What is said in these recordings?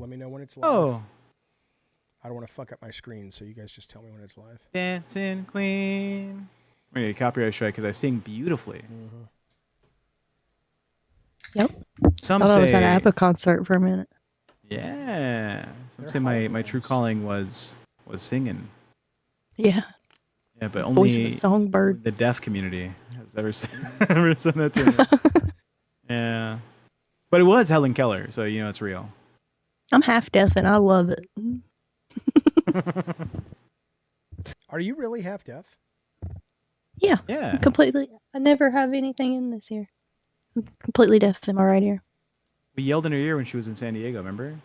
let me know when it's live. Oh. I don't want to fuck up my screen, so you guys just tell me when it's live. Dancing Queen. We're going to get copyright strike because I sing beautifully. Mm-hmm. Yep. Some I thought say I was at an ABBA concert for a minute. Yeah. Some They're say my true hot calling was singing. Yeah. Yeah, but Voice of only a songbird. the deaf community has ever said that to me. Yeah. But it was Helen Keller, so you know it's real. I'm half deaf and I love it. Are you really half deaf? Yeah. Yeah. Completely. I never have anything in this ear. I'm completely deaf in my right ear. We yelled in her ear when she was in San Diego, remember?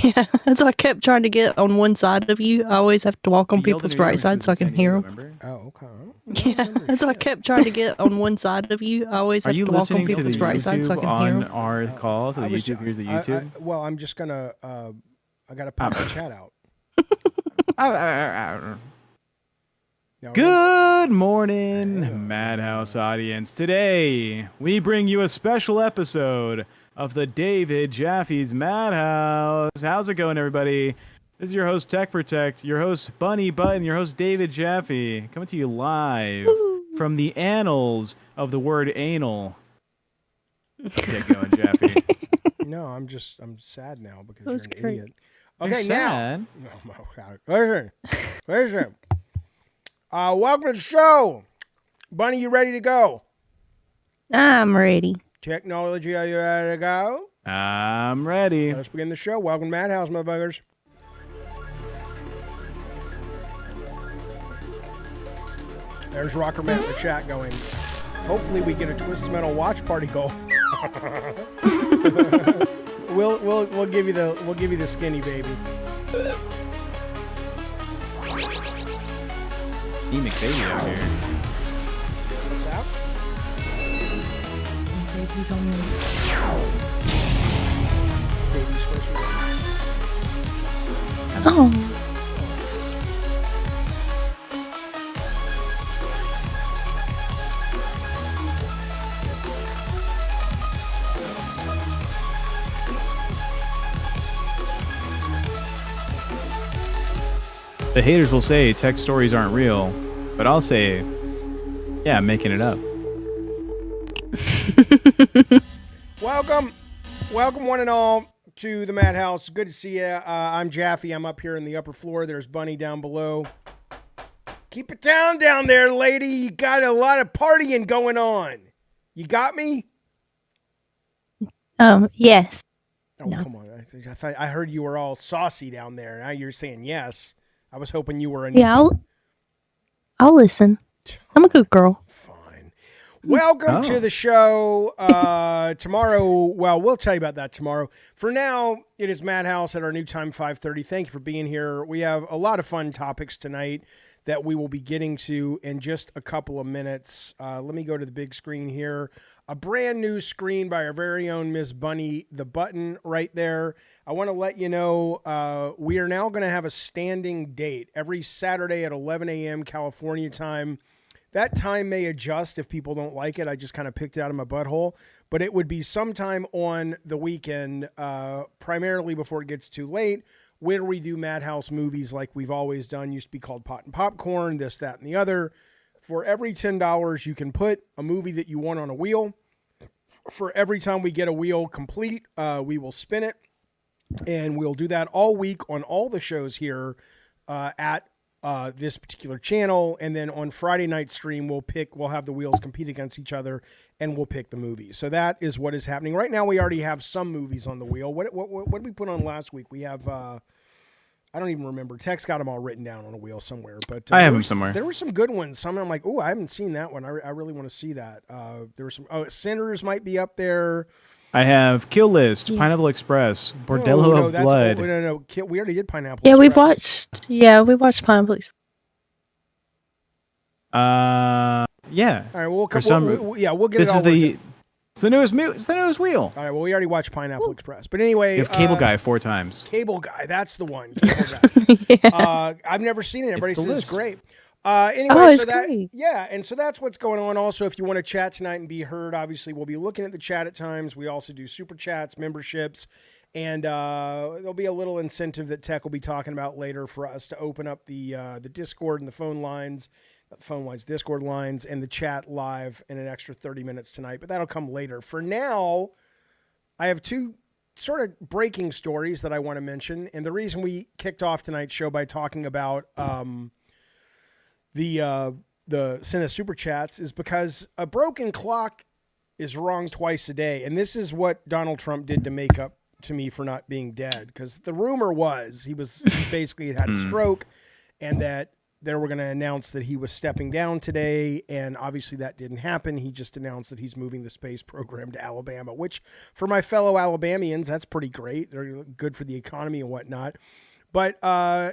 Yeah. That's why I kept trying to get on one side of you. I always have to walk on We yelled in people's her ear right when she side was so I in can San hear Diego, them. remember? Oh, okay. Yeah. That's why I kept trying to get on one side of you. I always Are have you to walk on listening to the people's right side so I YouTube can hear on them. our call? So the YouTube hears the YouTube? Well, I'm just going to... I got to pop the chat out. No, Good morning, Madhouse audience. Today, we bring you a special episode of the David Jaffe's Madhouse. How's it going, everybody? This is your host, Tech Protect, your host, Bunny Button, your host, David Jaffe, coming to you live from the annals of the word anal. Get going, Jaffe. No, I'm sad now because That was you're an great. idiot. You're Okay, sad? Listen. Welcome to the show. Bunny, you ready to go? I'm ready. Technology, are you ready to go? I'm ready. Let's begin the show. Welcome to Madhouse, motherfuckers. There's Rocker Man in the chat going, hopefully we get a Twisted Metal watch party goal. we'll give you the skinny baby. E. McBaby out here. What's up? Baby's supposed to be- Oh. The haters will say tech stories aren't real, but I'll say, yeah, I'm making it up. Welcome one and all to the Madhouse. Good to see you. I'm Jaffe. I'm up here in the upper floor. There's Bunny down below. Keep it down there, lady. You got a lot of partying going on. You got me? Yes. Oh, No. come on. I heard you were all saucy down there. Now you're saying yes. I was hoping you were a Yeah, I'll listen. I'm a good girl. Fine. Welcome to the show. Tomorrow, well, we'll tell you about that tomorrow. For now, it is Madhouse at our new time, 5:30. Thank you for being here. We have a lot of fun topics tonight that we will be getting to in just a couple of minutes. Let me go to the big screen here. A brand new screen by our very own Miss Bunny, the button right there. I want to let you know we are now going to have a standing date every Saturday at 11 a.m. California time. That time may adjust if people don't like it. I just kind of picked it out of my butthole. But it would be sometime on the weekend, primarily before it gets too late, where we do Madhouse movies like we've always done. Used to be called Pot and Popcorn, this, that, and the other. For every $10, you can put a movie that you want on a wheel. For every time we get a wheel complete, we will spin it. And we'll do that all week on all the shows here at this particular channel. And then on Friday night stream, we'll have the wheels compete against each other and we'll pick the movies. So that is what is happening. Right now, we already have some movies on the wheel. What did we put on last week? We have... I don't even remember. Tex got them all written down on a wheel somewhere. But I have them somewhere. There were some good ones. Some I'm like, oh, I haven't seen that one. I really want to see that. There were some. Oh, Sinners might be up there. I have Kill List, Pineapple Express, Bordello of Blood. No. We already did Pineapple Yeah, Express. we watched Pineapple Express. Yeah. All right, we'll get this it all. It's the newest wheel. All right, well, we already watched Pineapple Express. But anyway. You have Cable Guy 4 times. Cable Guy, that's the one. Cable Guy. Yeah. I've never seen it. Everybody says it's great. Anyway, it's great. Yeah, and so that's what's going on. Also, if you want to chat tonight and be heard, obviously we'll be looking at the chat at times. We also do super chats, memberships, And there'll be a little incentive that Tech will be talking about later for us to open up the Discord and the Discord lines, and the chat live in an extra 30 minutes tonight. But that'll come later. For now, I have two sort of breaking stories that I want to mention. And the reason we kicked off tonight's show by talking about the Senate Super Chats is because a broken clock is wrong twice a day. And this is what Donald Trump did to make up to me for not being dead, because the rumor was he basically had a stroke, and that they were going to announce that he was stepping down today, and obviously that didn't happen. He just announced that he's moving the space program to Alabama, which for my fellow Alabamians, that's pretty great. They're good for the economy and whatnot. But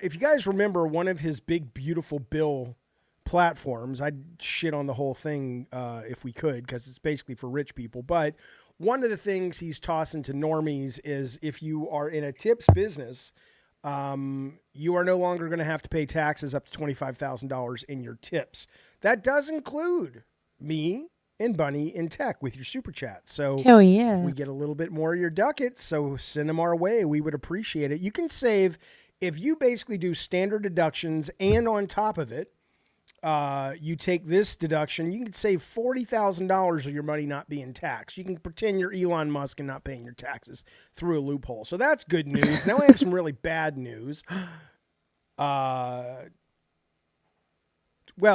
if you guys remember one of his big, beautiful bill platforms, I'd shit on the whole thing if we could, because it's basically for rich people, but one of the things he's tossing to normies is if you are in a tips business, you are no longer going to have to pay taxes up to $25,000 in your tips. That does include me and Bunny and Tech with your super chat. So hell yeah, we get a little bit more of your ducats. So send them our way. We would appreciate it. You can save if you basically do standard deductions, and on top of it, you take this deduction, you can save $40,000 of your money not being taxed. You can pretend you're Elon Musk and not paying your taxes through a loophole. So that's good news. Now we have some really bad news. Well,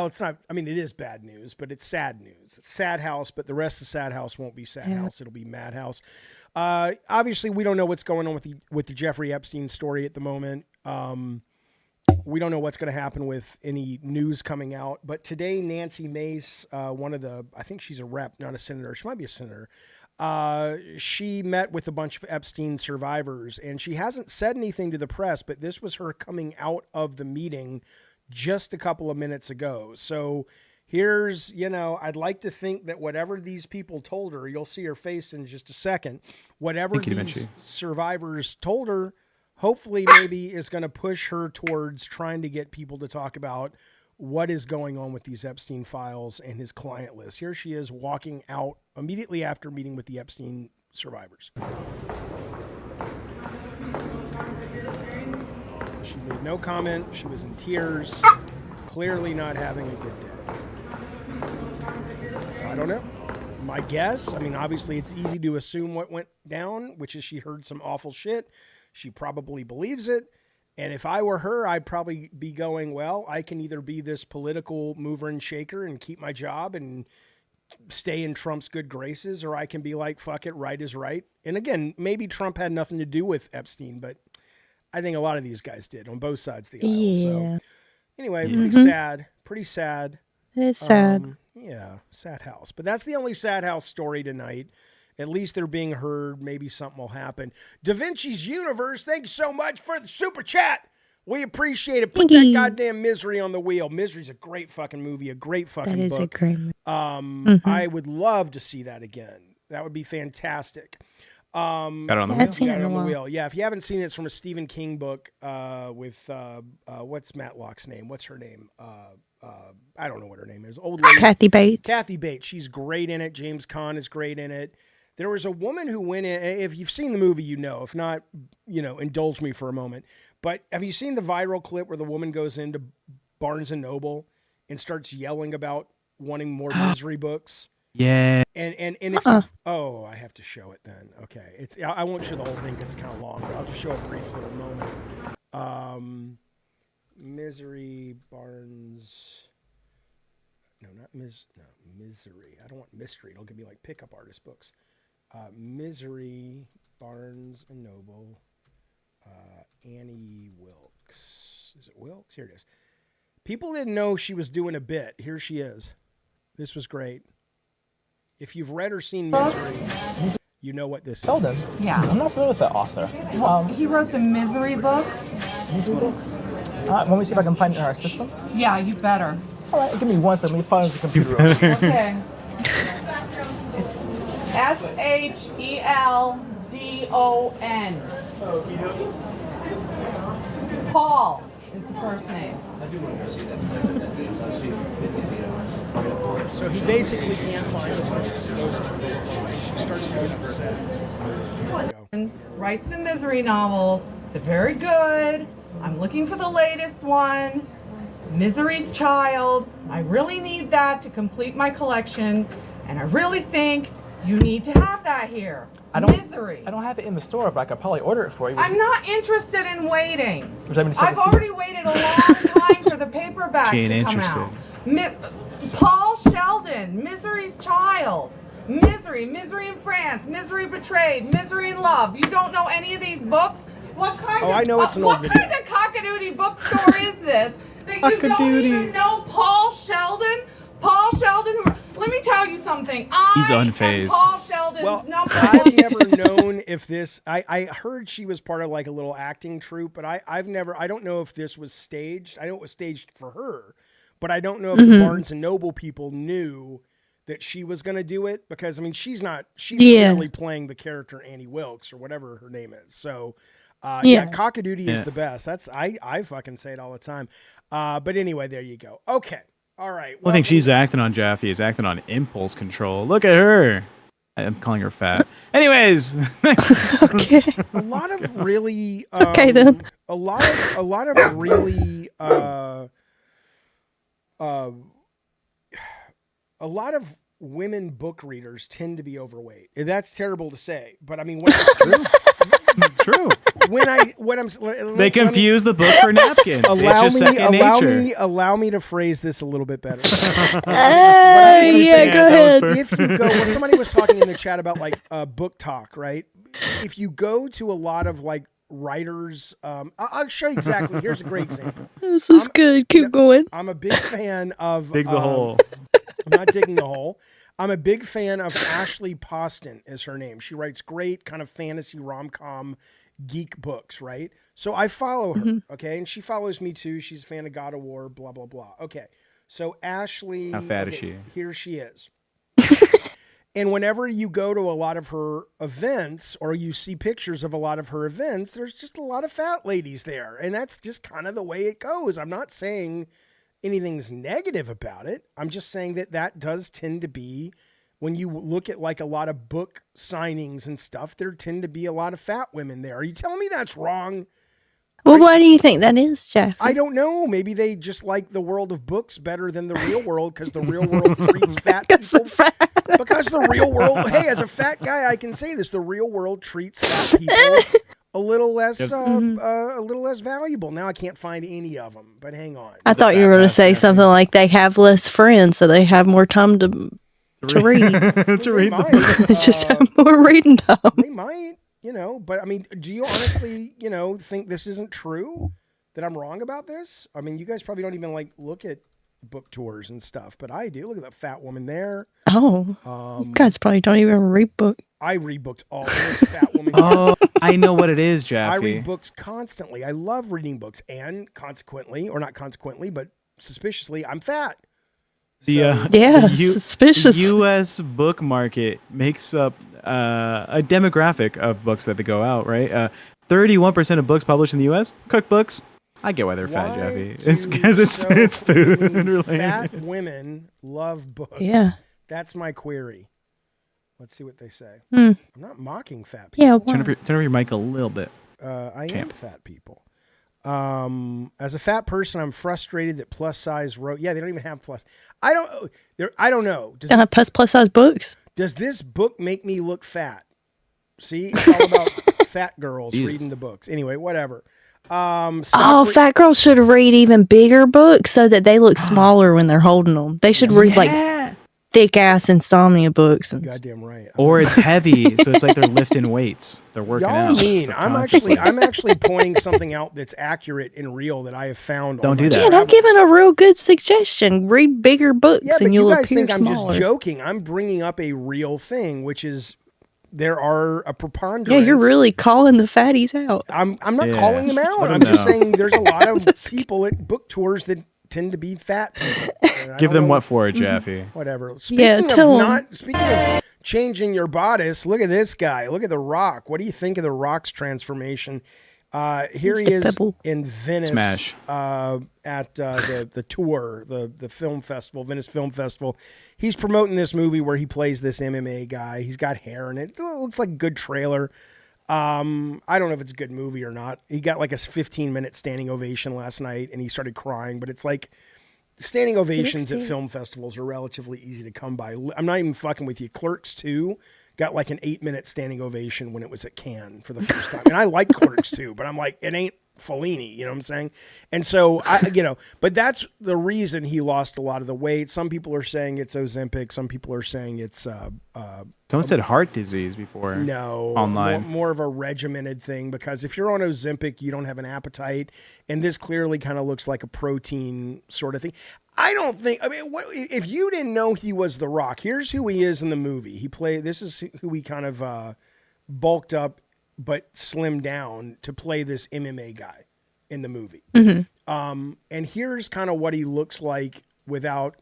it's not, I mean, it is bad news, but it's sad news. It's Sad House, but the rest of Sad House won't be Sad House. It'll be Madhouse. Obviously, we don't know what's going on with the Jeffrey Epstein story at the moment. We don't know what's going to happen with any news coming out. But today, Nancy Mace, I think she's a rep, not a senator. She might be a senator. She met with a bunch of Epstein survivors, and she hasn't said anything to the press, but this was her coming out of the meeting just a couple of minutes ago. So here's, I'd like to think that whatever these people told her, you'll see her face in just a second, whatever these survivors told her, hopefully maybe is going to push her towards trying to get people to talk about what is going on with these Epstein files and his client list. Here she is walking out immediately after meeting with the Epstein survivors. She made no comment. She was in tears, clearly not having a good day. So I don't know. My guess, obviously it's easy to assume what went down, which is she heard some awful shit. She probably believes it. And if I were her, I'd probably be going, well, I can either be this political mover and shaker and keep my job and stay in Trump's good graces, or I can be like, fuck it, right is right. And again, maybe Trump had nothing to do with Epstein, but I think a lot of these guys did on both sides of the aisle. Yeah. So anyway, pretty sad. It's sad. Yeah, Sad House. But that's the only Sad House story tonight. At least they're being heard. Maybe something will happen. Da Vinci's Universe, thanks so much for the super chat. We appreciate it. Put that goddamn Misery on the wheel. Misery's a great fucking movie, a great fucking book. That is a great movie. I would love to see that again. That would be fantastic. Got it on the wheel. Yeah, if you haven't seen it, it's from a Stephen King book with what's Matlock's name? What's her name? I don't know what her name is. Old lady. Kathy Bates. Kathy Bates. She's great in it. James Caan is great in it. There was a woman who went in. If you've seen the movie, you know. If not, indulge me for a moment. But have you seen the viral clip where the woman goes into Barnes and Noble and starts yelling about wanting more Misery books? Yeah. And if I have to show it then. Okay. I won't show the whole thing because it's kind of long, but I'll just show a brief little moment. Misery Barnes. No, Misery. I don't want mystery. It'll give me like pickup artist books. Misery Barnes and Noble. Annie Wilkes. Is it Wilkes? Here it is. People didn't know she was doing a bit. Here she is. This was great. If you've read or seen Misery, you know what this is. Yeah. I'm not familiar with the author. Well, he wrote the Misery books. Misery books? Let me see if I can find it in our system. Yeah, you better. All right, give me one second. Let me find the computer. Okay. It's S-H-E-L-D-O-N. Paul is the first name. So he basically can't find the books. She starts to get upset. There we go. writes some misery novels. They're very good. I'm looking for the latest one. Misery's Child. I really need that to complete my collection, and I really think you need to have that here. Misery. I don't have it in the store, but I could probably order it for you. I'm not interested in waiting. Would you like me to check I've to see? already waited a long time for the paperback She ain't to come interested. out. Paul Sheldon, Misery's Child. Misery in France, Misery Betrayed, Misery in Love. You don't know any of these books? What kind Oh, of I know it's an old what video. kind of cockadoodie bookstore is this that you don't Cockadoodie. even know Paul Sheldon? Paul Sheldon, let me tell you something. He's I am unfazed. Paul Sheldon's Well, number I've one. never known if this. I heard she was part of like a little acting troupe, but I've never. I don't know if this was staged. I know it was staged for her, but I don't know if the Barnes and Noble people knew that she was going to do it, because I mean she's not. She's Yeah. clearly playing the character Annie Wilkes or whatever her name is. So yeah, Cockadoodie is Yeah. the best. That's I fucking say it all the time. But anyway, there you go. Okay. All right. Well, I think she's acting on Jaffe. Is acting on impulse control. Look at her. I'm calling her fat. Anyways, Okay. a lot of really Okay, then. a lot of really a lot of women book readers tend to be overweight. That's terrible to say, but I mean when true. They confuse the book for napkins. allow it's just second nature. allow me to phrase this a little bit better. Yeah, go ahead. If you go, well, somebody was talking in the chat about like book talk, right? If you go to a lot of like writers, I'll show you exactly. Here's a great example. This is good. Keep going. I'm a big fan of Dig the hole. I'm not digging the hole. I'm a big fan of Ashley Poston is her name. She writes great kind of fantasy rom-com geek books, right? So I follow her, okay? And she follows me too. She's a fan of God of War, blah, blah, blah. Okay. So Ashley. How fat is okay, she? Here she is. And whenever you go to a lot of her events or you see pictures of a lot of her events, there's just a lot of fat ladies there. And that's just kind of the way it goes. I'm not saying anything's negative about it. I'm just saying that does tend to be, when you look at like a lot of book signings and stuff, there tend to be a lot of fat women there. Are you telling me that's wrong? Well, why do you think that is, Jeff? I don't know. Maybe they just like the world of books better than the real world because the real world treats fat people. Because the real world, hey, as a fat guy, I can say this: the real world treats fat people a little less, a little less valuable. Now I can't find any of them, but hang on. I thought you were going to say something like they have less friends, so they have more time to read. to read the book. They just have more reading time. They might, but I mean, do you honestly, think this isn't true? That I'm wrong about this? I mean, you guys probably don't even like look at book tours and stuff, but I do. Look at that fat woman there. Oh, you guys probably don't even read books. I read books all the time. Fat woman. Oh, I know what it is, Jaffe. I read books constantly. I love reading books, and consequently, or not consequently, but suspiciously, I'm fat. Yeah, the suspicious. The U.S. book market makes up a demographic of books that they go out, right? 31% of books published in the U.S. cookbooks. I get why they're fat, Jaffe. It's because it's food related. Fat women love books. Yeah. That's my query. Let's see what they say. Hmm. I'm not mocking fat people. Yeah, Turn up your mic a little bit. I am fat people. As a fat person, I'm frustrated that plus size wrote. Yeah, they don't even have plus. I don't know. plus size books. Does this book make me look fat? See, it's all about fat girls reading the books. Anyway, whatever. Fat girls should read even bigger books so that they look smaller when they're holding them. They should read like thick ass insomnia books. And goddamn right. Or it's heavy, so it's like they're lifting weights. They're working Y'all out. mean I'm actually pointing something out that's accurate and real that I have found. Don't do that. Yeah, I'm giving a real good suggestion. Read bigger books, Yeah, but and you you'll guys appear think I'm smaller. just joking. I'm bringing up a real thing, which is there are a preponderance. Yeah, you're really calling the fatties out. I'm not calling them out. Let I'm them just know. saying there's a lot of people at book tours that tend to be fat people. And I Give don't them know- what for, Jaffe. Whatever. Yeah, tell 'em. Speaking of changing your bodice, look at this guy. Look at The Rock. What do you think of The Rock's transformation? Here he Mr. is Pebble. in Venice Smash. At the tour, the film festival, Venice Film Festival. He's promoting this movie where he plays this MMA guy. He's got hair in it. It looks like a good trailer. I don't know if it's a good movie or not. He got like a 15-minute standing ovation last night, and he started crying. But it's like standing ovations at film festivals are relatively easy to come by. I'm not even fucking with you. Clerks 2 got like an 8-minute standing ovation when it was at Cannes for the first time. And I like Clerks 2, but I'm like, it ain't Fellini, you know what I'm saying? And so, but that's the reason he lost a lot of the weight. Some people are saying it's Ozempic. Some people are saying it's... Someone said heart disease before. No, online. More of a regimented thing, because if you're on Ozempic, you don't have an appetite. And this clearly kind of looks like a protein sort of thing. If you didn't know he was The Rock, here's who he is in the movie. This is who he kind of bulked up but slimmed down to play this MMA guy in the movie. Mm-hmm. And here's kind of what he looks like without,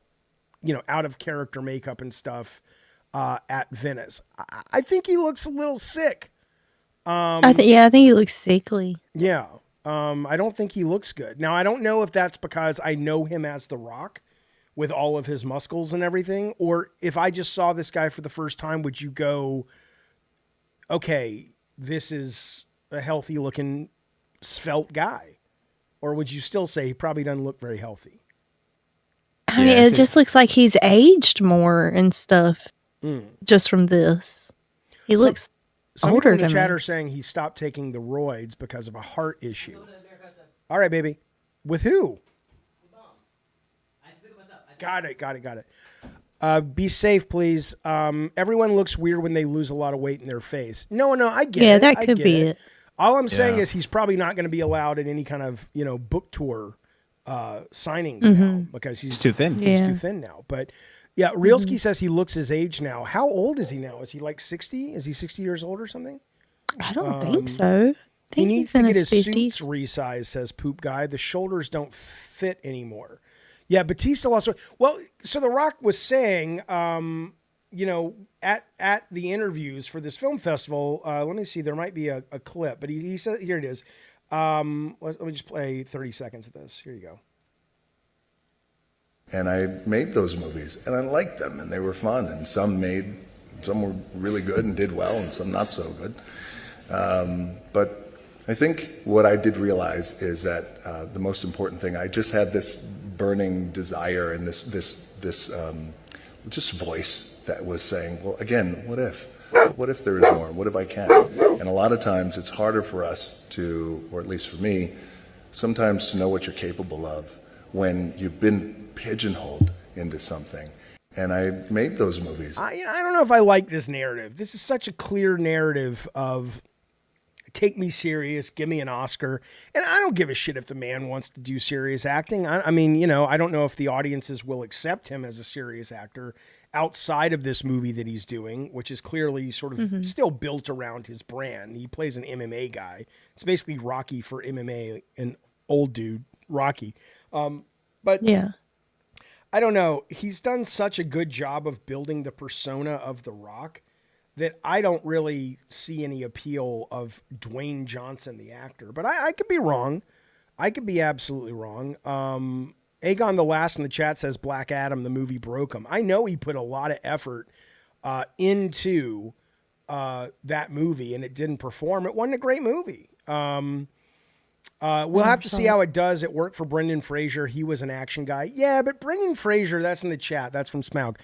out of character makeup and stuff at Venice. I think he looks a little sick. I think he looks sickly. Yeah. I don't think he looks good. Now, I don't know if that's because I know him as The Rock with all of his muscles and everything, or if I just saw this guy for the first time, would you go, okay, this is a healthy looking svelte guy? Or would you still say he probably doesn't look very healthy? I mean, it just looks like he's aged more and stuff just from this. He looks some older people in the to chat me. are saying he stopped taking the roids because of a heart issue. All right, baby. With who? Got it. Be safe, please. Everyone looks weird when they lose a lot of weight in their face. No, I get it. Yeah, that could be it. All I'm saying is he's probably not going to be allowed in any kind of, book tour signings now because he's too thin. He's too thin now. But yeah, Realski says he looks his age now. How old is he now? Is he like 60? Is he 60 years old or something? I don't think so. He needs to get his 50s. suits resized, says Poop Guy. The shoulders don't fit anymore. Yeah, Batista lost. Well, so The Rock was saying, at the interviews for this film festival, let me see, there might be a clip, but he said, here it is. Let me just play 30 seconds of this. Here you go. And I made those movies, and I liked them, and they were fun, and some were really good and did well, and some not so good. But I think what I did realize is that the most important thing, I just had this burning desire and this just voice that was saying, well, again, what if? What if there is more? What if I can? And a lot of times it's harder for us to, or at least for me, sometimes to know what you're capable of when you've been pigeonholed into something. And I made those movies. I don't know if I like this narrative. This is such a clear narrative of take me serious, give me an Oscar. And I don't give a shit if the man wants to do serious acting. I mean, I don't know if the audiences will accept him as a serious actor outside of this movie that he's doing, which is clearly sort of still built around his brand. He plays an MMA guy. It's basically Rocky for MMA, an old dude, Rocky. But yeah, I don't know. He's done such a good job of building the persona of The Rock that I don't really see any appeal of Dwayne Johnson, the actor. But I could be wrong. I could be absolutely wrong. Aegon the Last in the chat says Black Adam, the movie broke him. I know he put a lot of effort into that movie, and it didn't perform. It wasn't a great movie. We'll have to see how it does. It worked for Brendan Fraser. He was an action guy. Yeah, but Brendan Fraser, that's in the chat. That's from Smaug.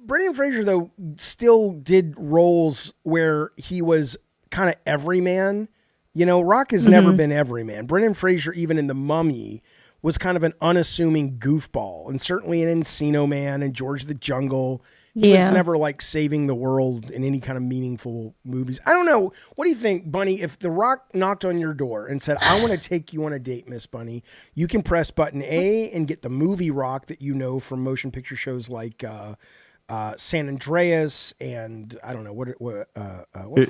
Brendan Fraser, though, still did roles where he was kind of everyman. Rock has never been everyman. Brendan Fraser, even in The Mummy, was kind of an unassuming goofball. And certainly in Encino Man and George of the Jungle, he was never like saving the world in any kind of meaningful movies. I don't know. What do you think, Bunny? If The Rock knocked on your door and said, I want to take you on a date, Miss Bunny, you can press button A and get the movie Rock that you know from motion picture shows like San Andreas and I don't know what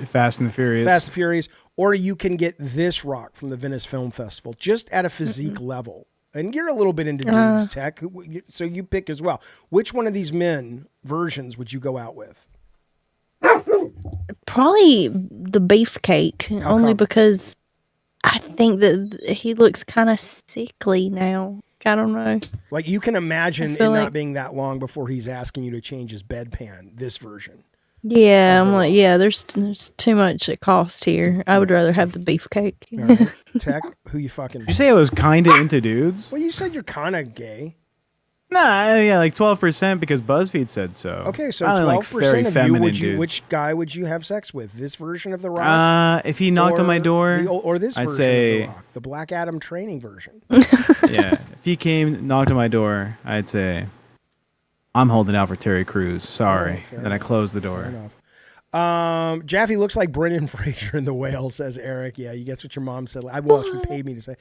Fast and the Furious, or you can get this Rock from the Venice Film Festival just at a physique level. And you're a little bit into dudes tech, so you pick as well. Which one of these men versions would you go out with? Probably the beefcake, only because I think that he looks kind of sickly now. I don't know. Like, you can imagine it not being that long before he's asking you to change his bedpan, this version. Yeah, of I'm The like, Rock. yeah, there's too much at cost here. I would rather have the beefcake. All right. Tech, who you fucking? Did you say I was kind of into dudes? Well, you said you're kind of gay. Nah, yeah, like 12% because BuzzFeed said so. Okay, so I like 12% very of you feminine would you? dudes. Which guy would you have sex with? This version of The Rock, If he knocked on my door, or this I'd version say, of The Rock, the Black Adam training version? yeah. If he came, knocked on my door, I'd say, I'm holding out for Terry Crews. Sorry. fair Then I enough. close the Fair door. enough. Jaffe looks like Brendan Fraser in The Whale, says Eric. Yeah, you guess what your mom said. Well, she paid me to say.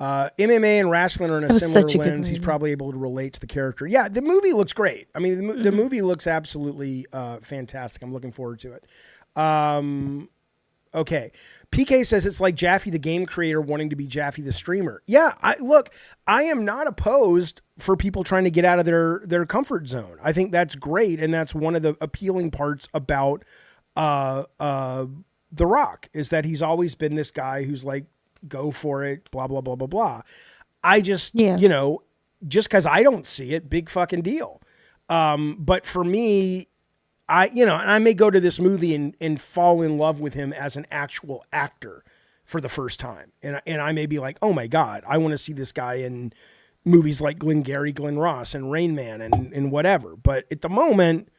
MMA and wrestling are in a was similar such a good lens. He's movie. probably able to relate to the character. Yeah, the movie looks great. I mean, the movie looks absolutely fantastic. I'm looking forward to it. Okay. PK says it's like Jaffe the game creator wanting to be Jaffe the streamer. Yeah, I am not opposed for people trying to get out of their comfort zone. I think that's great, and that's one of the appealing parts about The Rock is that he's always been this guy who's like, go for it, blah blah blah blah blah. I just just because I don't see it, big fucking deal. But for me, and I may go to this movie and fall in love with him as an actual actor for the first time. And I may be like, oh my God, I want to see this guy in movies like Glengarry Glen Ross and Rain Man and whatever. But at the moment,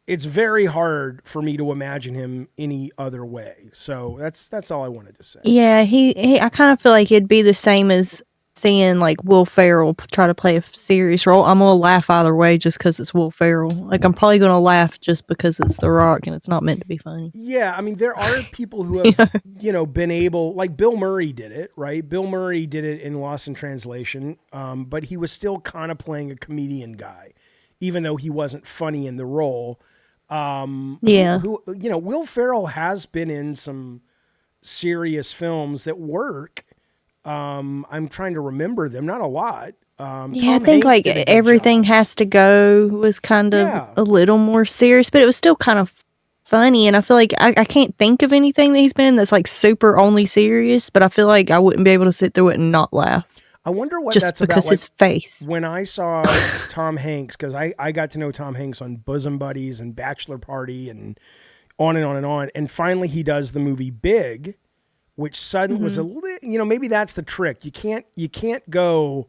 it's very hard for me to imagine him any other way. So that's all I wanted to say. Yeah, I kind of feel like it'd be the same as seeing like Will Ferrell try to play a serious role. I'm gonna laugh either way just because it's Will Ferrell. Like I'm probably gonna laugh just because it's The Rock and it's not meant to be funny. Yeah, I mean there are people who have been able, like Bill Murray did it, right? Bill Murray did it in Lost in Translation, but he was still kind of playing a comedian guy, even though he wasn't funny in the role. Will Ferrell has been in some serious films that work. I'm trying to remember them, not a lot. I Tom think Hanks like did a good Everything job. Has to Go was kind of Yeah. a little more serious, but it was still kind of funny. And I feel like I can't think of anything that he's been in that's like super only serious, but I feel like I wouldn't be able to sit through it and not laugh I wonder what just that's because about. his face. When I saw Tom Hanks, because I got to know Tom Hanks on Bosom Buddies and Bachelor Party and on and on and on. And finally he does the movie Big, which suddenly was maybe that's the trick. You can't go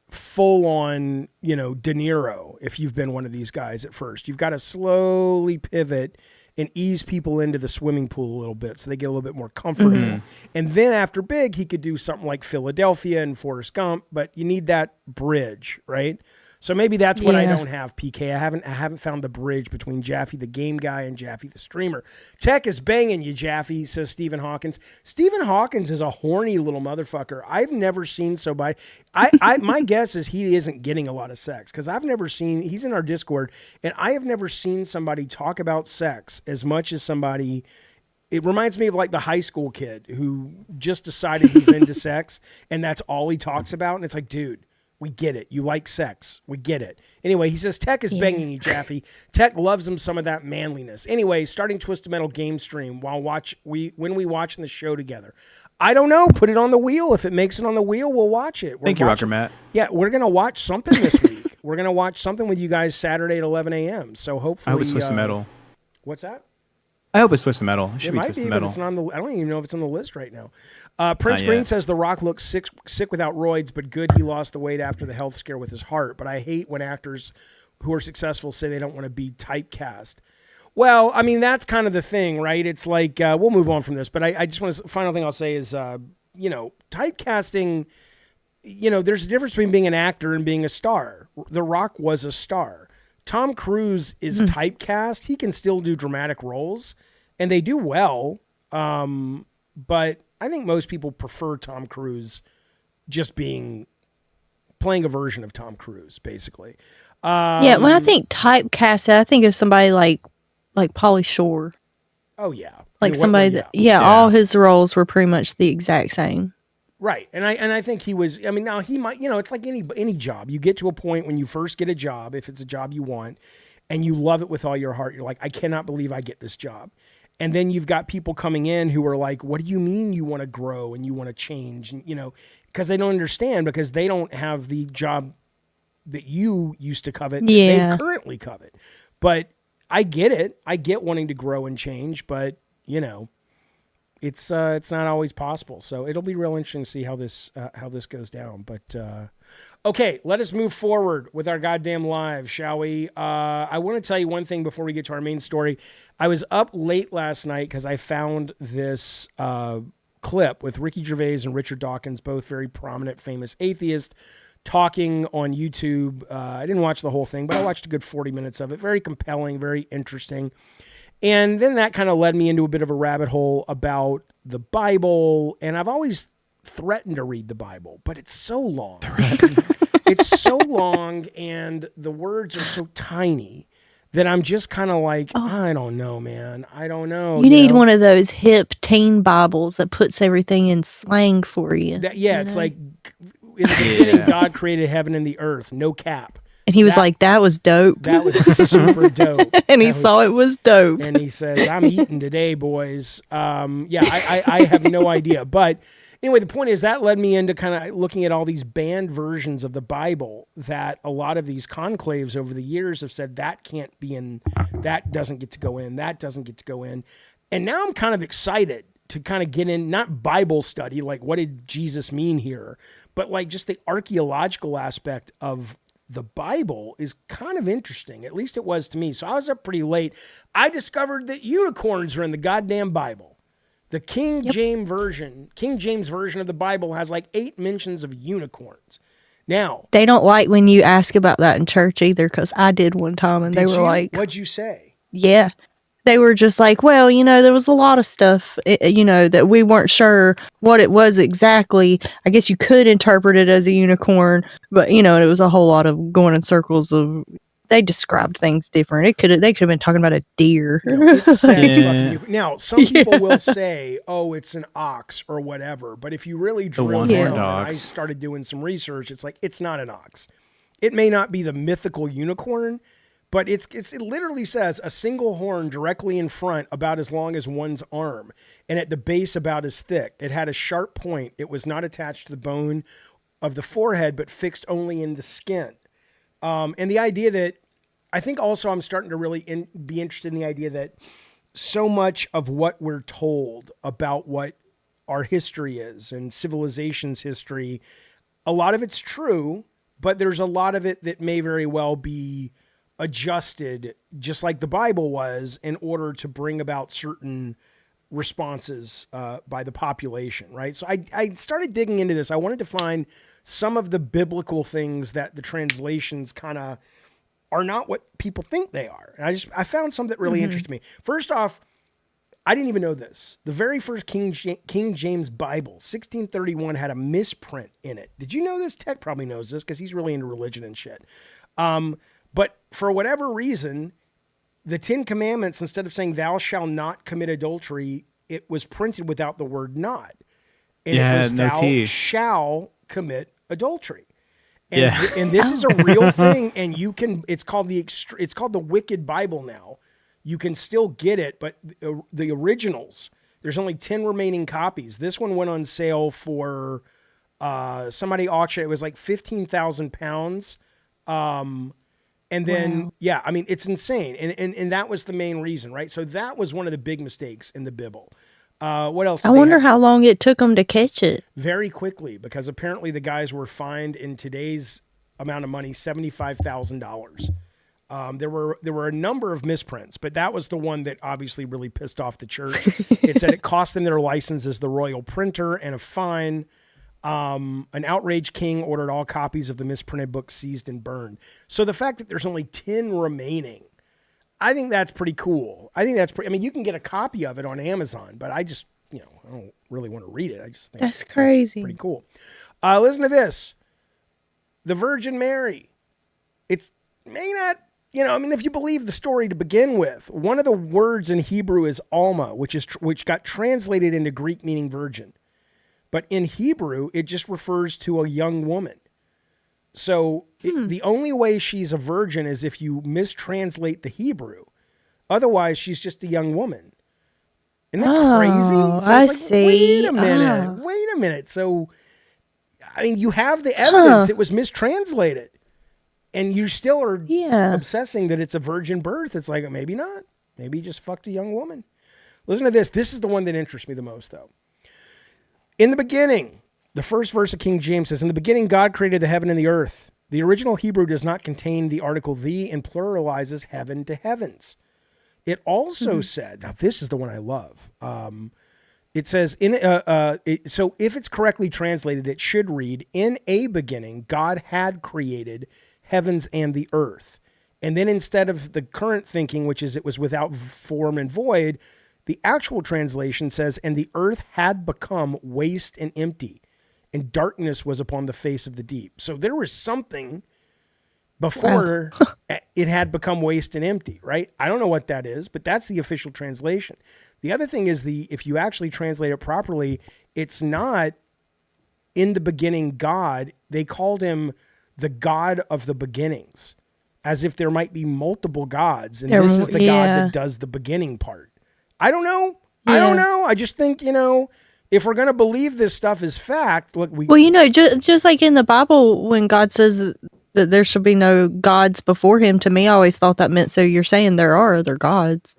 full on, De Niro if you've been one of these guys at first. You've got to slowly pivot and ease people into the swimming pool a little bit so they get a little bit more comfortable. And then after Big, he could do something like Philadelphia and Forrest Gump, but you need that bridge, right? So maybe that's what I don't have, PK. I haven't found the bridge between Jaffe the game guy and Jaffe the streamer. Tech is banging you, Jaffe, says Stephen Hawkins. Stephen Hawkins is a horny little motherfucker. I've never seen somebody. My guess is he isn't getting a lot of sex because I've never seen. He's in our Discord, and I have never seen somebody talk about sex as much as somebody. It reminds me of like the high school kid who just decided he's into sex, and that's all he talks about. And it's like, dude. We get it. You like sex. We get it. Anyway, he says Tech is banging you, Jaffe. Tech loves him some of that manliness. Anyway, starting Twisted Metal game stream when we watching the show together. I don't know. Put it on the wheel. If it makes it on the wheel, we'll watch it. Thank you, Rocker Matt. Yeah, we're gonna watch something this week. We're gonna watch something with you guys Saturday at 11 a.m. So hopefully, I hope it's Twisted Metal. What's that? I hope it's Twisted Metal. It should It be might Twisted be, Metal. but it's not on the. I don't even know if it's on the list right now. Prince Not Green yet. says The Rock looks sick without roids, but good he lost the weight after the health scare with his heart. But I hate when actors who are successful say they don't want to be typecast. Well, I mean that's kind of the thing, right? It's like we'll move on from this, but I just want to. Final thing I'll say is, typecasting. There's a difference between being an actor and being a star. The Rock was a star. Tom Cruise is typecast. He can still do dramatic roles. And they do well, but I think most people prefer Tom Cruise just playing a version of Tom Cruise, basically. When I think typecasted, I think of somebody like Pauly Shore. Oh, yeah. Like somebody all his roles were pretty much the exact same. Right. And I think he was, now he might, it's like any job. You get to a point when you first get a job, if it's a job you want, and you love it with all your heart. You're like, I cannot believe I get this job. And then you've got people coming in who are like, what do you mean you want to grow and you want to change? And, because they don't understand because they don't have the job that you used to covet that they currently covet. But I get it. I get wanting to grow and change, but it's not always possible. So it'll be real interesting to see how this goes down. But okay, let us move forward with our goddamn live, shall we? I want to tell you one thing before we get to our main story. I was up late last night because I found this clip with Ricky Gervais and Richard Dawkins, both very prominent, famous atheists, talking on YouTube. I didn't watch the whole thing, but I watched a good 40 minutes of it. Very compelling, very interesting. And then that kind of led me into a bit of a rabbit hole about the Bible. And I've always threatened to read the Bible, but it's so long. It's so long, and the words are so tiny that I'm just kind of like, I don't know, man. I don't know. You need one of those hip teen Bibles that puts everything in slang for you. It's like in the beginning, God created heaven and the earth, no cap. And he was like, that was dope. That was super dope. And he saw it was dope. And he says, I'm eating today, boys. I have no idea. But anyway, the point is that led me into kind of looking at all these banned versions of the Bible that a lot of these conclaves over the years have said that can't be in, that doesn't get to go in, that doesn't get to go in. And now I'm kind of excited to kind of get in, not Bible study, like what did Jesus mean here, but like just the archaeological aspect of the Bible is kind of interesting. At least it was to me. So I was up pretty late. I discovered that unicorns are in the goddamn Bible. The King James version of the Bible has like 8 mentions of unicorns. Now, they don't like when you ask about that in church either, because I did one time, and they were like, "What'd you say?" Yeah, they were just like, well, there was a lot of stuff, that we weren't sure what it was exactly. I guess you could interpret it as a unicorn, but it was a whole lot of going in circles of. They described things different. They could have been talking about a deer. It says fucking. Now, some people will say, "Oh, it's an ox or whatever," but if you really drill down, and I started doing some research, it's like it's not an ox. It may not be the mythical unicorn, but it literally says a single horn directly in front, about as long as one's arm, and at the base about as thick. It had a sharp point. It was not attached to the bone of the forehead, but fixed only in the skin. And the idea that I think also I'm starting to really be interested in the idea that so much of what we're told about what our history is and civilization's history, a lot of it's true, but there's a lot of it that may very well be adjusted, just like the Bible was, in order to bring about certain responses by the population, right? So I started digging into this. I wanted to find some of the biblical things that the translations kind of are not what people think they are. And I found some that really interested me. First off, I didn't even know this. The very first King James Bible, 1631, had a misprint in it. Did you know this? Tech probably knows this because he's really into religion and shit. But for whatever reason, the 10 Commandments, instead of saying thou shalt not commit adultery, it was printed without the word not. And it was thou shall commit adultery. And this is a real thing, and it's called the Wicked Bible now. You can still get it, but the originals, there's only 10 remaining copies. This one went on sale for somebody auctioned. It was like 15,000 pounds. And then, it's insane. And that was the main reason, right? So that was one of the big mistakes in the Bible. What else? I wonder how long it took them to catch it. Very quickly, because apparently the guys were fined in today's amount of money, $75,000. There were a number of misprints, but that was the one that obviously really pissed off the church. It said it cost them their license as the royal printer and a fine. An outraged king ordered all copies of the misprinted book seized and burned. So the fact that there's only 10 remaining, I think that's pretty cool. I mean, you can get a copy of it on Amazon, but I just, I don't really want to read it. I just think that's crazy. Pretty cool. Listen to this. The Virgin Mary. It's may not, if you believe the story to begin with, one of the words in Hebrew is Alma, which got translated into Greek meaning virgin. But in Hebrew, it just refers to a young woman. So the only way she's a virgin is if you mistranslate the Hebrew. Otherwise, she's just a young woman. Isn't that crazy? So I see. Wait a minute. So, I mean, you have the evidence. It was mistranslated. and you still are Yeah. obsessing that it's a virgin birth. It's like, maybe not. Maybe he just fucked a young woman. Listen to this. This is the one that interests me the most, though. In the beginning, the first verse of King James says, in the beginning, God created the heaven and the earth. The original Hebrew does not contain the article the and pluralizes heaven to heavens. It also said, now this is the one I love. It says, so if it's correctly translated, it should read, in a beginning, God had created heavens and the earth. And then instead of the current thinking, which is it was without form and void, the actual translation says, and the earth had become waste and empty, and darkness was upon the face of the deep. So there was something before it had become waste and empty, right? I don't know what that is, but that's the official translation. The other thing is if you actually translate it properly, it's not in the beginning God. They called him the God of the beginnings, as if there might be multiple gods. And this is the God that does the beginning part. I don't know. Yeah. I don't know. I just think, if we're going to believe this stuff is fact, look, just like in the Bible, when God says that there should be no gods before him, to me, I always thought that meant, so you're saying there are other gods.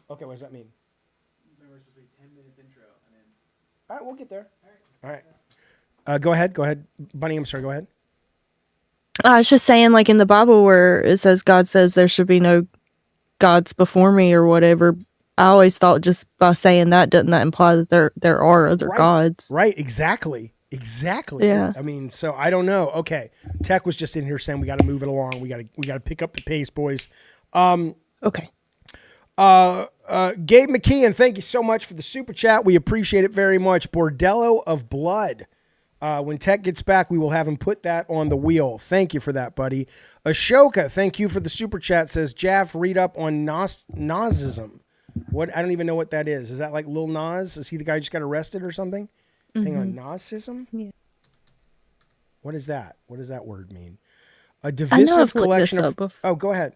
Okay, what does that mean? All right, we'll get there. All right. Go ahead. Bunny, I'm sorry, go ahead. I was just saying, like in the Bible where it says God says there should be no gods before me or whatever, I always thought just by saying that, doesn't that imply that there are other gods? Right, exactly. Yeah. I mean, so I don't know. Okay. Tech was just in here saying we got to move it along. We got to pick up the pace, boys. Okay. Gabe McKeon, thank you so much for the super chat. We appreciate it very much. Bordello of Blood. When Tech gets back, we will have him put that on the wheel. Thank you for that, buddy. Ashoka, thank you for the super chat. Says, Jaff, read up on Nazism. What? I don't even know what that is. Is that like Lil Nas? Is he the guy who just got arrested or something? Hang on, Nazism? Yeah. What is that? What does that word mean? A divisive collection of... Oh, go ahead.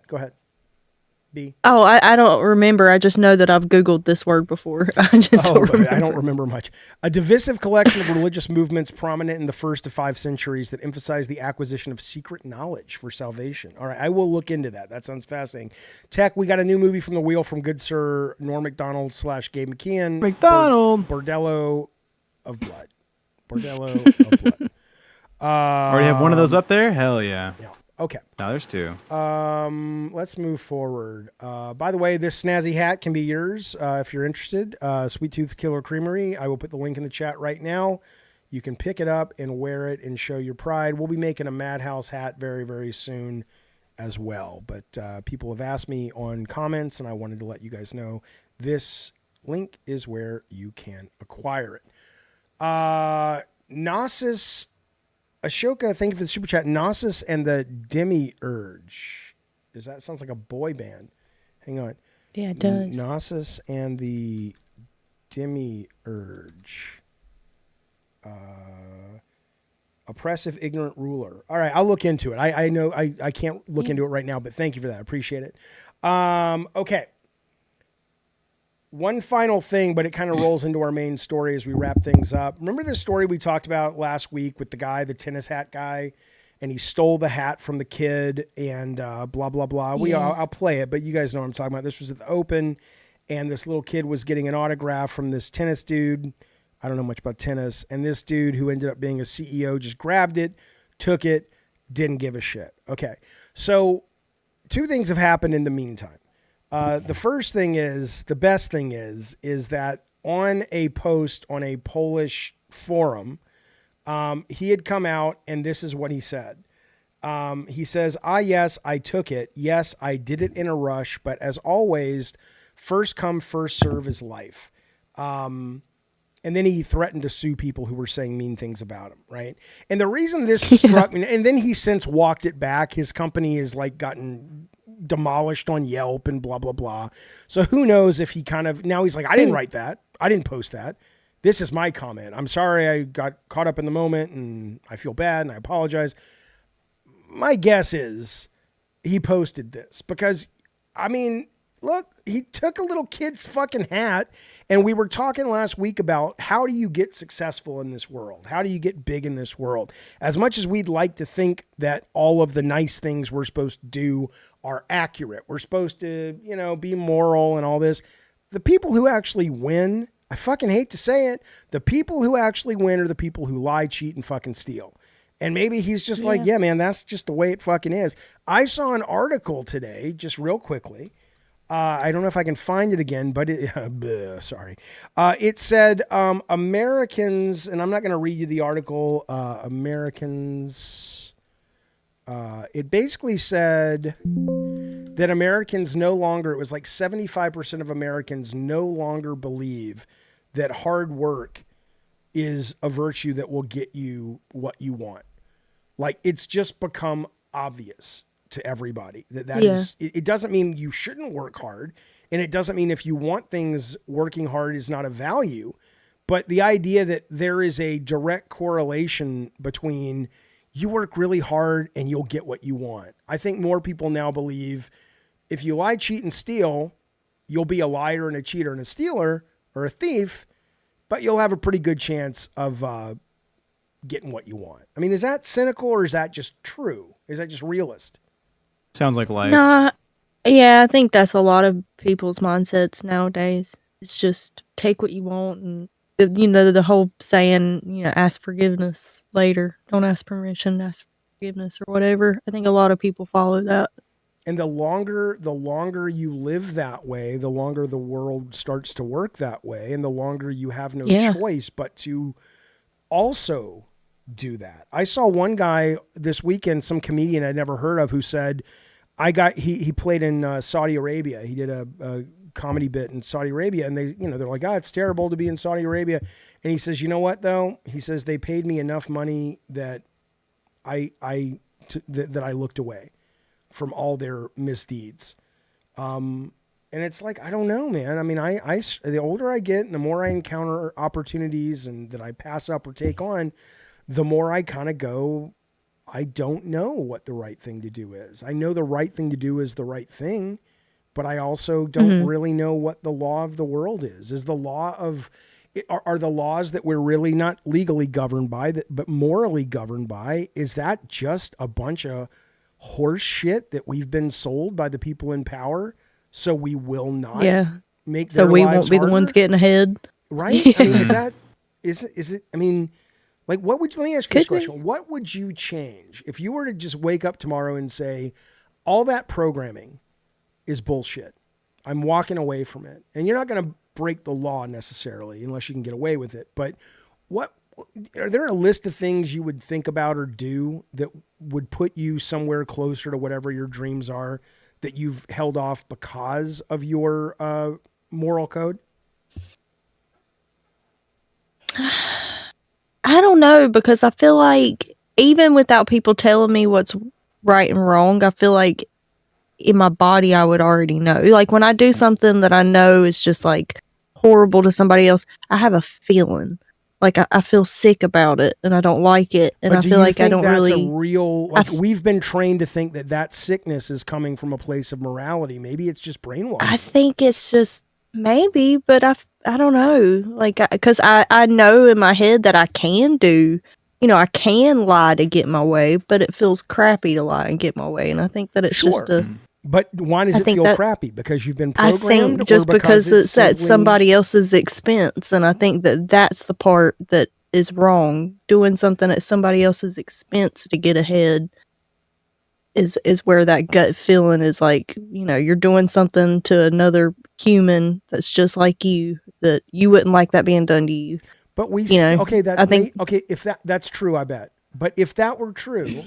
B. Oh, I don't remember. I just know that I've Googled this word before. I don't remember much. A divisive collection of religious movements prominent in the first of 5 centuries that emphasize the acquisition of secret knowledge for salvation. All right, I will look into that. That sounds fascinating. Tech, we got a new movie from the wheel from good sir Norm MacDonald / Gabe McKeon. Bordello of Blood. Bordello of Blood. Already have one of those up there? Hell yeah. Yeah. Okay. No, there's 2. Let's move forward. By the way, this snazzy hat can be yours if you're interested. Sweet Tooth Killer Creamery. I will put the link in the chat right now. You can pick it up and wear it and show your pride. We'll be making a Madhouse hat very, very soon as well. But people have asked me on comments, and I wanted to let you guys know this link is where you can acquire it. Gnosis... Ashoka, thank you for the super chat. Gnosis and the Demiurge. Sounds like a boy band. Hang on. Yeah, it does. Gnosis and the Demiurge. Oppressive, ignorant ruler. All right, I'll look into it. I know I can't look into it right now, but thank you for that. I appreciate it. Okay. One final thing, but it kind of rolls into our main story as we wrap things up. Remember the story we talked about last week with the guy, the tennis hat guy, and he stole the hat from the kid and blah, blah, blah. Yeah. I'll play it, but you guys know what I'm talking about. This was at the Open, and this little kid was getting an autograph from this tennis dude. I don't know much about tennis. And this dude who ended up being a CEO just grabbed it, took it, didn't give a shit. Okay, so 2 things have happened in the meantime. The first thing is, the best thing is that on a post on a Polish forum, he had come out and this is what he said. He says, yes, I took it. Yes, I did it in a rush, but as always, first come, first serve is life. And then he threatened to sue people who were saying mean things about him, right? And the reason this struck me, and then he since walked it back. His company has gotten demolished on Yelp and blah, blah, blah. So who knows if he now he's like, I didn't write that. I didn't post that. This is my comment. I'm sorry I got caught up in the moment and I feel bad and I apologize. My guess is he posted this because, I mean, Look, he took a little kid's fucking hat, and we were talking last week about how do you get successful in this world? How do you get big in this world? As much as we'd like to think that all of the nice things we're supposed to do are accurate, we're supposed to, be moral and all this, the people who actually win, I fucking hate to say it, the people who actually win are the people who lie, cheat, and fucking steal. And maybe he's just like, yeah, man, that's just the way it fucking is. I saw an article today, just real quickly. I don't know if I can find it again, but sorry. It said Americans, and I'm not going to read you the article. Americans. It basically said that Americans no longer, it was like 75% of Americans no longer believe that hard work is a virtue that will get you what you want. Like, it's just become obvious to everybody that is, it doesn't mean you shouldn't work hard. And it doesn't mean if you want things, working hard is not a value, but the idea that there is a direct correlation between you work really hard and you'll get what you want. I think more people now believe if you lie, cheat, and steal, you'll be a liar and a cheater and a stealer or a thief, but you'll have a pretty good chance of getting what you want. I mean, is that cynical or is that just true? Is that just realist? Sounds like life. Nah, yeah, I think that's a lot of people's mindsets nowadays. It's just take what you want, and the whole saying, ask forgiveness later. Don't ask permission, ask forgiveness or whatever. I think a lot of people follow that. And the longer you live that way, the longer the world starts to work that way, and the longer you have no choice but to also do that. I saw one guy this weekend, some comedian I'd never heard of, who said, he played in Saudi Arabia. He did a comedy bit in Saudi Arabia, and they're like, it's terrible to be in Saudi Arabia. And he says, you know what though? He says, they paid me enough money that I looked away from all their misdeeds. And it's like, I don't know, man. I mean, the older I get and the more I encounter opportunities and that I pass up or take on, the more I kind of go, I don't know what the right thing to do is. I know the right thing to do is the right thing, but I also don't really know what the law of the world is. Is the law of, are the laws that we're really not legally governed by, but morally governed by, is that just a bunch of horse shit that we've been sold by the people in power? So we will not make their so we lives won't be harder? The ones getting ahead. Right? I mean, is it, I mean, like, let me ask you this question. What would you change if you were to just wake up tomorrow and say, all that programming is bullshit. I'm walking away from it. And you're not going to break the law necessarily unless you can get away with it. But are there a list of things you would think about or do that would put you somewhere closer to whatever your dreams are that you've held off because of your moral code? I don't know, because I feel like even without people telling me what's right and wrong, I feel like in my body I would already know. Like when I do something that I know is just like horrible to somebody else, I have a feeling. Like I feel sick about it and I don't like it, and I feel like I don't really. That's a real. Like we've been trained to think that sickness is coming from a place of morality. Maybe it's just brainwashing. I think it's just maybe, but I don't know. Like because I know in my head that I can do. I can lie to get my way, but it feels crappy to lie and get my way, and I think that it's just a. But why does it feel crappy? Because you've been programmed? I think just because it's at somebody else's expense, and I think that that's the part that is wrong. Doing something at somebody else's expense to get ahead is where that gut feeling is like, you're doing something to another human that's just like you, that you wouldn't like that being done to you. But if that's true, I bet. But if that were true,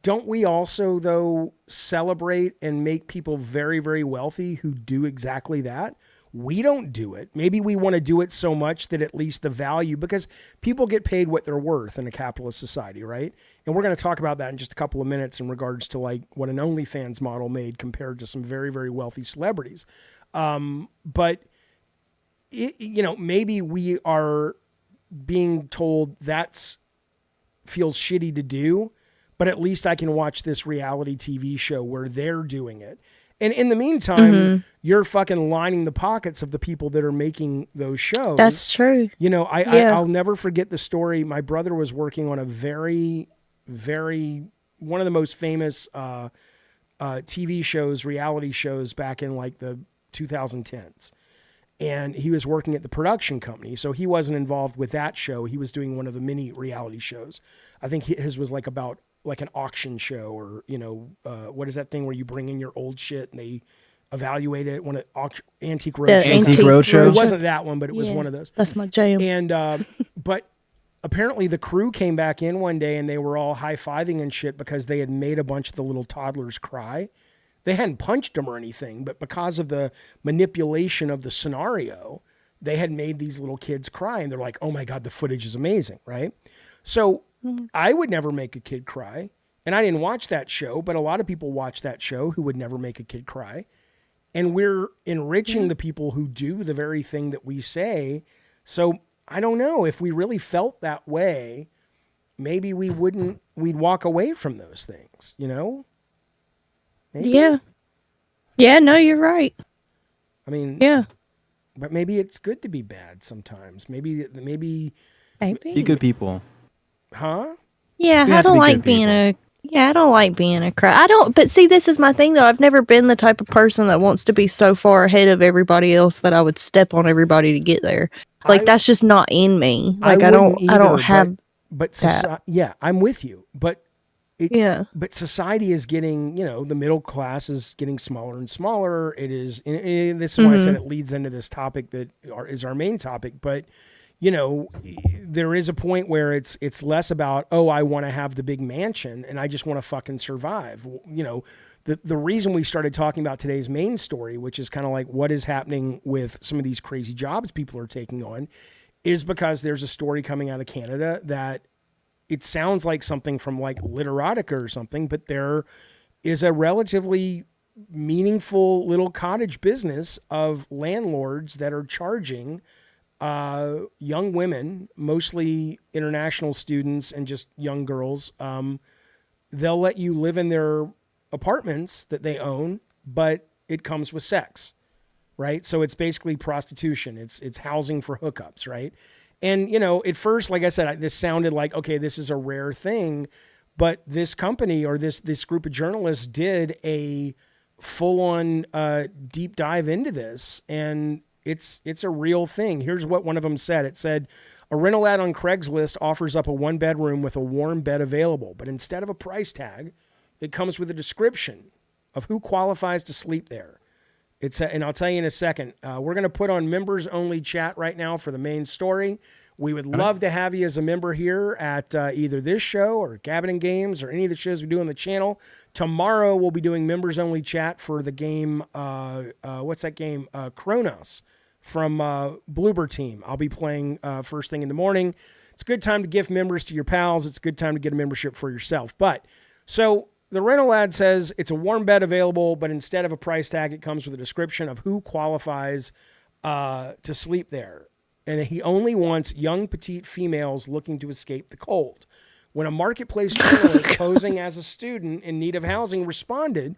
don't we also, though, celebrate and make people very, very wealthy who do exactly that? We don't do it. Maybe we want to do it so much that at least the value, because people get paid what they're worth in a capitalist society, right? And we're going to talk about that in just a couple of minutes in regards to like what an OnlyFans model made compared to some very, very wealthy celebrities. But maybe we are being told that's feels shitty to do, but at least I can watch this reality TV show where they're doing it. And in the meantime, you're fucking lining the pockets of the people that are making those shows. That's true. You know, Yeah. I'll never forget the story. My brother was working on a very, very, one of the most famous TV shows, reality shows back in like the 2010s. And he was working at the production company. So he wasn't involved with that show. He was doing one of the mini reality shows. I think his was like about like an auction show, or, you know, what is that thing where you bring in your old shit and they evaluate it? One of Antique Roadshow. Antique Roadshow. It wasn't that one, but it was Yeah, one of those. That's my jam. And but apparently the crew came back in one day and they were all high-fiving and shit because they had made a bunch of the little toddlers cry. They hadn't punched them or anything, but because of the manipulation of the scenario, they had made these little kids cry, and they're like, "Oh my God, the footage is amazing," right? So I would never make a kid cry, and I didn't watch that show, but a lot of people watch that show who would never make a kid cry. And we're enriching the people who do the very thing that we say. So I don't know, if we really felt that way, maybe we'd walk away from those things, you know? Maybe. Yeah. Yeah, no, you're right. I mean, Yeah. but maybe it's good to be bad sometimes. Maybe, Maybe. Be good people. huh? Yeah, We I have to don't be like good being people. I don't like being a crowd. I don't, but see, this is my thing though. I've never been the type of person that wants to be so far ahead of everybody else that I would step on everybody to get there. Like, that's just not in me. Like, I don't wouldn't either, have But that. yeah, I'm with you. But Yeah. But society is getting, you know, the middle class is getting smaller and smaller. It is, and this is why I said it leads into this topic that is our main topic. But, you know, there is a point where it's less about, oh, I want to have the big mansion and I just want to fucking survive. You know, the reason we started talking about today's main story, which is kind of like what is happening with some of these crazy jobs people are taking on, is because there's a story coming out of Canada that it sounds like something from like Literotica or something, but there is a relatively meaningful little cottage business of landlords that are charging young women, mostly international students and just young girls. They'll let you live in their apartments that they own, but it comes with sex, right? So it's basically prostitution. It's housing for hookups, right? And, you know, at first, like I said, this sounded like, okay, this is a rare thing, but this company or this group of journalists did a full-on deep dive into this, and it's a real thing. Here's what one of them said. It said, a rental ad on Craigslist offers up a one-bedroom with a warm bed available, but instead of a price tag, it comes with a description of who qualifies to sleep there. And I'll tell you in a second. We're going to put on members-only chat right now for the main story. We would love to have you as a member here at either this show or Gabbin and Games or any of the shows we do on the channel. Tomorrow we'll be doing members-only chat for the game. What's that game? Kronos from Bloober Team. I'll be playing first thing in the morning. It's a good time to gift members to your pals. It's a good time to get a membership for yourself. So the rental ad says it's a warm bed available, but instead of a price tag, it comes with a description of who qualifies to sleep there. And he only wants young, petite females looking to escape the cold. When a marketplace journalist posing as a student in need of housing responded,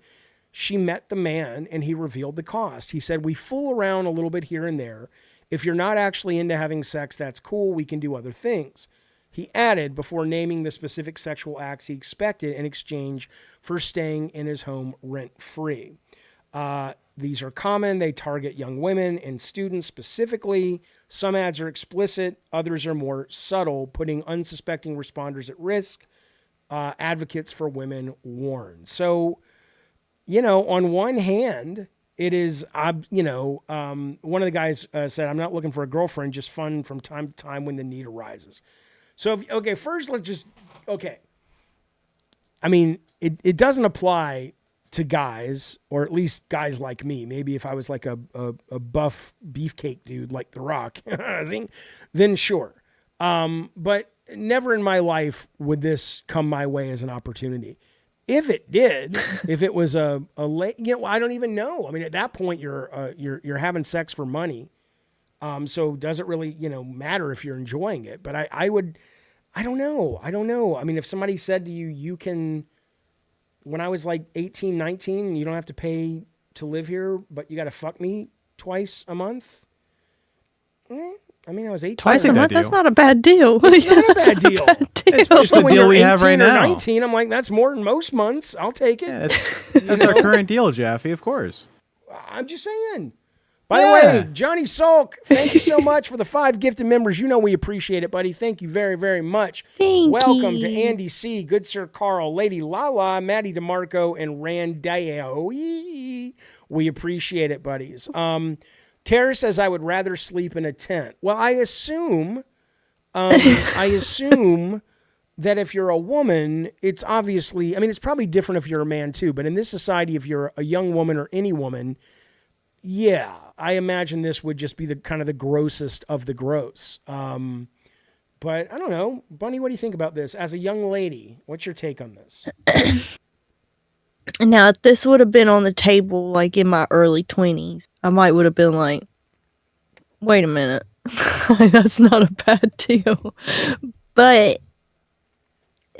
she met the man and he revealed the cost. He said, we fool around a little bit here and there. If you're not actually into having sex, that's cool. We can do other things. He added, before naming the specific sexual acts he expected in exchange for staying in his home rent-free. These are common. They target young women and students specifically. Some ads are explicit. Others are more subtle, putting unsuspecting responders at risk. Advocates for women warn. So, you know, on one hand, it is, one of the guys said, I'm not looking for a girlfriend, just fun from time to time when the need arises. So, first let's just, I mean, it doesn't apply to guys, or at least guys like me. Maybe if I was like a buff beefcake dude like The Rock, then sure. But never in my life would this come my way as an opportunity. If it did, if it was I don't even know. I mean, at that point, you're having sex for money. So does it really, matter if you're enjoying it? But I don't know. I mean, if somebody said to you, you can, when I was like 18, 19, you don't have to pay to live here, but you got to fuck me twice a month. I mean, I was 18. Twice a that month? deal. That's not a bad deal. It's not a bad deal. It's just the When deal you're we have 18 right or now. 19, I'm like, that's more than most months. I'll take it. Yeah, that's our current deal, Jaffe, of course. I'm just saying. By the way, Johnny Sulk, thank you so much for the 5 gifted members. You know we appreciate it, buddy. Thank you very, very much. Welcome to Andy C., Good Sir Carl, Lady Lala, Maddie DeMarco, and Randao. We appreciate it, buddies. Tara says I would rather sleep in a tent. Well, I assume that if you're a woman, it's obviously, I mean, it's probably different if you're a man too, but in this society, if you're a young woman or any woman, yeah, I imagine this would just be the kind of the grossest of the gross. But I don't know. Bunny, what do you think about this? As a young lady, what's your take on this? Now, if this would have been on the table like in my early 20s, I might would have been like, wait a minute. That's not a bad deal. But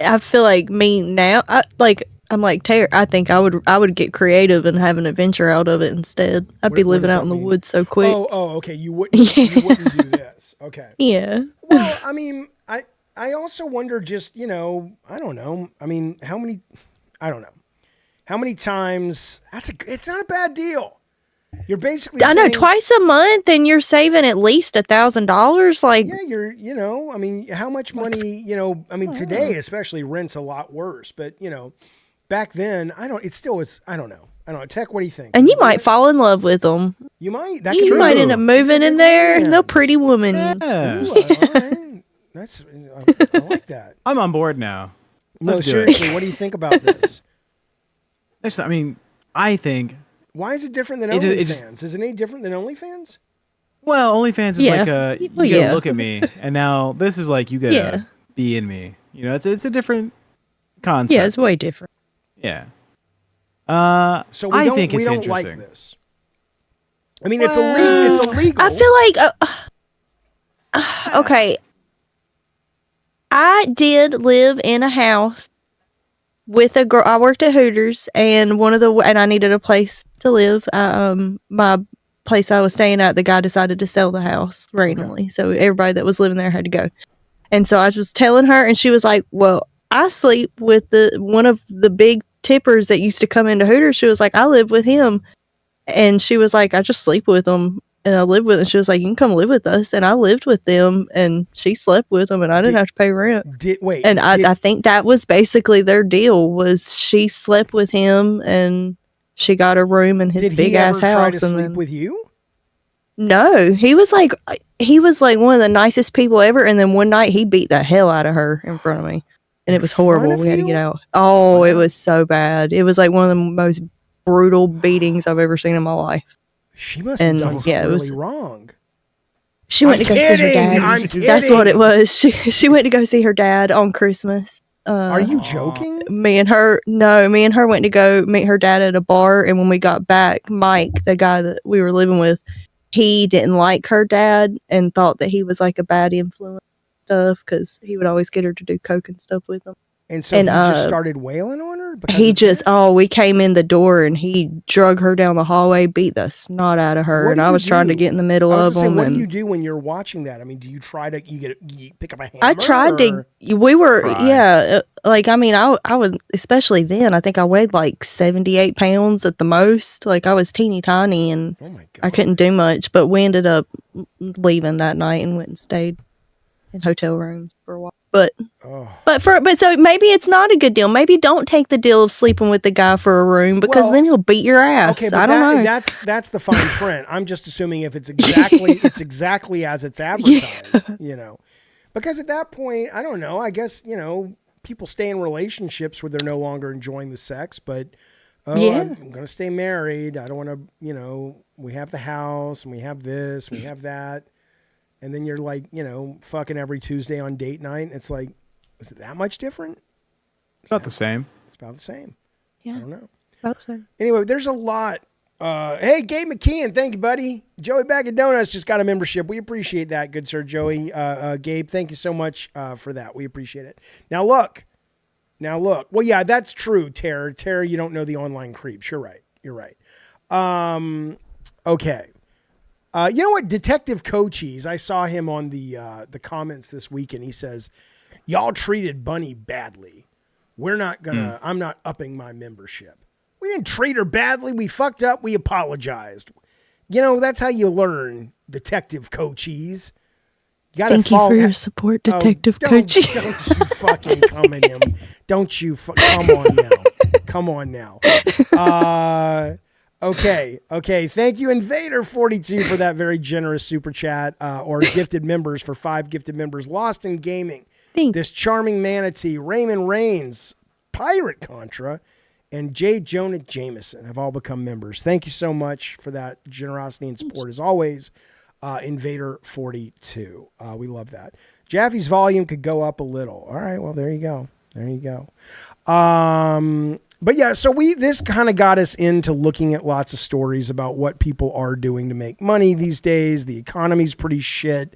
I feel like me now, I'm like Taylor. I think I would get creative and have an adventure out of it instead. I'd be What living does out that in the mean? woods so quick. Oh, okay. You wouldn't do this. Okay. Yeah. Well, I mean, I also wonder just, I don't know. I mean, how many times it's not a bad deal. You're basically I know, saying, twice a month and you're saving at least $1,000. Like, yeah, I mean, how much money, I mean, today especially rent's a lot worse, but back then, I don't know. Tech, what do you think? and you might fall in love with them. You might. That You could might be end up moving in there. They'll pretty woman. Yeah. Ooh, all right. I like that. I'm on board now. No, Let's do it. seriously, what do you think about this? I think, Why is it different than It OnlyFans? just- Is it any different than OnlyFans? well, OnlyFans is Yeah. like you Well, gotta yeah. look at me, and now this is like you gotta Yeah. be in me. It's a different concept. Yeah, it's way different. Yeah. So I we don't, think we it's don't like interesting. this. I mean, it's illegal. It's illegal. I feel like okay. I did live in a house with a girl. I worked at Hooters, and and I needed a place to live. My place I was staying at, the guy decided to sell the house randomly, so everybody that was living there had to go. And so I was telling her, and she was like, "Well, I sleep with one of the big tippers that used to come into Hooters." She was like, "I live with him," and she was like, "I just sleep with him." And I lived with him. She was like, "You can come live with us." And I lived with them, and she slept with them, and I didn't have to pay rent. I think that was basically their deal. Was she slept with him, and she got a room in his big ass house. Try to and sleep then, with you? no, he was like one of the nicest people ever. And then one night he beat the hell out of her in front of me, and it was horrible. We had to get out. Oh, it was so bad. It was like one of the most brutal beatings I've ever seen in my life. She must have done something it really wrong. She went to go see her dad. I'm That's what it was. She went to go see her dad on Christmas. Are you joking? Me and her went to go meet her dad at a bar, and when we got back, Mike, the guy that we were living with, he didn't like her dad and thought that he was like a bad influence stuff because he would always get her to do coke and stuff with him. And so he just started wailing on her? We came in the door and he drug her down the hallway, beat the snot out of her, and I was trying to get in the middle of them. What do you do when you're watching that? I mean, do you try to, you pick up a hammer? I tried to, we were, yeah, like, I mean, I was, especially then, I think I weighed like 78 pounds at the most. Like, I was teeny tiny and I couldn't do much, but we ended up leaving that night and went and stayed in hotel rooms for a while. But so maybe it's not a good deal. Maybe don't take the deal of sleeping with the guy for a room because then he'll beat your ass. Okay, but I don't know. That's the fine print. I'm just assuming if it's exactly as it's advertised, because at that point, I don't know. I guess people stay in relationships where they're no longer enjoying the sex, but I'm going to stay married. I don't want to. We have the house and we have this, and we have that. And then you're like, fucking every Tuesday on date night. It's like, is it that much different? It's about the same. It's about the same. Yeah. I don't know. About the same. Anyway, there's a lot. Hey, Gabe McKeon, thank you, buddy. Joey Bag of Donuts just got a membership. We appreciate that, good sir Joey. Gabe, thank you so much for that. We appreciate it. Now look. Well, yeah, that's true, Tara. Tara, you don't know the online creeps. You're right. Okay. You know what? Detective Cochise, I saw him on the comments this week, and he says, y'all treated Bunny badly. We're not gonna, I'm not upping my membership. We didn't treat her badly. We fucked up. We apologized. You know, that's how you learn, Detective Cochise. You gotta Thank you for your support, Detective Cochise. Don't you fucking come at him. Don't you, come on now. Come on now. Okay. Thank you, Invader42, for that very generous super chat, or gifted members for 5 gifted members. Lost in Gaming, Thanks. This Charming Manatee, Raymond Reigns, Pirate Contra, and J. Jonah Jameson have all become members. Thank you so much for that generosity and support, as always, Invader42. We love that. Jaffe's volume could go up a little. All right, well, there you go. But yeah, so this kind of got us into looking at lots of stories about what people are doing to make money these days. The economy's pretty shit.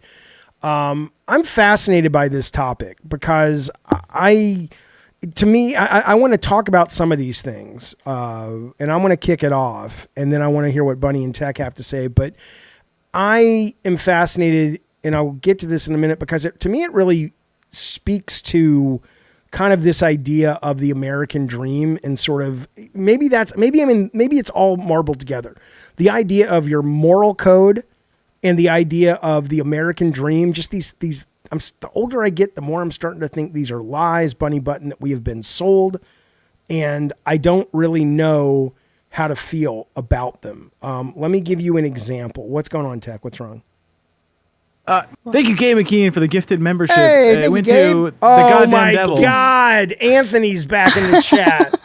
I'm fascinated by this topic because I want to talk about some of these things, and I'm going to kick it off, and then I want to hear what Bunny and Tech have to say. But I am fascinated, and I'll get to this in a minute, because to me it really speaks to kind of this idea of the American dream, and sort of maybe it's all marbled together. The idea of your moral code and the idea of the American dream, just these the older I get, the more I'm starting to think these are lies, Bunny Button, that we have been sold, and I don't really know how to feel about them. Let me give you an example. What's going on, Tech? What's wrong? Thank you, Gabe McKean, for the gifted membership. Hey, it went Gabe. to the oh goddamn my devil. God, Anthony's back in the chat.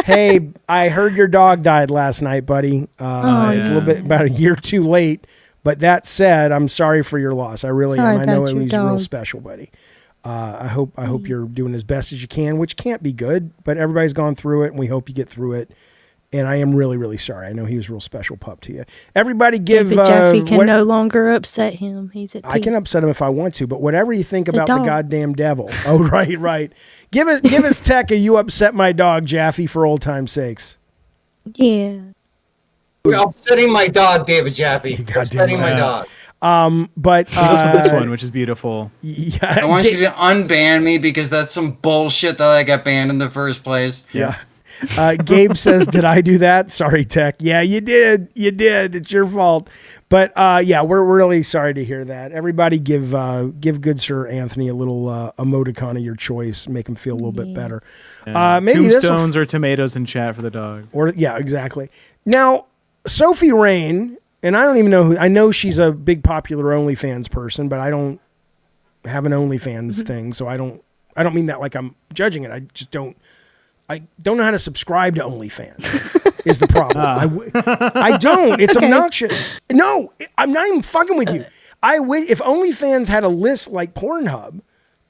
Hey, I heard your dog died last night, buddy. It's a little bit about a year too late. But that said, I'm sorry for your loss. I really am. I know it was real special, buddy. I hope you're doing as best as you can, which can't be good, but everybody's gone through it, and we hope you get through it. And I am really, really sorry. I know he was a real special pup to you. Everybody give... But Jaffe can no longer upset him. He's at peace. I can upset him if I want to, but whatever you think about the goddamn devil. Oh, right. Give us Tech a you upset my dog, Jaffe, for old time's sakes. Yeah. You're upsetting my dog, David Jaffe. Upsetting my dog. But there's also this one, which is beautiful. Yeah, I want you to unban me because that's some bullshit that I got banned in the first place. Yeah. Gabe says, did I do that? Sorry, Tech. Yeah, you did. It's your fault. But yeah, we're really sorry to hear that. Everybody give good Sir Anthony a little emoticon of your choice. Make him feel a little bit better. Maybe tombstones or tomatoes in chat for the dog. Or yeah, exactly. Now, Sophie Rain, and I don't even know who. I know she's a big popular OnlyFans person, but I don't have an OnlyFans thing, so I don't mean that like I'm judging it. I just don't. I don't know how to subscribe to OnlyFans is the problem. I don't. It's obnoxious. No, I'm not even fucking with you. If OnlyFans had a list like Pornhub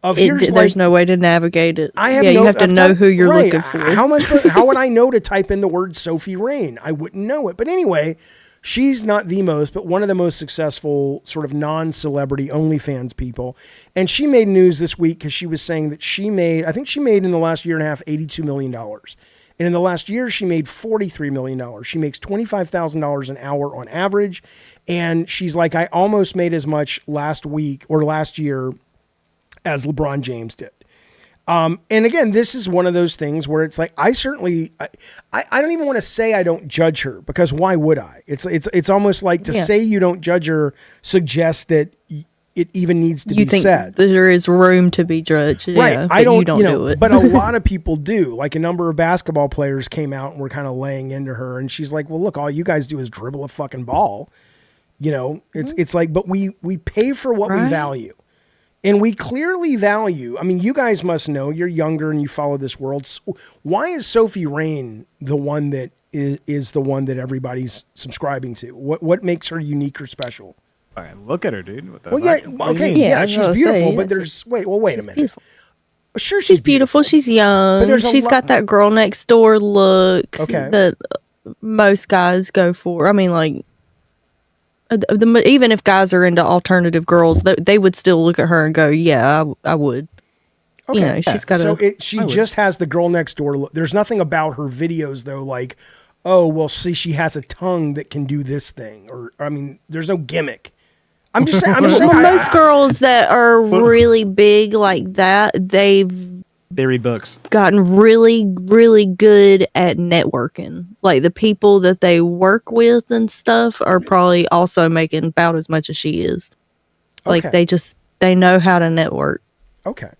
of there's no way to navigate it. You have to know who you're looking for. How would I know to type in the word Sophie Rain? I wouldn't know it. But anyway, she's not the most, but one of the most successful sort of non-celebrity OnlyFans people. And she made news this week because she was saying that I think she made in the last year and a half, $82 million. And in the last year, she made $43 million. She makes $25,000 an hour on average. And she's like, I almost made as much last year as LeBron James did. And again, this is one of those things where it's like, I don't even want to say I don't judge her, because why would I? It's almost like to say you don't judge her suggests that it even needs to be said. There is room to be judged. Right. Yeah, I don't, do it. But a lot of people do. Like a number of basketball players came out and were kind of laying into her, and she's like, well, look, all you guys do is dribble a fucking ball. It's like, but we pay for what we value. And we clearly value, I mean, you guys must know, you're younger and you follow this world. Why is Sophie Rain the one that is the one that everybody's subscribing to? What makes her unique or special? All right, look at her, dude. What the well, yeah, okay, yeah, she's beautiful, but wait a minute. Beautiful. Sure, she's beautiful. She's young. She's got that girl next door look that most guys go for. I mean, like, even if guys are into alternative girls, they would still look at her and go, "Yeah, I would." Okay. She's got she just has the girl next door look. There's nothing about her videos though, like, oh, well, see, she has a tongue that can do this thing. Or I mean, there's no gimmick. I'm just saying. Well, most girls that are really big like that, they read books. gotten really, really good at networking. Like the people that they work with and stuff are probably also making about as much as she is. Like they know how to network. Okay.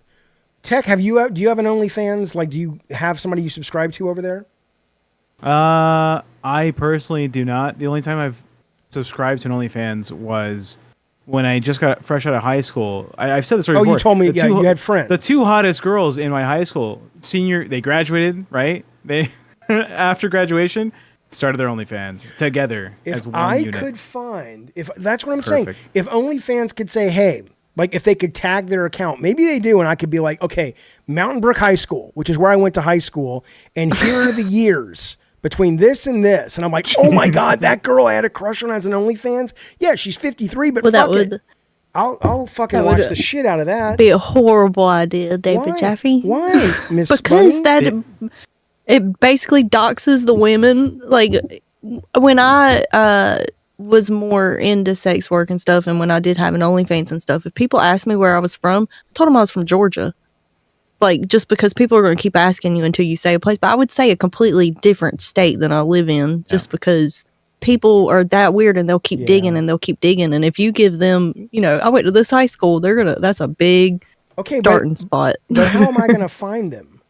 Tech, do you have an OnlyFans? Like, do you have somebody you subscribe to over there? I personally do not. The only time I've subscribed to an OnlyFans was when I just got fresh out of high school. I've said this story before. Oh, you told me, you had friends. The two hottest girls in my high school, they graduated, right? They, after graduation, started their OnlyFans together as one unit. Could find, that's what I'm saying. If OnlyFans could say, hey, like if they could tag their account, maybe they do, and I could be like, okay, Mountain Brook High School, which is where I went to high school, and here are the years between this and this, and I'm like, oh my God, that girl I had a crush on has an OnlyFans. Yeah, she's 53, but fuck it. I'll fucking watch the shit out of that. Be a horrible idea, David Jaffe. Why, Miss Because Bunny? it basically doxes the women. Like when I was more into sex work and stuff, and when I did have an OnlyFans and stuff, if people asked me where I was from, I told them I was from Georgia. Like, just because people are going to keep asking you until you say a place. But I would say a completely different state than I live in, just because people are that weird and they'll keep digging and they'll keep digging. And if you give them, I went to this high school, that's a big starting spot. But how am I going to find them?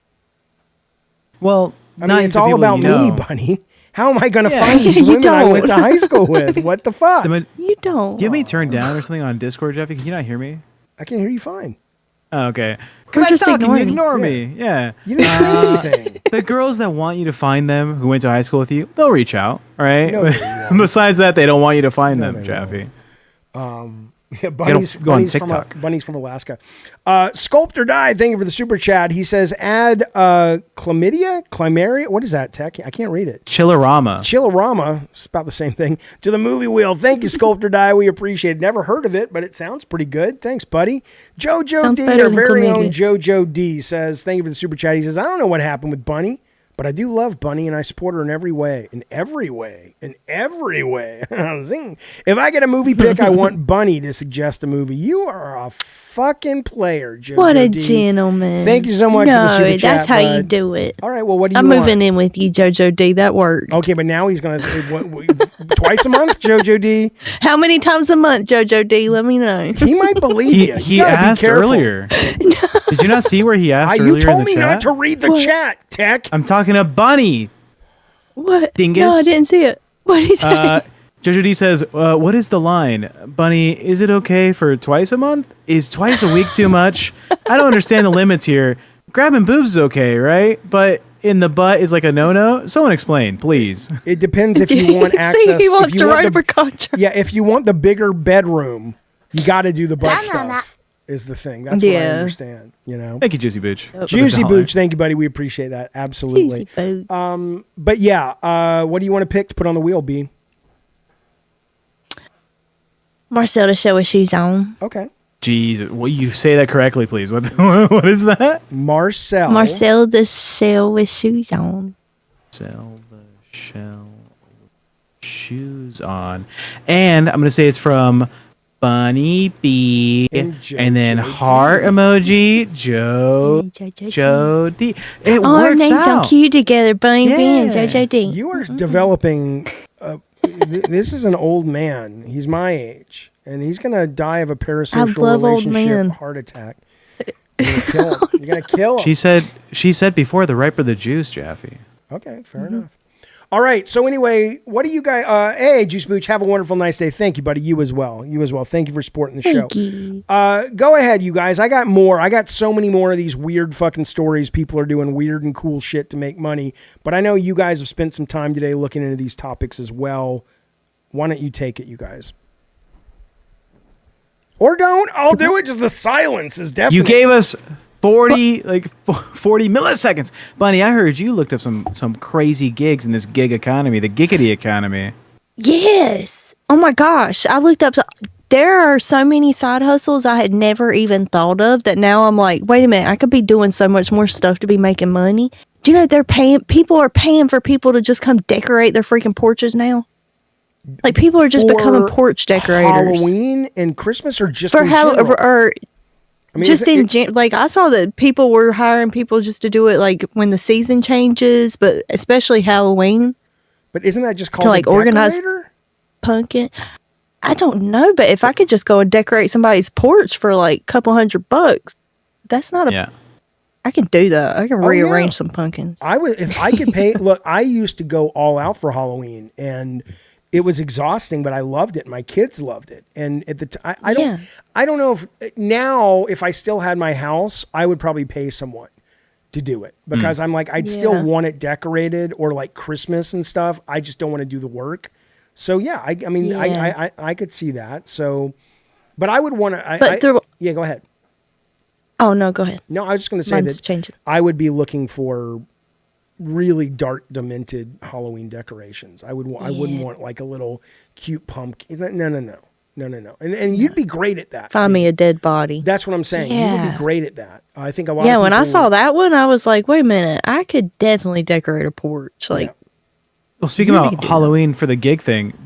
Well, I mean, it's all about me, Bunny. How am I going to find these women I went to high school with? What the fuck? You don't. Do you have me turned down or something on Discord, Jeffy? Can you not hear me? I can hear you fine. Oh, okay. Because I talk and you ignore me. Yeah. You didn't say anything. The girls that want you to find them who went to high school with you, they'll reach out, all right? No, Besides that, they don't want you to find them, Jaffe. Bunny's go on TikTok. Bunny's from Alaska. Sculptor died. Thank you for the super chat. He says, add chlamydia? What is that, Tech? I can't read it. Chillerama. It's about the same thing. To the movie wheel. Thank you, Sculptor Die. We appreciate it. Never heard of it, but it sounds pretty good. Thanks, buddy. Jojo D, our very own Jojo D, says, thank you for the super chat. He says, I don't know what happened with Bunny, but I do love Bunny, and I support her in every way. In every way. Zing. If I get a movie pick, I want Bunny to suggest a movie. You are a fucking player, Jojo What a D. gentleman. Thank you so much for the super chat, that's how bud. you do it. All right, well, what do you I'm want? moving in with you, Jojo D. That worked. Okay, but now he's going to... twice a month, Jojo D? How many times a month, Jojo D? Let me know. He might believe you. He asked earlier. Did you not see where he asked earlier in the chat? You told me not to read the chat, Tech. I'm talking to Bunny. What? Dingus. No, I didn't see it. What did he say? Jojo D says, what is the line? Bunny, is it okay for twice a month? Is twice a week too much? I don't understand the limits here. Grabbing boobs is okay, right? But in the butt is like a no-no? Someone explain, please. It depends if you want access. He wants to write for contract. Yeah, if you want the bigger bedroom, you got to do the butt stuff. Is the thing. That's what I understand. Thank you, Juicy Booch. Juicy Booch, thank you, buddy. We appreciate that. Absolutely. But yeah, what do you want to pick to put on the wheel, B? Marcel to show his shoes on. Okay. Jesus, will you say that correctly, please? What is that? Marcel the shell with shoes on. Marcel the shell shoes on. And I'm going to say it's from Bunny B, and then heart emoji, Joe D. It works our names out. sound cute together, Bunny B and Jojo D. You are developing. This is an old man. He's my age, and he's gonna die of a parasocial relationship heart attack. You're gonna kill him. She said before, the riper the juice, Jaffe. Okay, fair enough. All right. So anyway, what do you guys? Hey, Juice Booch, have a wonderful, nice day. Thank you, buddy. You as well. Thank you for supporting the show. Thank you. Go ahead, you guys. I got more. I got so many more of these weird fucking stories. People are doing weird and cool shit to make money. But I know you guys have spent some time today looking into these topics as well. Why don't you take it, you guys? Or don't. I'll do it. Just the silence is definitely. You gave us 40 milliseconds. Bunny, I heard you looked up some crazy gigs in this gig economy, the giggity economy. Yes. Oh my gosh. I looked up. There are so many side hustles I had never even thought of that now I'm like, wait a minute, I could be doing so much more stuff to be making money. Do you know people are paying for people to just come decorate their freaking porches now? Like people are just becoming porch decorators. Halloween and Christmas, or just for in general? or I mean, just like I saw that people were hiring people just to do it like when the season changes, but especially Halloween. But isn't that just called to like organize decorator? Pumpkin? I don't know, but if I could just go and decorate somebody's porch for like a couple $100, that's not a. Yeah. I can do that. I can Oh, rearrange yeah. some pumpkins. I would, if I could pay. Look, I used to go all out for Halloween, and it was exhausting, but I loved it. My kids loved it, and at the time, I don't know if now, if I still had my house, I would probably pay someone to do it, because I'm like, I'd still want it decorated, or like Christmas and stuff. I just don't want to do the work. So yeah, I mean, I could see that. So, but I would want to. Yeah, go ahead. Oh no, go ahead. No, I was just going to say that I would be looking for really dark, demented Halloween decorations. I wouldn't want like a little cute pumpkin. No. And you'd be great at that. Find me a dead body. That's what I'm saying. You would be great at that. I think a lot of Yeah, people. when I saw that one, I was like, wait a minute, I could definitely decorate a porch. Like, well, speaking about Halloween for the gig thing,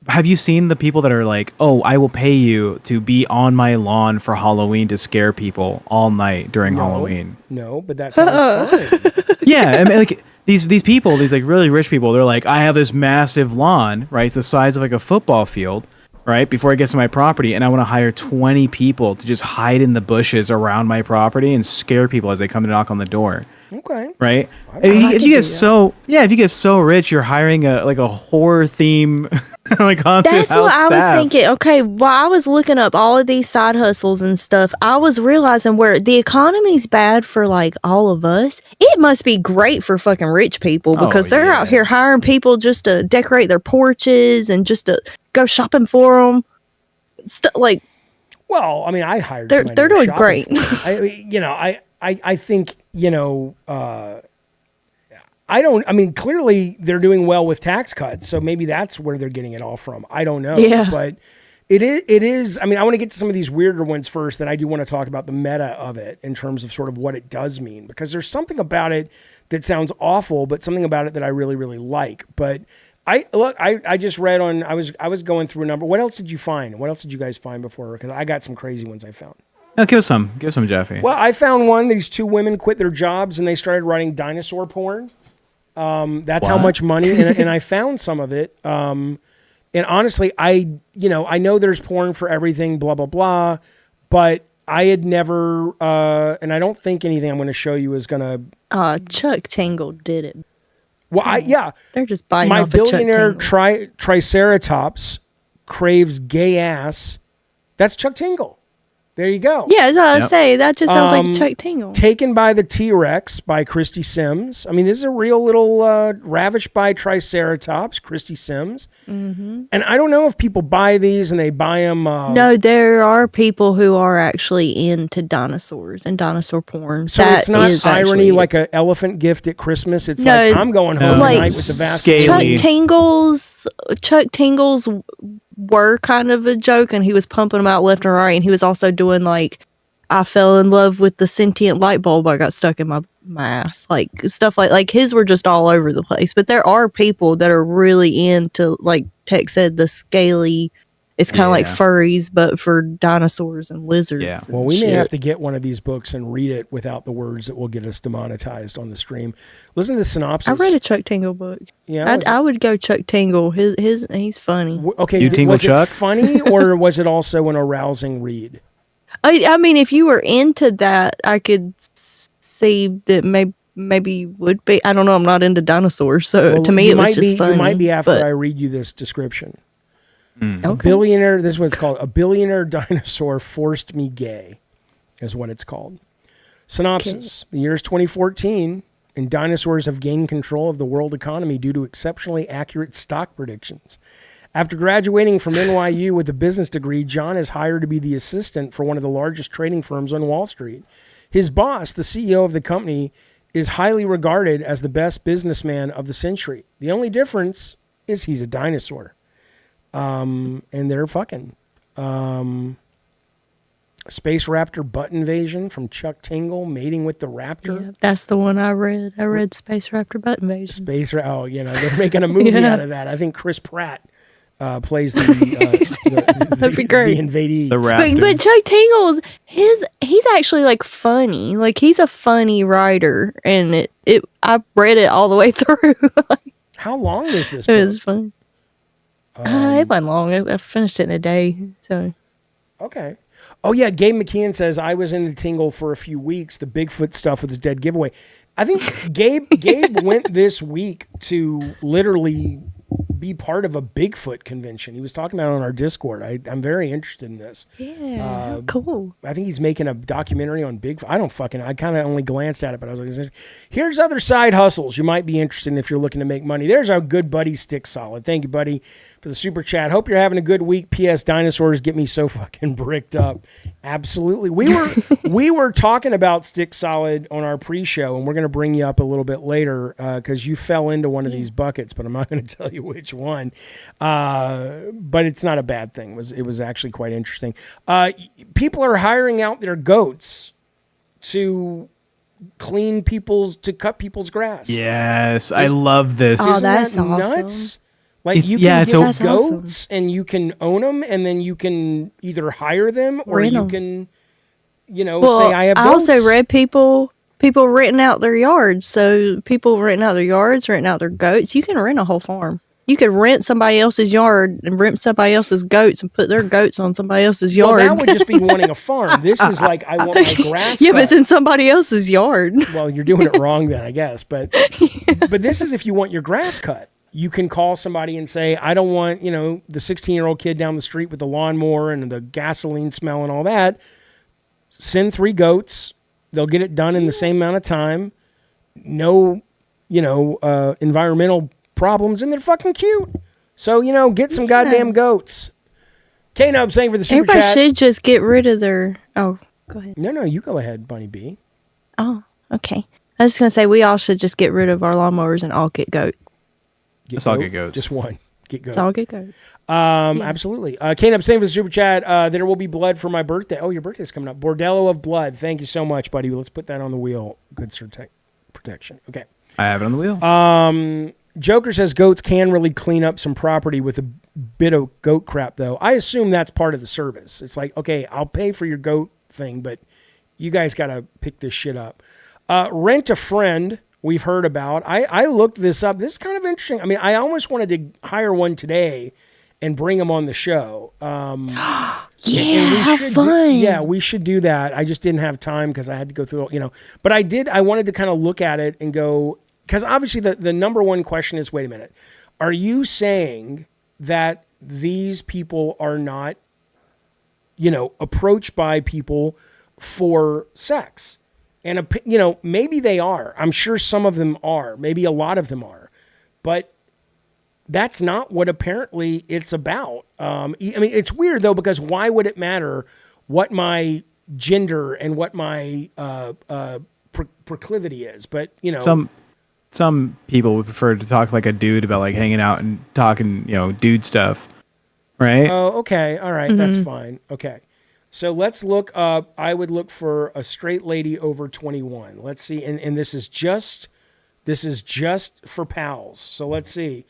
have you seen the people that are like, oh, I will pay you to be on my lawn for Halloween to scare people all night during Halloween? No, but that sounds fun. Yeah, I mean, like these people, these like really rich people, they're like, I have this massive lawn, right? It's the size of like a football field, right? Before it gets to my property, and I want to hire 20 people to just hide in the bushes around my property and scare people as they come to knock on the door. Okay. Right? If you get so rich, you're hiring a horror theme like haunted that's house what I was staff. thinking. Okay, while I was looking up all of these side hustles and stuff, I was realizing where the economy's bad for like all of us, it must be great for fucking rich people, because they're out here hiring people just to decorate their porches and just to go shopping for them. Like, well, I mean, I hired. They're doing great. I think, I mean, clearly they're doing well with tax cuts, so maybe that's where they're getting it all from. I don't know. Yeah. But it is, I mean, I want to get to some of these weirder ones first, that I do want to talk about the meta of it in terms of sort of what it does mean, because there's something about it that sounds awful, but something about it that I really, really like. But I just read on, I was going through a number. What else did you find? What else did you guys find before? Because I got some crazy ones I found. No, give us some, Jaffe. Well, I found one. These two women quit their jobs and they started writing dinosaur porn. That's how much money, and I found some of it. And honestly, I know there's porn for everything, blah, blah, blah, but I had never, and I don't think anything I'm going to show you is going to. Chuck Tingle did it. Well, they're just biting my off billionaire Chuck Triceratops craves gay ass. That's Chuck Tingle. There you go. Yeah, that's what I was saying. That just sounds like Chuck Tingle. Taken by the T-Rex by Christy Sims. I mean, this is a real little Ravished by Triceratops, Christy Sims. Mm-hmm. And I don't know if people buy these and they buy them. No, there are people who are actually into dinosaurs and dinosaur porn. So it's not irony like an elephant gift at Christmas. It's like, I'm going home tonight with the vast Chuck Tingles were kind of a joke, and he was pumping them out left and right, and he was also doing like, I fell in love with the sentient light bulb I got stuck in my ass, like stuff like his were just all over the place. But there are people that are really into, like Tech said, the scaly, it's kind of like furries but for dinosaurs and lizards. Yeah. Well, we may have to get one of these books and read it without the words that will get us demonetized on the stream. Listen to the synopsis. I read a Chuck Tingle book. Yeah, I would go Chuck Tingle. He's funny. Okay, was it funny or was it also an arousing read? I mean, if you were into that, I could see that maybe would be. I don't know. I'm not into dinosaurs, so to me it was just funny. You might be after I read you this description. Okay. A billionaire. This is what it's called. A billionaire dinosaur forced me gay, is what it's called. Synopsis: The year is 2014, and dinosaurs have gained control of the world economy due to exceptionally accurate stock predictions. After graduating from NYU with a business degree, John is hired to be the assistant for one of the largest trading firms on Wall Street. His boss, the CEO of the company, is highly regarded as the best businessman of the century. The only difference is he's a dinosaur. And they're fucking. Space Raptor Butt Invasion from Chuck Tingle, Mating with the Raptor. Yeah, that's the one I read. I read Space Raptor Butt Invasion. They're making a movie out of that. I think Chris Pratt plays That'd be great. The invadee. The raptor. But Chuck Tingle's he's actually like funny. Like he's a funny writer, and I read it all the way through. How long is this? It was fun. It wasn't long. I finished it in a day. So okay. Oh yeah, Gabe McKeon says I was into Tingle for a few weeks. The Bigfoot stuff with his dead giveaway. I think Gabe went this week to literally be part of a Bigfoot convention. He was talking about it on our Discord. I'm very interested in this. yeah, cool. I think he's making a documentary on Bigfoot. I kind of only glanced at it, but I was like, here's other side hustles you might be interested in if you're looking to make money. There's our good buddy Stick Solid. Thank you, buddy, for the super chat. Hope you're having a good week. P.S. Dinosaurs get me so fucking bricked up. Absolutely. We were talking about Stick Solid on our pre-show, and we're going to bring you up a little bit later because you fell into one of these buckets, but I'm not going to tell you which one. But it's not a bad thing. It was actually quite interesting. People are hiring out their goats to cut people's grass. Yes, I love this. Oh, Isn't that's that awesome. nuts? Like you yeah, can it's get That's goats and you can own them, and then you can either hire them or Rent you 'em. can, Well, say I have I goats. also read people renting out their yards. So people renting out their yards, renting out their goats. You can rent a whole farm. You could rent somebody else's yard and rent somebody else's goats and put their goats on somebody else's Well, yard. that would just be wanting a farm. This is like I want my grass. Yeah, but cut. it's in somebody else's yard. Well, you're doing it wrong then, I guess. But this is if you want your grass cut. You can call somebody and say, I don't want, the 16-year-old kid down the street with the lawnmower and the gasoline smell and all that. Send 3 goats. They'll get it done in the same amount of time. No, environmental problems, and they're fucking cute. So, get some goddamn goats. K-Nub saying for the super Everybody chat. should just get rid of their... Oh, go ahead. No, you go ahead, Bunny B. Oh, okay. I was just going to say, we all should just get rid of our lawnmowers and all get goat. Let's all get goats. Just one. Get goat. Let's all get goat. Absolutely. K-Nub saying for the super chat, there will be blood for my birthday. Oh, your birthday's coming up. Bordello of blood. Thank you so much, buddy. Let's put that on the wheel. Good protection. Okay. I have it on the wheel. Joker says goats can really clean up some property with a bit of goat crap, though. I assume that's part of the service. It's like, okay, I'll pay for your goat thing, but you guys got to pick this shit up. Rent a friend. We've heard about. I looked this up. This is kind of interesting. I mean, I almost wanted to hire one today and bring them on the show. Yeah, how fun. We should do that. I just didn't have time because I had to go through, But I did. I wanted to kind of look at it and go, because obviously the number one question is, wait a minute. Are you saying that these people are not, approached by people for sex? And, maybe they are. I'm sure some of them are. Maybe a lot of them are. But that's not what apparently it's about. I mean, it's weird, though, because why would it matter what my gender and what my proclivity is? But, Some people would prefer to talk like a dude about like hanging out and talking, dude stuff. Right? Oh, okay. All right. That's fine. Okay. So let's look up. I would look for a straight lady over 21. Let's see. And this is just for pals. So let's see.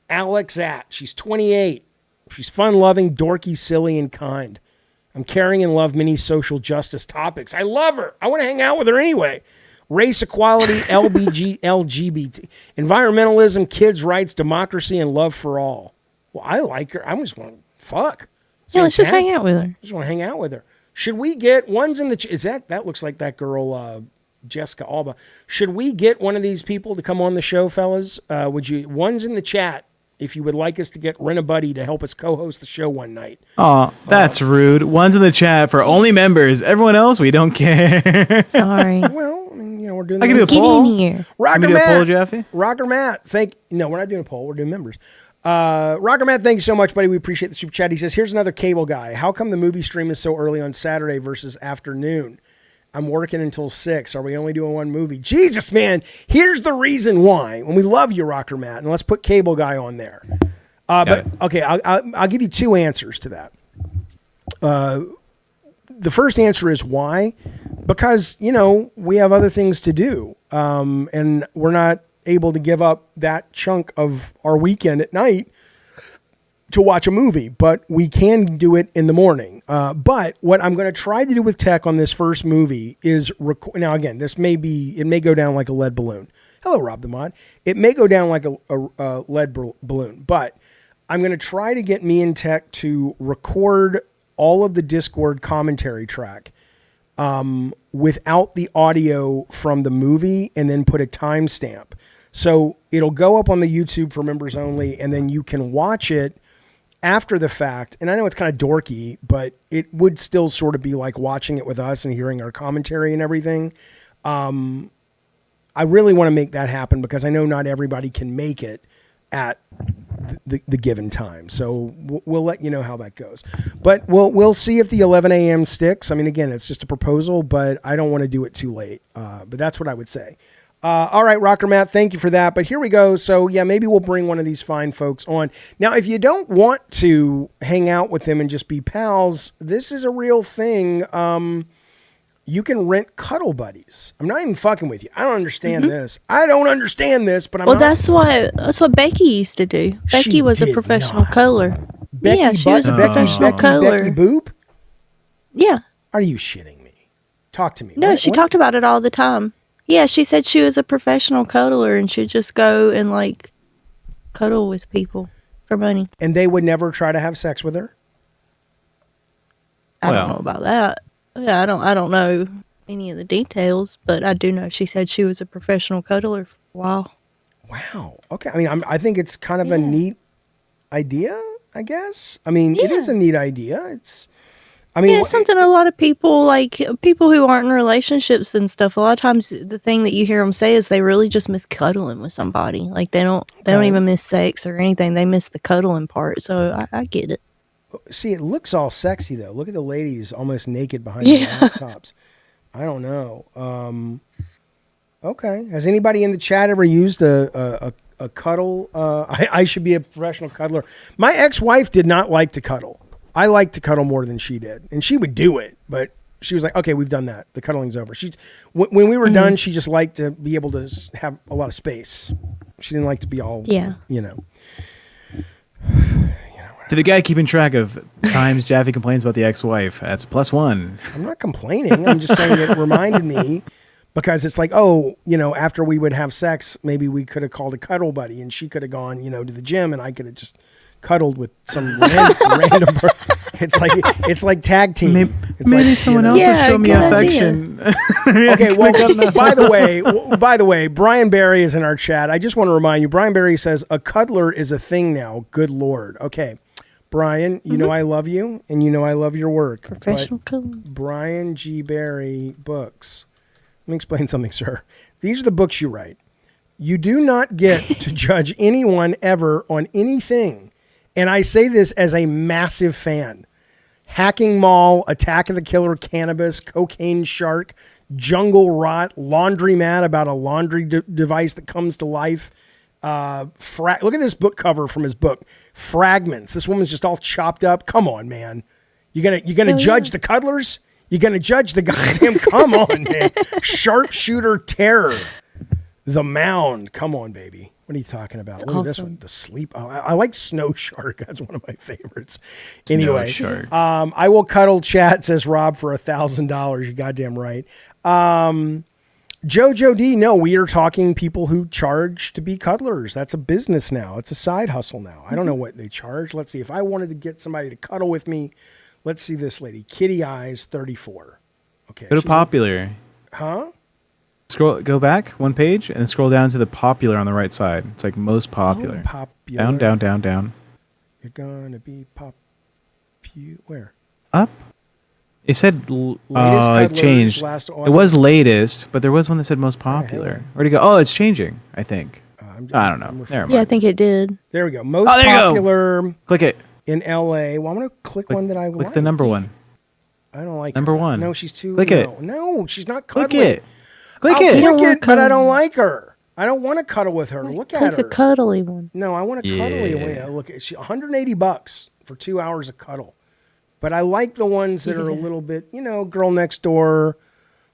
Alex she's 28. She's fun-loving, dorky, silly, and kind. I'm caring and love many social justice topics. I love her. I want to hang out with her anyway. Race equality, LGBT, environmentalism, kids' rights, democracy, and love for all. Well, I like her. I just want to fuck. Yeah, let's just hang out with her. I just want to hang out with her. Should we get one's in the? Is that looks like that girl Jessica Alba? Should we get one of these people to come on the show, fellas? Would you? One's in the chat. If you would like us to get Rent a Buddy to help us co-host the show one night. Oh, that's rude. One's in the chat for only members. Everyone else, we don't care. Sorry. Well, we're doing. I can do a Get poll. in here. Rocker Can we do a Matt. poll, Jaffe? Rocker Matt, no, we're not doing a poll. We're doing members. Rocker Matt, thank you so much, buddy. We appreciate the super chat. He says, here's another cable guy. How come the movie stream is so early on Saturday versus afternoon? I'm working until 6. Are we only doing one movie? Jesus, man. Here's the reason why. And we love you, Rocker Matt. And let's put cable guy on there. Okay, I'll give you 2 answers to that. the first answer is why? Because, we have other things to do. And we're not able to give up that chunk of our weekend at night to watch a movie, but we can do it in the morning. But what I'm going to try to do with Tech on this first movie is now again, it may go down like a lead balloon. Hello, Rob the Mod. It may go down like a lead balloon, but I'm going to try to get me and Tech to record all of the Discord commentary track without the audio from the movie and then put a timestamp. So it'll go up on the YouTube for members only, and then you can watch it after the fact. And I know it's kind of dorky, but it would still sort of be like watching it with us and hearing our commentary and everything. I really want to make that happen because I know not everybody can make it at the given time. So we'll let you know how that goes. But we'll see if the 11 a.m. sticks. I mean, again, it's just a proposal, but I don't want to do it too late. But that's what I would say. All right, Rocker Matt, thank you for that. But here we go. So, yeah, maybe we'll bring one of these fine folks on. Now, if you don't want to hang out with them and just be pals, this is a real thing. You can rent cuddle buddies. I'm not even fucking with you. I don't understand this. I don't understand this, but that's what Becky used to do. Becky was a professional cuddler. She was a professional cuddler. Becky Boop? Yeah. Are you shitting me? Talk to me. No, she talked about it all the time. Yeah, she said she was a professional cuddler and she'd just go and like cuddle with people for money. And they would never try to have sex with her? I don't know about that. Yeah, I don't know any of the details, but I do know she said she was a professional cuddler for a while. Wow. Okay. I mean, I think it's kind of a neat idea, I guess. I mean, it is a neat idea. It's something a lot of people, like people who aren't in relationships and stuff, a lot of times the thing that you hear them say is they really just miss cuddling with somebody. Like they don't even miss sex or anything. They miss the cuddling part. So I get it. See, it looks all sexy though. Look at the ladies almost naked behind their laptops. I don't know. Okay. Has anybody in the chat ever used a cuddle? I should be a professional cuddler. My ex-wife did not like to cuddle. I like to cuddle more than she did, and she would do it, but she was like, "Okay, we've done that. The cuddling's over." When we were done, she just liked to be able to have a lot of space. She didn't like to be all, To the guy keeping track of times Jaffe complains about the ex-wife, that's +1. I'm not complaining. I'm just saying it reminded me because it's like, after we would have sex, maybe we could have called a cuddle buddy, and she could have gone, to the gym, and I could have just cuddled with some random it's like tag team. Maybe someone else will show me affection. Okay, well, by the way, Brian Barry is in our chat. I just want to remind you, Brian Barry says a cuddler is a thing now. Good Lord. Okay, Brian, you know I love you, and you know I love your work. Professional cuddler. Brian G. Barry books. Let me explain something, sir. These are the books you write. You do not get to judge anyone ever on anything. And I say this as a massive fan. Hacking Mall, Attack of the Killer Cannabis, Cocaine Shark, Jungle Rot, Laundromat about a laundry device that comes to life. Look at this book cover from his book, Fragments. This woman's just all chopped up. Come on, man. You're gonna judge the cuddlers? You're gonna judge the goddamn? Come on, man. Sharpshooter Terror, The Mound. Come on, baby. What are you talking about? Look at this one. The Sleep. I like Snow Shark. That's one of my favorites. Anyway, Shark. I will cuddle chat, says Rob, for $1,000. You goddamn right. Jojo D, no, we are talking people who charge to be cuddlers. That's a business now. It's a side hustle now. I don't know what they charge. Let's see. If I wanted to get somebody to cuddle with me, let's see this lady. Kitty Eyes, 34. Okay. Go to popular. Huh? Go back one page and then scroll down to the popular on the right side. It's like most popular. Popular. Down. You're gonna be where? Up. It said it changed. It was latest, but there was one that said most popular. Where'd it go? Oh, it's changing, I think. I don't know. Never mind. Yeah, I think it did. There we go. Most popular. Click it. In LA. Well, I'm gonna click one that I like. Click the number one. I don't like number one. No, she's too. Click it. No, she's not cuddling. Click it. Click it, but I don't like her. I don't want to cuddle with her. Look at her. Click a cuddly one. No, I want a cuddly one. Look, it's $180 for 2 hours of cuddle. But I like the ones that are a little bit, girl next door,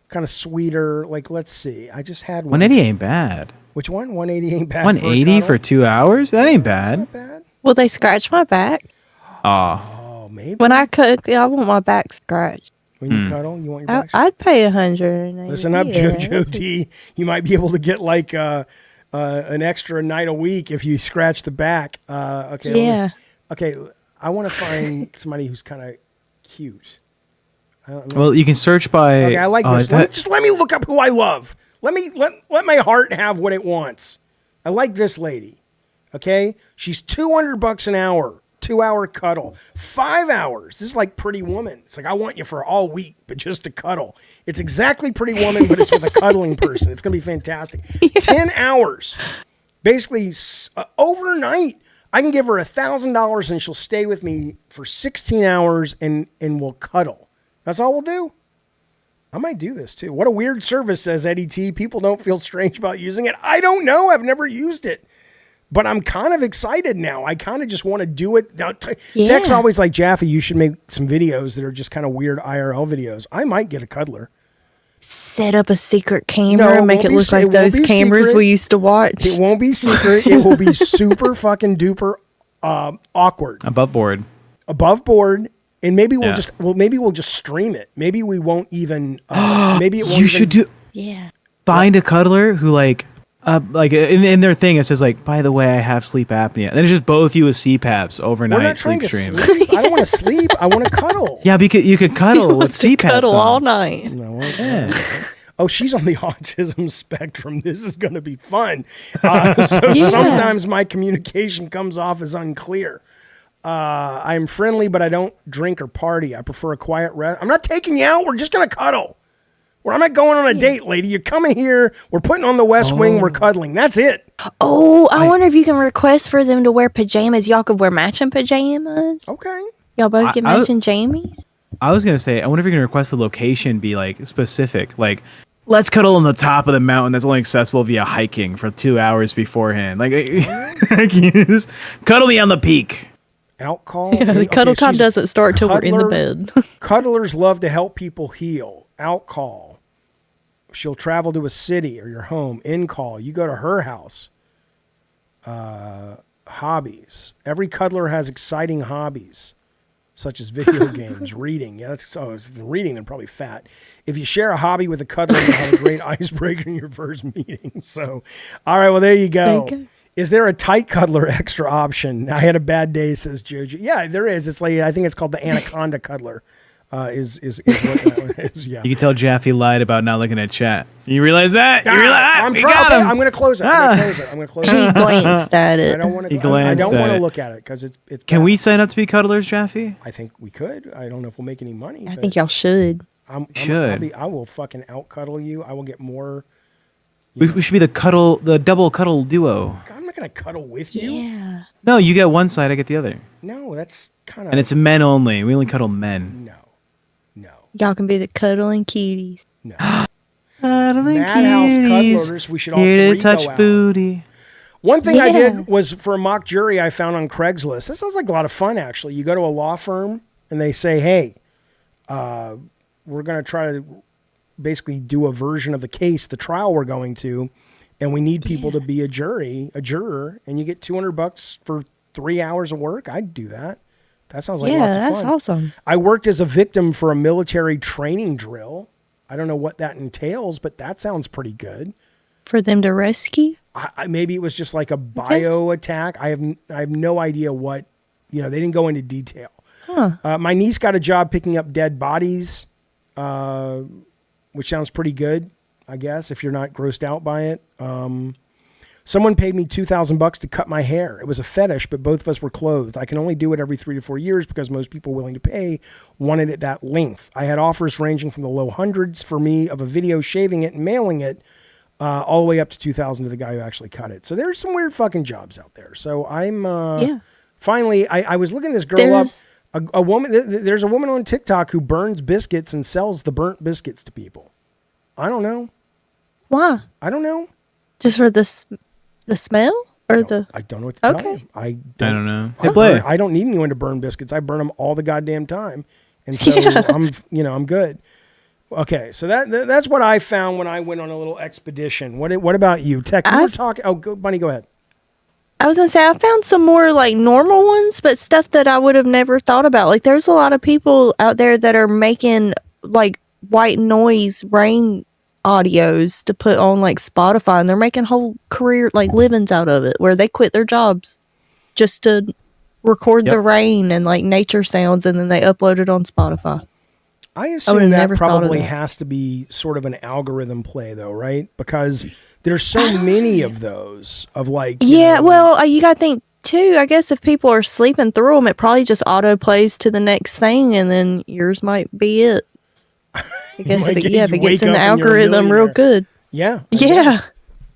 kind of sweeter. Like, let's see. I just had one. 180 ain't bad. Which one? 180 ain't bad. 180 for 2 hours? That ain't bad. Not bad. Will they scratch my back? Oh, maybe. When I cook, I want my back scratched. When you cuddle, you want your back. I'd pay 100. Listen up, Joe D. You might be able to get like an extra night a week if you scratch the back. Okay. Yeah. Okay. I want to find somebody who's kind of cute. Well, you can search by. Okay, I like this. Just let me look up who I love. Let my heart have what it wants. I like this lady. Okay, she's $200 an hour. 2-hour cuddle. 5 hours. This is like Pretty Woman. It's like, I want you for all week, but just to cuddle. It's exactly Pretty Woman, but it's with a cuddling person. It's going to be fantastic. Yeah. 10 hours. Basically, overnight, I can give her $1,000 and she'll stay with me for 16 hours and we'll cuddle. That's all we'll do. I might do this too. What a weird service, says Eddie T. People don't feel strange about using it. I don't know. I've never used it. But I'm kind of excited now. I kind of just want to do it. Now, Tech's always like, Jaffe, you should make some videos that are just kind of weird IRL videos. I might get a cuddler. Set up a secret camera and make it look like those cameras we used to watch. It won't be secret. It will be super fucking duper awkward. Above board. And maybe we'll just stream it. Maybe we won't even. Maybe it won't. You should do. Yeah. Find a cuddler who like in their thing it says like, by the way, I have sleep apnea. And then it's just both you with CPAPs overnight sleep stream. I don't want to sleep. I want to cuddle. Yeah, because you could cuddle with CPAPs. Cuddle all night. No, oh, she's on the autism spectrum. This is going to be fun. Sometimes my communication comes off as unclear. I'm friendly, but I don't drink or party. I prefer a quiet rest. I'm not taking you out. We're just going to cuddle. I'm not going on a date, lady. You're coming here. We're putting on the West Wing. We're cuddling. That's it. Oh, I wonder if you can request for them to wear pajamas. Y'all could wear matching pajamas. Okay. Y'all both get matching jammies. I was going to say, I wonder if you can request the location be like specific. Like, let's cuddle on the top of the mountain that's only accessible via hiking for 2 hours beforehand. Like, just cuddle me on the peak. Out call. Yeah, the cuddle time doesn't start till we're in the bed. Cuddlers love to help people heal. Out call. She'll travel to a city or your home. In call. You go to her house. Hobbies. Every cuddler has exciting hobbies, such as video games, reading. Yeah, it's reading. They're probably fat. If you share a hobby with a cuddler, you'll have a great icebreaker in your first meeting. So, all right. Well, there you go. Is there a tight cuddler extra option? I had a bad day, says Jojo. Yeah, there is. It's like, I think it's called the Anaconda cuddler. Is what that one is. Yeah. You can tell Jaffe lied about not looking at chat. You realize that? I'm trying. I'm going to close it. I'm going to close it. He glanced at it. I don't want to look at it because it's. Can we sign up to be cuddlers, Jaffe? I think we could. I don't know if we'll make any money. I think y'all should. I will fucking out cuddle you. I will get more. We should be the double cuddle duo. I'm not going to cuddle with you. Yeah. No, you get one side, I get the other. No, that's kind of. And it's men only. We only cuddle men. No. Y'all can be the cuddling cuties. No. Cuddling Madhouse cuties. cuddlers. We should all Here three to touch go out. booty. One thing I did was for a mock jury I found on Craigslist. This sounds like a lot of fun, actually. You go to a law firm and they say, hey, we're going to try to basically do a version of the case, the trial we're going to, and we need people to be a juror, and you get $200 for 3 hours of work. I'd do that. That sounds like lots of fun. Yeah, that's awesome. I worked as a victim for a military training drill. I don't know what that entails, but that sounds pretty good. For them to rescue? Maybe it was just like a bio attack. I have no idea what, they didn't go into detail. Huh. My niece got a job picking up dead bodies, which sounds pretty good, I guess, if you're not grossed out by it. Someone paid me $2,000 to cut my hair. It was a fetish, but both of us were clothed. I can only do it every 3 to 4 years because most people willing to pay wanted it that length. I had offers ranging from the low hundreds for me of a video shaving it and mailing it, all the way up to $2,000 to the guy who actually cut it. So there's some weird fucking jobs out there. So I'm finally, I was looking this girl up. A woman. There's a woman on TikTok who burns biscuits and sells the burnt biscuits to people. I don't know. Why? I don't know. Just for the smell? I don't know what to tell Okay. you. I don't know. Hey, Blay. I don't need anyone to burn biscuits. I burn them all the goddamn time, and so I'm good. Okay, so that's what I found when I went on a little expedition. What about you, Tech? You were talking. Oh, Bunny, go ahead. I was gonna say I found some more like normal ones, but stuff that I would have never thought about. Like there's a lot of people out there that are making like white noise rain audios to put on like Spotify, and they're making whole career like livings out of it, where they quit their jobs just to record the rain and like nature sounds, and then they upload it on Spotify. I assume that never thought of probably that. has to be sort of an algorithm play, though, right? Because there's so many of those of like. Yeah, well, you gotta think too. I guess if people are sleeping through them, it probably just auto plays to the next thing, and then yours might be it. I guess if it you gets wake in the up and you're a algorithm real millionaire. good. Yeah. I Yeah. guess.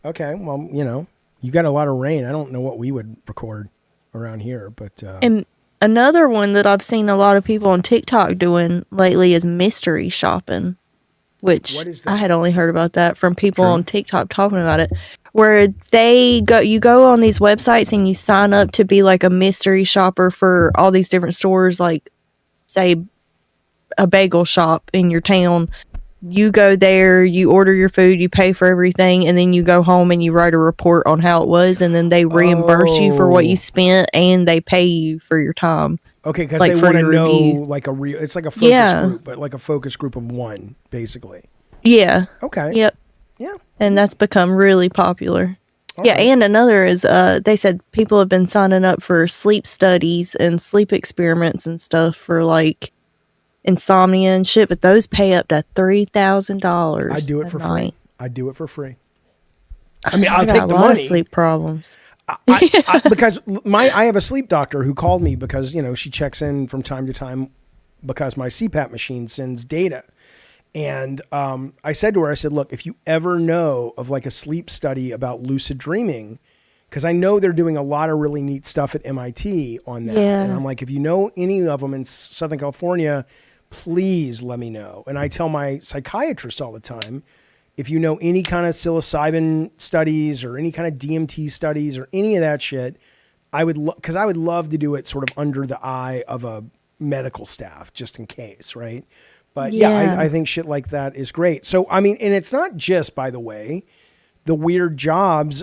Okay. Well, you got a lot of rain. I don't know what we would record around here, but. And another one that I've seen a lot of people on TikTok doing lately is mystery shopping, which What is that? I had only heard about that from people on TikTok talking about it, where you go on these websites and you sign up to be like a mystery shopper for all these different stores, like say a bagel shop in your town. You go there, you order your food, you pay for everything, and then you go home and you write a report on how it was, and then they reimburse you for what you spent, and they pay you for your time. Okay, because like they for want to your know review. like it's like a focus group, but like a focus group of one, basically. Yeah. Okay. Yep. Yeah. And that's become really popular. All yeah, right. and another is they said people have been signing up for sleep studies and sleep experiments and stuff for like insomnia and shit, but those pay up to $3,000. I do it a for night. free. I do it for free. I mean, I'll I got take a the lot money. of sleep problems. Because I have a sleep doctor who called me because she checks in from time to time because my CPAP machine sends data, and I said to her, I said, look, if you ever know of like a sleep study about lucid dreaming, because I know they're doing a lot of really neat stuff at MIT on that, Yeah. and I'm like, if you know any of them in Southern California, please let me know. And I tell my psychiatrist all the time, if you know any kind of psilocybin studies or any kind of DMT studies or any of that shit, I would because I would love to do it sort of under the eye of a medical staff just in case, right? But Yeah. I think shit like that is great. So I mean, and it's not just, by the way, the weird jobs.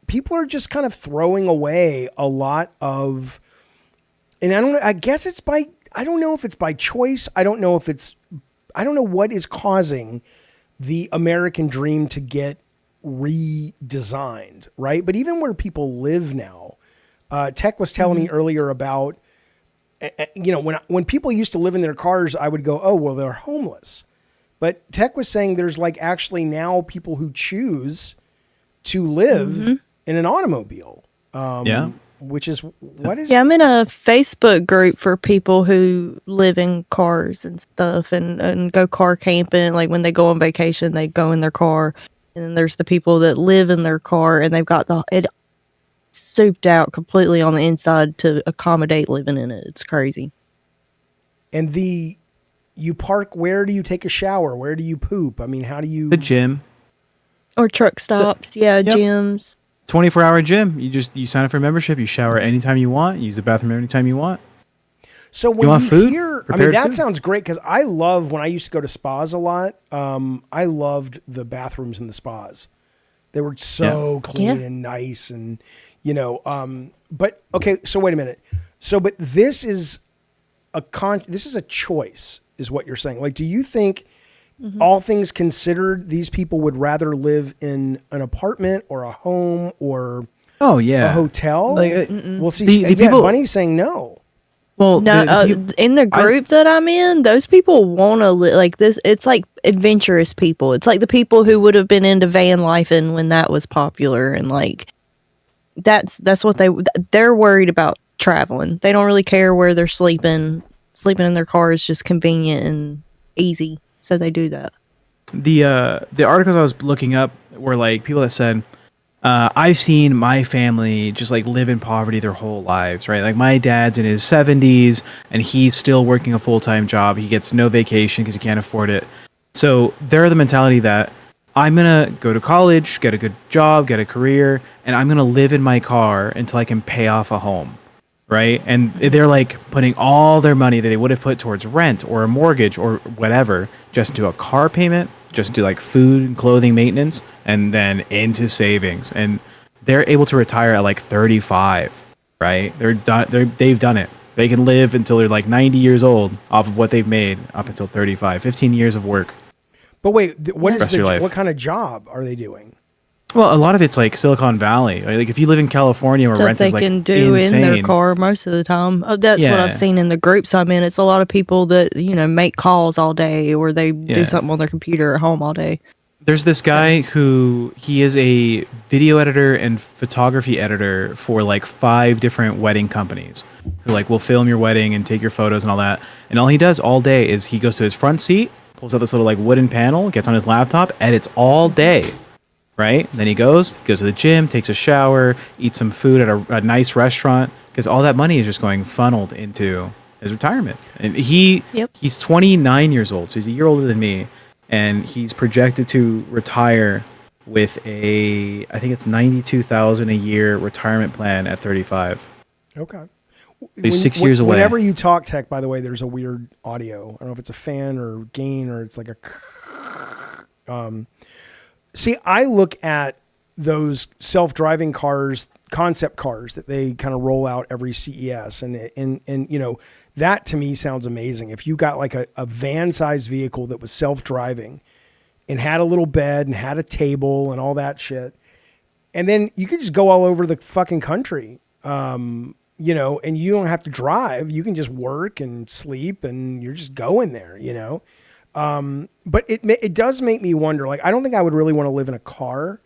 People are just kind of throwing away a lot of, and I guess it's by, I don't know if it's by choice. I don't know what is causing the American dream to get redesigned, right? But even where people live now, Tech was telling me earlier about, when people used to live in their cars, I would go, oh, well, they're homeless. But Tech was saying there's like actually now people who choose to live in an automobile. Which is, what is... Yeah, I'm in a Facebook group for people who live in cars and stuff and go car camping. Like when they go on vacation, they go in their car. And then there's the people that live in their car and they've got it souped out completely on the inside to accommodate living in it. It's crazy. And you park, where do you take a shower? Where do you poop? I mean, how do you... The gym. Or truck stops. Gyms. 24-hour gym. You sign up for a membership. You shower anytime you want. You use the bathroom anytime you want. So when want you food? hear, Prepared that food? sounds great because I love, when I used to go to spas a lot, I loved the bathrooms in the spas. They were so clean and nice and, but okay, so wait a minute. So, but this is a choice is what you're saying. Like, do you think all things considered, these people would rather live in an apartment or a home or a hotel? Like, well, see, the people, Bunny's saying no. Well, No, in the group that I'm in, those people want to live like this. It's like adventurous people. It's like the people who would have been into van lifing when that was popular, and like that's what they're worried about traveling. They don't really care where they're sleeping. Sleeping in their car is just convenient and easy, so they do that. The articles I was looking up were like people that said, I've seen my family just like live in poverty their whole lives, right? Like my dad's in his 70s and he's still working a full-time job. He gets no vacation because he can't afford it. So they're the mentality that I'm going to go to college, get a good job, get a career, and I'm going to live in my car until I can pay off a home. Right? And they're like putting all their money that they would have put towards rent or a mortgage or whatever just into a car payment, just into like food and clothing maintenance, and then into savings. And they're able to retire at like 35, right? They've done it. They can live until they're like 90 years old off of what they've made up until 35, 15 years of work. But wait, what kind of job are they doing? Well, a lot of it's like Silicon Valley. Like if you live in California, where Stuff rent they is like can do insane. in their car most of the time. That's what Yeah. I've seen in the groups I'm in. It's a lot of people that make calls all day, or they do something on their computer at home all day. There's this guy who he is a video editor and photography editor for like 5 different wedding companies who like will film your wedding and take your photos and all that. And all he does all day is he goes to his front seat, pulls out this little like wooden panel, gets on his laptop, edits all day. Right? Then he goes to the gym, takes a shower, eats some food at a nice restaurant, because all that money is just going funneled into his retirement. And he's 29 years old, so he's a year older than me, and he's projected to retire with I think it's $92,000 a year retirement plan at 35. Okay. So he's 6 years away. Whenever you talk tech, by the way, there's a weird audio. I don't know if it's a fan or gain or it's like a. See, I look at those self-driving cars, concept cars that they kind of roll out every CES, and that to me sounds amazing. If you got like a van-sized vehicle that was self-driving and had a little bed and had a table and all that shit, and then you could just go all over the fucking country, and you don't have to drive. You can just work and sleep, and you're just going there, But it does make me wonder, like, I don't think I would really want to live in a car,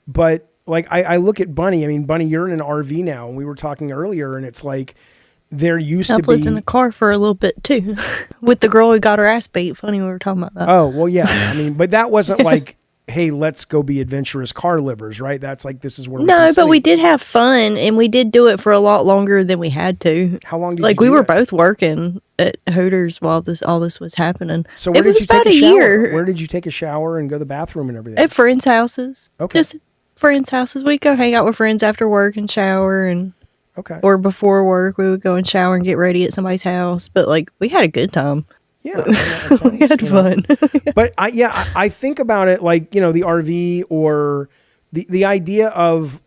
but like, I look at Bunny. I mean, Bunny, you're in an RV now, and we were talking earlier, and it's like, there used to be... I've lived in a car for a little bit, too, with the girl who got her ass beat. Funny we were talking about that. Oh, well, yeah. I mean, but that wasn't like, hey, let's go be adventurous car livers, right? That's like, this is where we No, can but sleep. we did have fun, and we did do it for a lot longer than we had to. How long did like you we do were that? both working at Hooters while all this was happening. So where it did was you take about a a shower? year Where did you take a shower and go to the bathroom and everything? at friends' houses. Okay. Just friends' houses. We'd go hang out with friends after work and shower, and Okay. or before work we would go and shower and get ready at somebody's house. But like we had a good time. Yeah, that sounds, We had fun. But I think about it like, the RV or the idea of,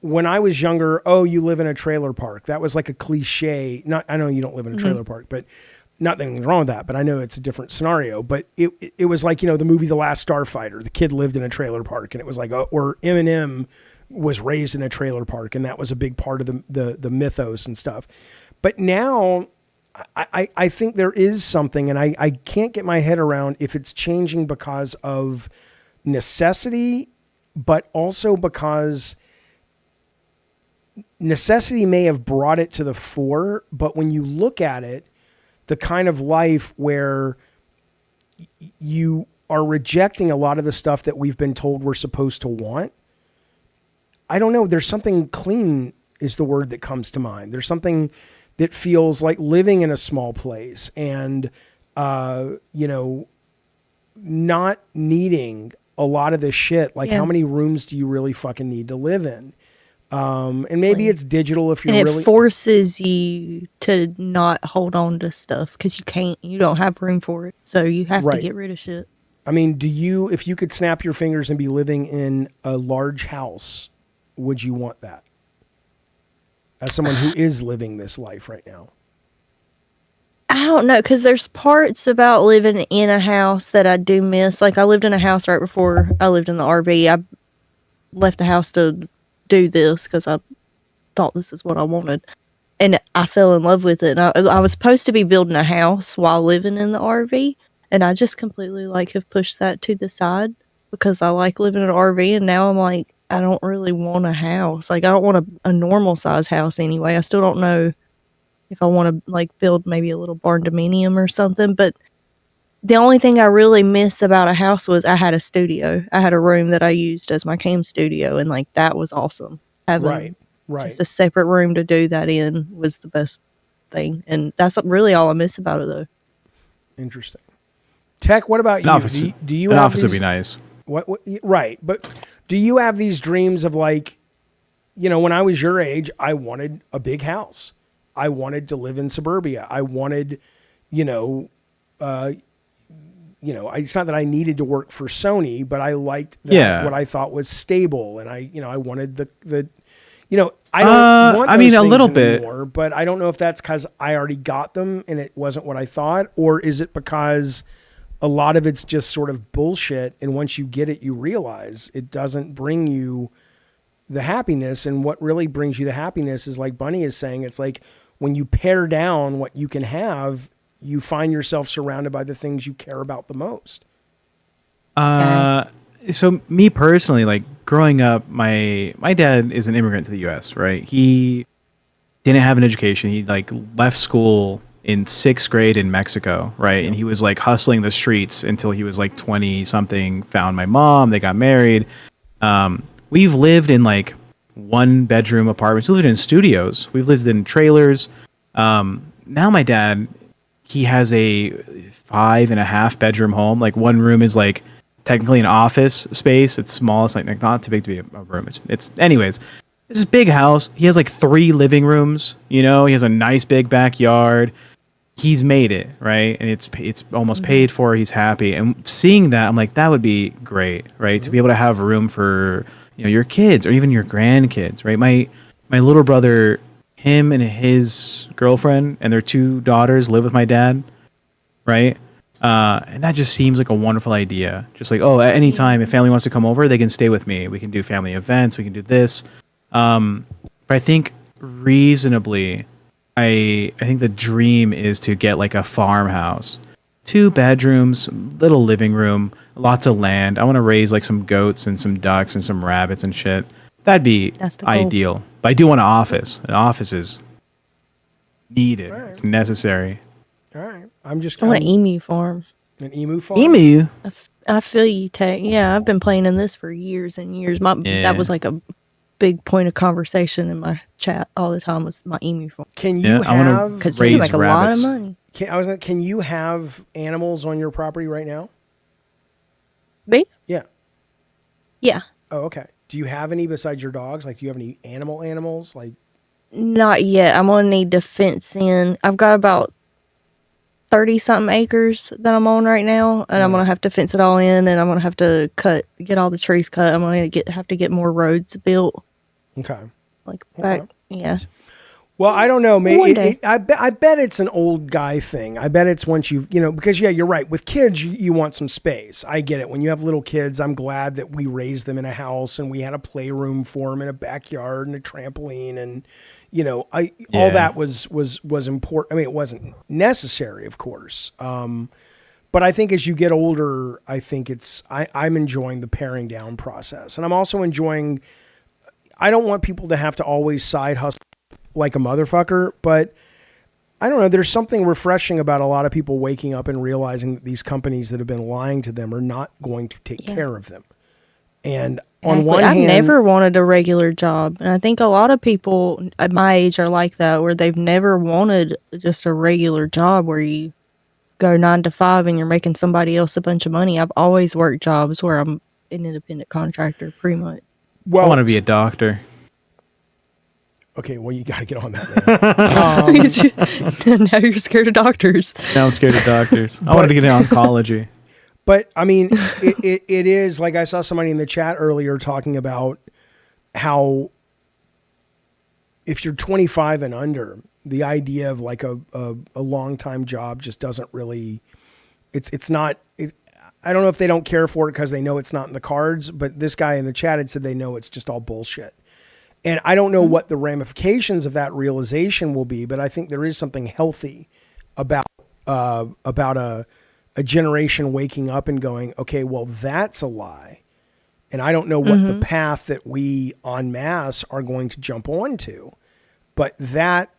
when I was younger, oh, you live in a trailer park. That was like a cliche. I know you don't live in a trailer park, but not that anything's wrong with that, but I know it's a different scenario. But it was like, the movie The Last Starfighter. The kid lived in a trailer park, and it was like, or Eminem was raised in a trailer park, and that was a big part of the mythos and stuff. But now I think there is something, and I can't get my head around if it's changing because of necessity, but also because necessity may have brought it to the fore. But when you look at it, the kind of life where you are rejecting a lot of the stuff that we've been told we're supposed to want, I don't know. There's something clean is the word that comes to mind. There's something that feels like living in a small place and, not needing a lot of this shit. Like, how many rooms do you really fucking need to live in? And maybe it's digital if you're and it really... forces you to not hold on to stuff because you don't have room for it. So you have to get rid of shit. I mean, if you could snap your fingers and be living in a large house, would you want that? As someone who is living this life right now. I don't know, because there's parts about living in a house that I do miss. Like, I lived in a house right before I lived in the RV. I left the house to do this because I thought this is what I wanted. And I fell in love with it. And I was supposed to be building a house while living in the RV. And I just completely, have pushed that to the side because I like living in an RV. And now I'm like, I don't really want a house. Like, I don't want a normal size house anyway. I still don't know if I want to build maybe a little barn dominium or something. But the only thing I really miss about a house was I had a studio. I had a room that I used as my cam studio, and that was awesome. Having just a separate room to do that in was the best thing, and that's really all I miss about it, though. Interesting. Tech, what about you? An office, do you an have office would be nice. Right. But do you have these dreams of like, when I was your age, I wanted a big house. I wanted to live in suburbia. I wanted, it's not that I needed to work for Sony, but I liked that, what I thought was stable. And I wanted the I don't want those a little things bit anymore, but I don't know if that's because I already got them and it wasn't what I thought, or is it because a lot of it's just sort of bullshit, and once you get it, you realize it doesn't bring you the happiness, and what really brings you the happiness is, like Bunny is saying, it's like when you pare down what you can have, you find yourself surrounded by the things you care about the most. So me personally, like growing up, my dad is an immigrant to the U.S., right? He didn't have an education. He like left school in 6th grade in Mexico, right? And he was like hustling the streets until he was like 20 something, found my mom, they got married. We've lived in like 1-bedroom apartments. We lived in studios. We've lived in trailers. Now my dad, he has a 5.5-bedroom home. Like one room is like technically an office space. It's small. It's like not too big to be a room. It's anyways. This is a big house. He has like 3 living rooms. He has a nice big backyard. He's made it, right? And it's almost paid for. He's happy. And seeing that, I'm like, that would be great, right? To be able to have room for your kids or even your grandkids, right? My little brother, him and his girlfriend and their 2 daughters live with my dad, right? And that just seems like a wonderful idea. Just like, at any time, if family wants to come over, they can stay with me. We can do family events. We can do this. But I think reasonably, I think the dream is to get like a farmhouse, 2 bedrooms, little living room, lots of land. I want to raise like some goats and some ducks and some rabbits and shit. That'd be ideal. But I do want an office. An office is needed. Right. It's necessary. All right. I want an emu farm. An emu farm? Emu? I feel you, Tech. Yeah, I've been playing in this for years and years. That was like a big point of conversation in my chat all the time was my emu farm. Can you have... Because you make a lot of money. Can you have animals on your property right now? Me? Yeah. Yeah. Oh, okay. Do you have any besides your dogs? Like, do you have any animals? Like, not yet. I'm gonna need to fence in. I've got about 30-something acres that I'm on right now, and I'm gonna have to fence it all in, and I'm gonna have to get all the trees cut. I'm gonna have to get more roads built. Okay. Yeah. Well, I don't know. One day. I bet it's an old guy thing. I bet it's once because you're right. With kids, you want some space. I get it. When you have little kids, I'm glad that we raised them in a house and we had a playroom for them in a backyard and a trampoline and, all that was important. I mean, it wasn't necessary, of course. But I think as you get older, I think I'm enjoying the paring down process. And I'm also enjoying, I don't want people to have to always side hustle like a motherfucker, but I don't know. There's something refreshing about a lot of people waking up and realizing that these companies that have been lying to them are not going to take care of them. And on one hand, I've never wanted a regular job. And I think a lot of people at my age are like that, where they've never wanted just a regular job where you go 9 to 5 and you're making somebody else a bunch of money. I've always worked jobs where I'm an independent contractor, pretty much. Well, I want to be a doctor. Okay, well, you got to get on that, man. Now you're scared of doctors. Now I'm scared of doctors. I wanted to get into oncology. But, I mean, it is, like I saw somebody in the chat earlier talking about how if you're 25 and under, the idea of like a long-time job just doesn't really, it's not, I don't know if they don't care for it because they know it's not in the cards, but this guy in the chat had said they know it's just all bullshit. And I don't know what the ramifications of that realization will be, but I think there is something healthy about a generation waking up and going, okay, well, that's a lie. And I don't know what the path that we en masse are going to jump onto, but that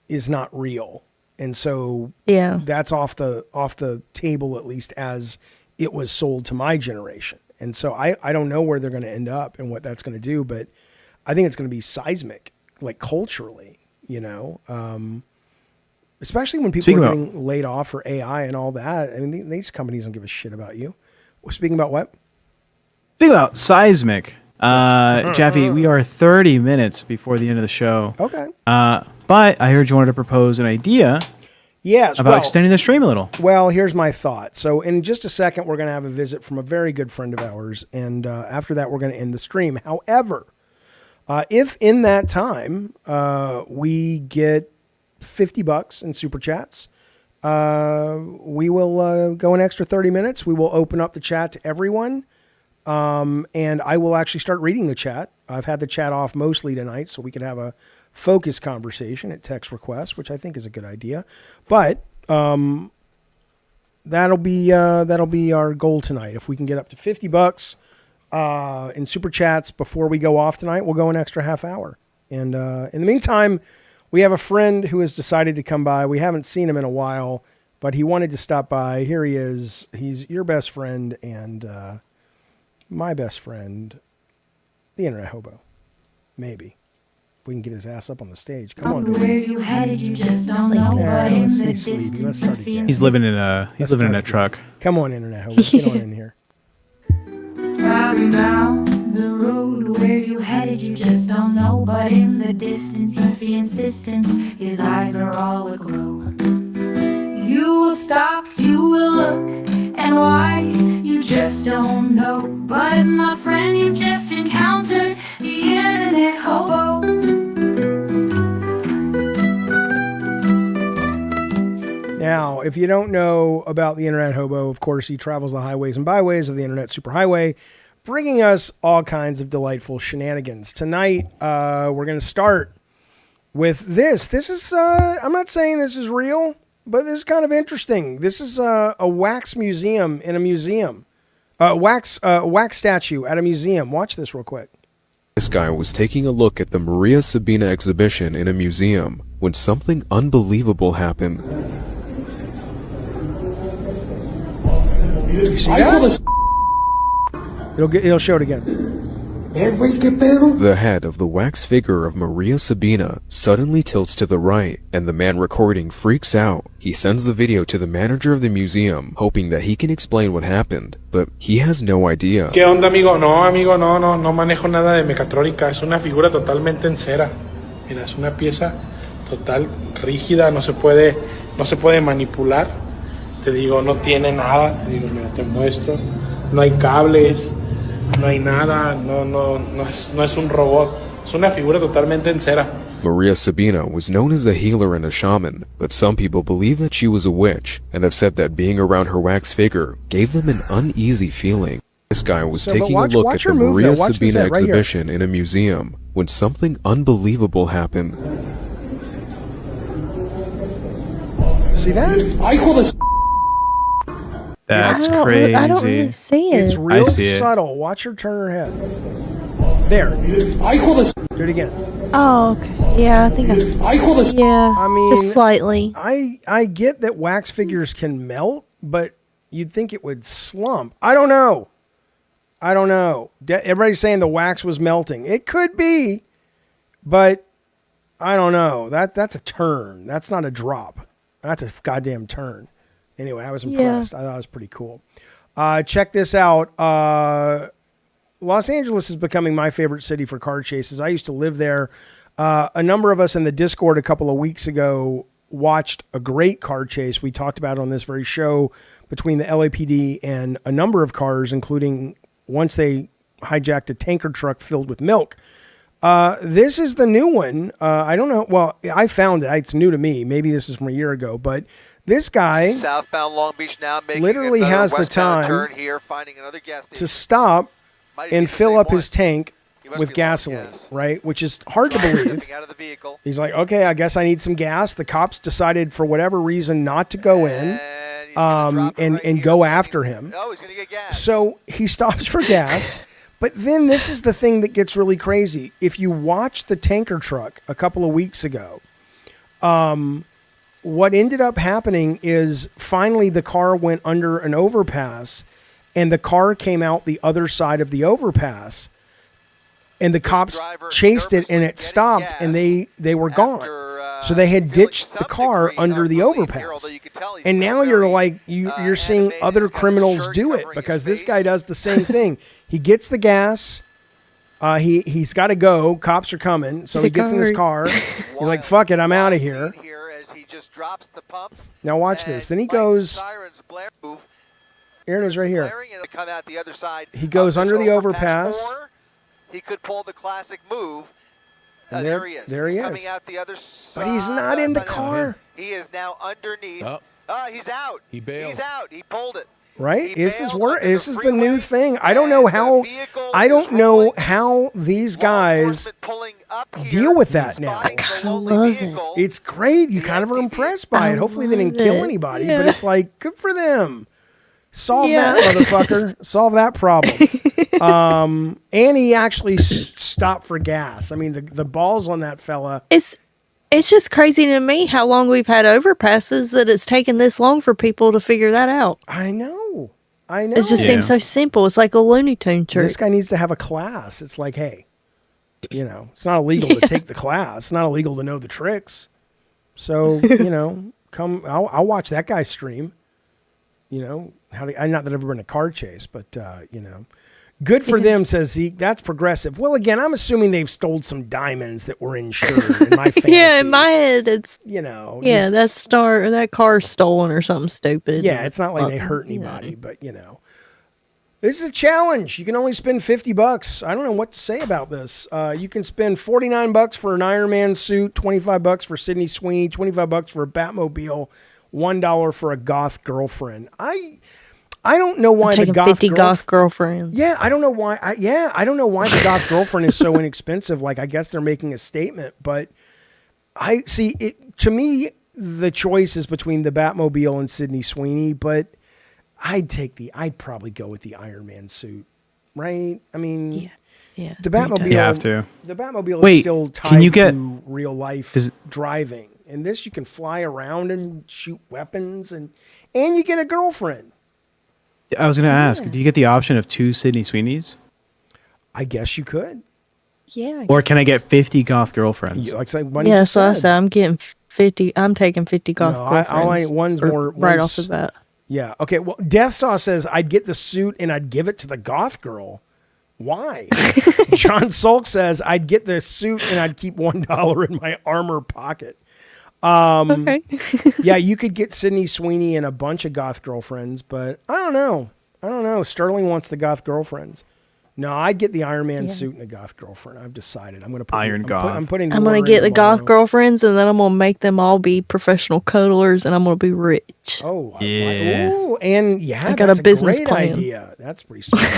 is not real. And so that's off the table, at least as it was sold to my generation. And so I don't know where they're going to end up and what that's going to do, but I think it's going to be seismic, like culturally, especially when people are getting laid off for AI and all that. I mean, these companies don't give a shit about you. Speaking about what? Speaking about seismic, Jaffe, we are 30 minutes before the end of the show. Okay. But I heard you wanted to propose an idea Yes. about extending the stream a little. Well, here's my thought. So in just a second, we're going to have a visit from a very good friend of ours. And after that, we're going to end the stream. However, if in that time we get $50 in super chats, we will go an extra 30 minutes. We will open up the chat to everyone. And I will actually start reading the chat. I've had the chat off mostly tonight so we could have a focused conversation at text request, which I think is a good idea. But that'll be our goal tonight. If we can get up to $50 in super chats before we go off tonight, we'll go an extra half hour. And in the meantime, we have a friend who has decided to come by. We haven't seen him in a while, but he wanted to stop by. Here he is. He's your best friend and my best friend, the Internet Hobo. Maybe. If we can get his ass up on the stage. Come on, dude. Where you headed, you just don't know. But in the distance, Let's start again. He's living in a truck. Come on, Internet Hobo. Get on in here. Driving down the road where you headed, you just don't know. But in the distance, you see insistence. His eyes are all aglow. You will stop, you will look, and why, you just don't know. But my friend, you just encountered the Internet Hobo. Now, if you don't know about the Internet Hobo, of course, he travels the highways and byways of the Internet Superhighway, bringing us all kinds of delightful shenanigans. Tonight, we're going to start with this. This is, I'm not saying this is real, but this is kind of interesting. This is a wax museum in a museum. Wax statue at a museum. Watch this real quick. This guy was taking a look at the Maria Sabina exhibition in a museum when something unbelievable happened. You see that? It'll show it again. The head of the wax figure of Maria Sabina suddenly tilts to the right, and the man recording freaks out. He sends the video to the manager of the museum, hoping that he can explain what happened, but he has no idea. ¿Qué onda, amigo? No manejo nada de mecatrónica. Es una figura totalmente en cera. Mira, es una pieza total rígida, no se puede manipular. Te digo, no tiene nada. Te digo, mira, te muestro. No hay cables. No hay nada, no es un robot, es una figura totalmente en cera. Maria Sabina was known as a healer and a shaman, but some people believe that she was a witch, and have said that being around her wax figure gave them an uneasy feeling. This guy was taking a look at the Maria Sabina exhibition in a museum when something unbelievable happened. See that? That's crazy. I don't really see it. It's real see subtle. Watch her turn her head. There. Do it again. Oh, okay. Yeah, I think yeah, I mean, just slightly. I get that wax figures can melt, but you'd think it would slump. I don't know. Everybody's saying the wax was melting. It could be, but I don't know. That's a turn. That's not a drop. That's a goddamn turn. Anyway, I was impressed. I thought it was pretty cool. Check this out. Los Angeles is becoming my favorite city for car chases. I used to live there. A number of us in the Discord a couple of weeks ago watched a great car chase. We talked about it on this very show between the LAPD and a number of cars, including once they hijacked a tanker truck filled with milk. This is the new one. I don't know. Well, I found it. It's new to me. Maybe this is from a year ago, but this guy southbound Long Beach now literally has the time turn here, finding another gas station. to stop and fill up his tank with gasoline, right? Which is hard to believe. Out of the vehicle. He's like, okay, I guess I need some gas. The cops decided for whatever reason not to go in and go after him. Oh, he's going to get gas. So he stops for gas. But then this is the thing that gets really crazy. If you watch the tanker truck a couple of weeks ago, what ended up happening is finally the car went under an overpass and the car came out the other side of the overpass and the cops chased it and it stopped and they were gone. So they had ditched the car under the overpass. And now you're like, you're seeing other criminals do it because this guy does the same thing. He gets the gas. He's got to go. Cops are coming. So he gets in his car. He's like, fuck it, I'm out of here. Now watch this. Then he goes. Aaron is right here. He goes under the overpass. He could pull the classic move. And There he is. There he is. Coming out the other side. But he's not in the car. He is now underneath. He's out. He bailed. He's out. He pulled it. Right? This is the new thing. I don't know how these guys deal with that now. I kind of love it. It's great. You kind of are impressed by it. Hopefully they didn't kill anybody, but it's like, good for them. Solve that, motherfucker. Solve that problem. And he actually stopped for gas. I mean, the balls on that fella. It's just crazy to me how long we've had overpasses that it's taken this long for people to figure that out. I know. It just seems so simple. It's like a Looney Tune trick. This guy needs to have a class. It's like, hey, it's not illegal to take the class. It's not illegal to know the tricks. So, come. I'll watch that guy stream. Not that I've ever been in a car chase, but good for them, says Zeke. That's progressive. Well, again, I'm assuming they've stole some diamonds that were insured in my fantasy. Yeah, in my head, it's that car's stolen or something stupid. Yeah, it's not like they hurt anybody, but this is a challenge. You can only spend $50. I don't know what to say about this. You can spend $49 for an Iron Man suit, $25 for Sydney Sweeney, $25 for a Batmobile, $1 for a goth girlfriend. I don't know why the goth 50 goth girlfriends. Yeah, I don't know why. I don't know why the goth girlfriend is so inexpensive. Like, I guess they're making a statement, but I see it. To me, the choice is between the Batmobile and Sydney Sweeney, but I'd probably go with the Iron Man suit, right? I mean, yeah. The Batmobile. You have to. The Batmobile is still tied to real life driving, and this you can fly around and shoot weapons, and you get a girlfriend. I was going to ask, do you get the option of 2 Sydney Sweeneys? I guess you could. Yeah. Or can I get 50 goth girlfriends? So I said I'm getting 50. I'm taking 50 goth girlfriends. One's more right off the bat. Yeah. Okay. Well, Death Saw says I'd get the suit and I'd give it to the goth girl. Why? John Sulk says I'd get the suit and I'd keep $1 in my armor pocket. Okay. Yeah, you could get Sydney Sweeney and a bunch of goth girlfriends, but I don't know. Sterling wants the goth girlfriends. No, I'd get the Iron Man suit and a goth girlfriend. I've decided. I'm going to put I'm going to get the goth girlfriends, and then I'm going to make them all be professional cuddlers, and I'm going to be rich. Oh, yeah. I got a business great plan. idea. That's pretty smart.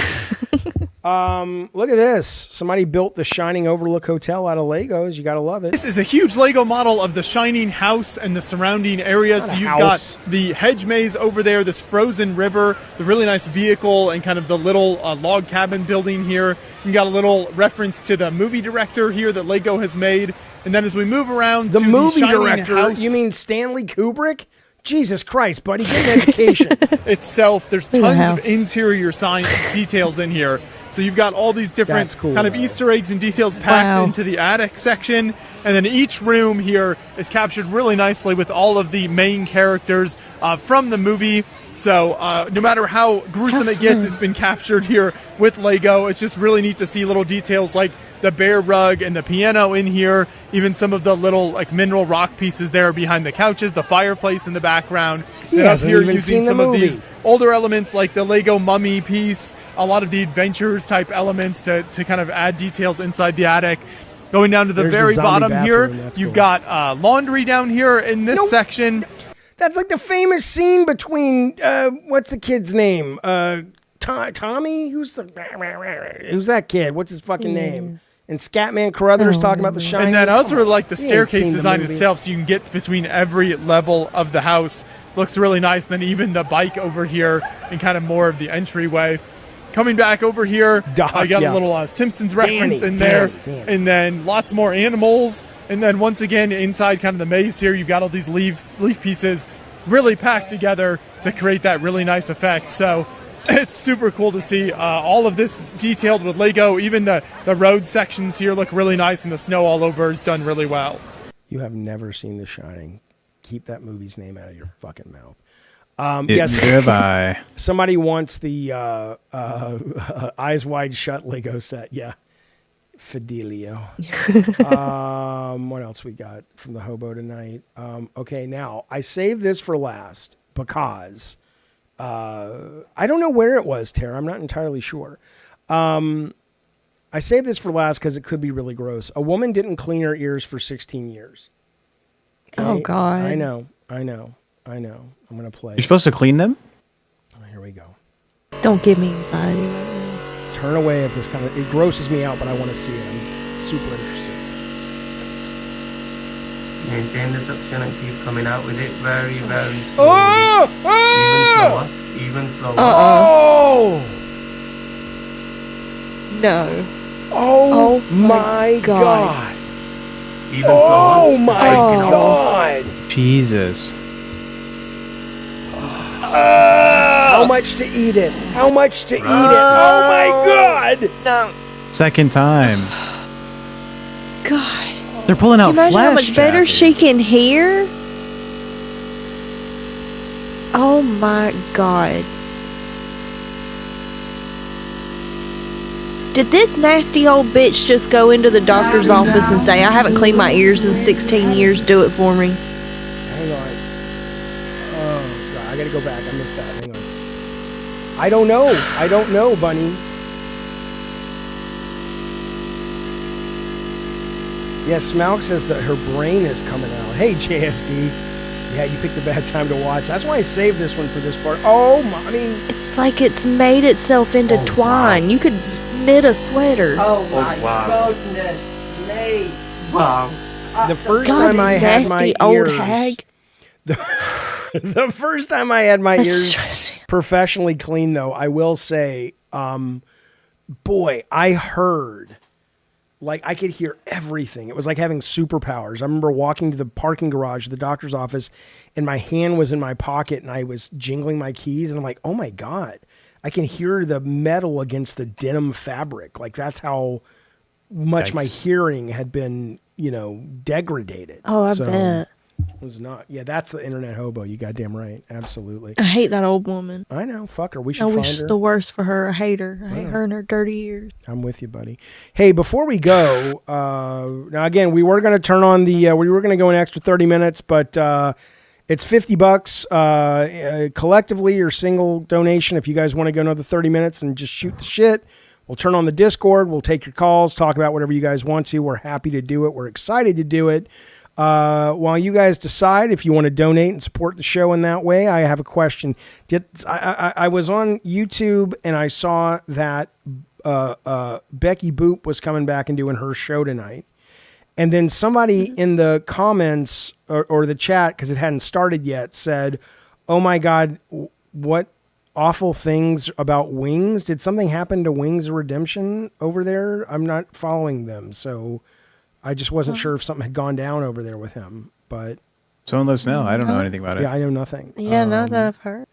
Look at this. Somebody built the Shining Overlook Hotel out of Legos. You got to love it. This is a huge Lego model of the Shining house and the surrounding areas. So you've got the hedge maze over there, this frozen river, the really nice vehicle, and kind of the little log cabin building here. You got a little reference to the movie director here that Lego has made. And then as we move around the to movie the Shining director, house, you mean Stanley Kubrick? Jesus Christ, buddy, get an education. Itself, there's tons of interior details in here. So you've got all these different kind of Easter eggs and details packed into the attic section. And then each room here is captured really nicely with all of the main characters from the movie. So no matter how gruesome it gets, it's been captured here with Lego. It's just really neat to see little details like the bear rug and the piano in here, even some of the little like mineral rock pieces there behind the couches, the fireplace in the background. Then up here using some of these older elements like the Lego mummy piece, a lot of the adventures type elements to kind of add details inside the attic. Going down to the very bottom here, you've got laundry down here in this section. That's like the famous scene between what's the kid's name? Tommy? Who's that kid? What's his fucking name? And Scatman Carruthers talking about the Shining. And then also like the staircase design itself, so you can get between every level of the house. Looks really nice. Then even the bike over here and kind of more of the entryway. Coming back over here, I got a little Simpsons reference in there. And then lots more animals. And then once again, inside kind of the maze here, you've got all these leaf pieces really packed together to create that really nice effect. So it's super cool to see all of this detailed with Lego. Even the road sections here look really nice, and the snow all over is done really well. You have never seen The Shining. Keep that movie's name out of your fucking mouth. Yes. Goodbye. Somebody wants the Eyes Wide Shut Lego set. Yeah. Fidelio. What else we got from the hobo tonight? Okay, now I saved this for last because I don't know where it was, Tara. I'm not entirely sure. I saved this for last because it could be really gross. A woman didn't clean her ears for 16 years. Okay? Oh, God. I know. I'm going to play. You're supposed to clean them? Oh, here we go. Don't give me anxiety right now. Turn away if this kind of... It grosses me out, but I want to see it. I'm super interested. Maintain the suction and keep coming out with it very, very slowly. Oh! Even slower. Oh! No. Oh my God. Even slower. Oh my God. Jesus. How much to eat it? How much to eat it? Oh my God. No. Second time. God. They're pulling out Can you imagine flesh. how much better Jaffe. she can hear? Oh my God. Did this nasty old bitch just go into the doctor's office and say, I haven't cleaned my ears in 16 years, do it for me? Hang on. Oh God, I gotta go back. I missed that. Hang on. I don't know, Bunny. Yeah, Smaug says that her brain is coming out. Hey, JSD. Yeah, you picked a bad time to watch. That's why I saved this one for this part. Oh, my, I mean... It's like it's made itself into twine. You could knit a sweater. Oh my goodness me. Wow. The first God, time I had my nasty old ears... hag. The first time I had my ears professionally cleaned, though, I will say, boy, I heard... Like, I could hear everything. It was like having superpowers. I remember walking to the parking garage of the doctor's office, and my hand was in my pocket, and I was jingling my keys, and I'm like, oh, my God. I can hear the metal against the denim fabric. Like, that's how much my hearing had been, degraded. Oh, I bet. It was not. Yeah, that's the internet hobo. You goddamn right. Absolutely. I hate that old woman. I know. Fuck her. We should I find wish her. the worst for her. I hate her. I hate her and her dirty ears. I'm with you, buddy. Hey, before we go, now again, we were going to turn on the, we were going to go an extra 30 minutes, but it's $50 collectively or single donation. If you guys want to go another 30 minutes and just shoot the shit, we'll turn on the Discord. We'll take your calls, talk about whatever you guys want to. We're happy to do it. We're excited to do it. While you guys decide if you want to donate and support the show in that way, I have a question. I was on YouTube and I saw that Becky Boop was coming back and doing her show tonight. And then somebody in the comments or the chat, because it hadn't started yet, said, oh my God, what awful things about Wings. Did something happen to Wings of Redemption over there? I'm not following them, so... I just wasn't sure if something had gone down over there with him, but... Someone let us know. I don't know anything about it. Yeah, I know nothing. Yeah, not that I've heard.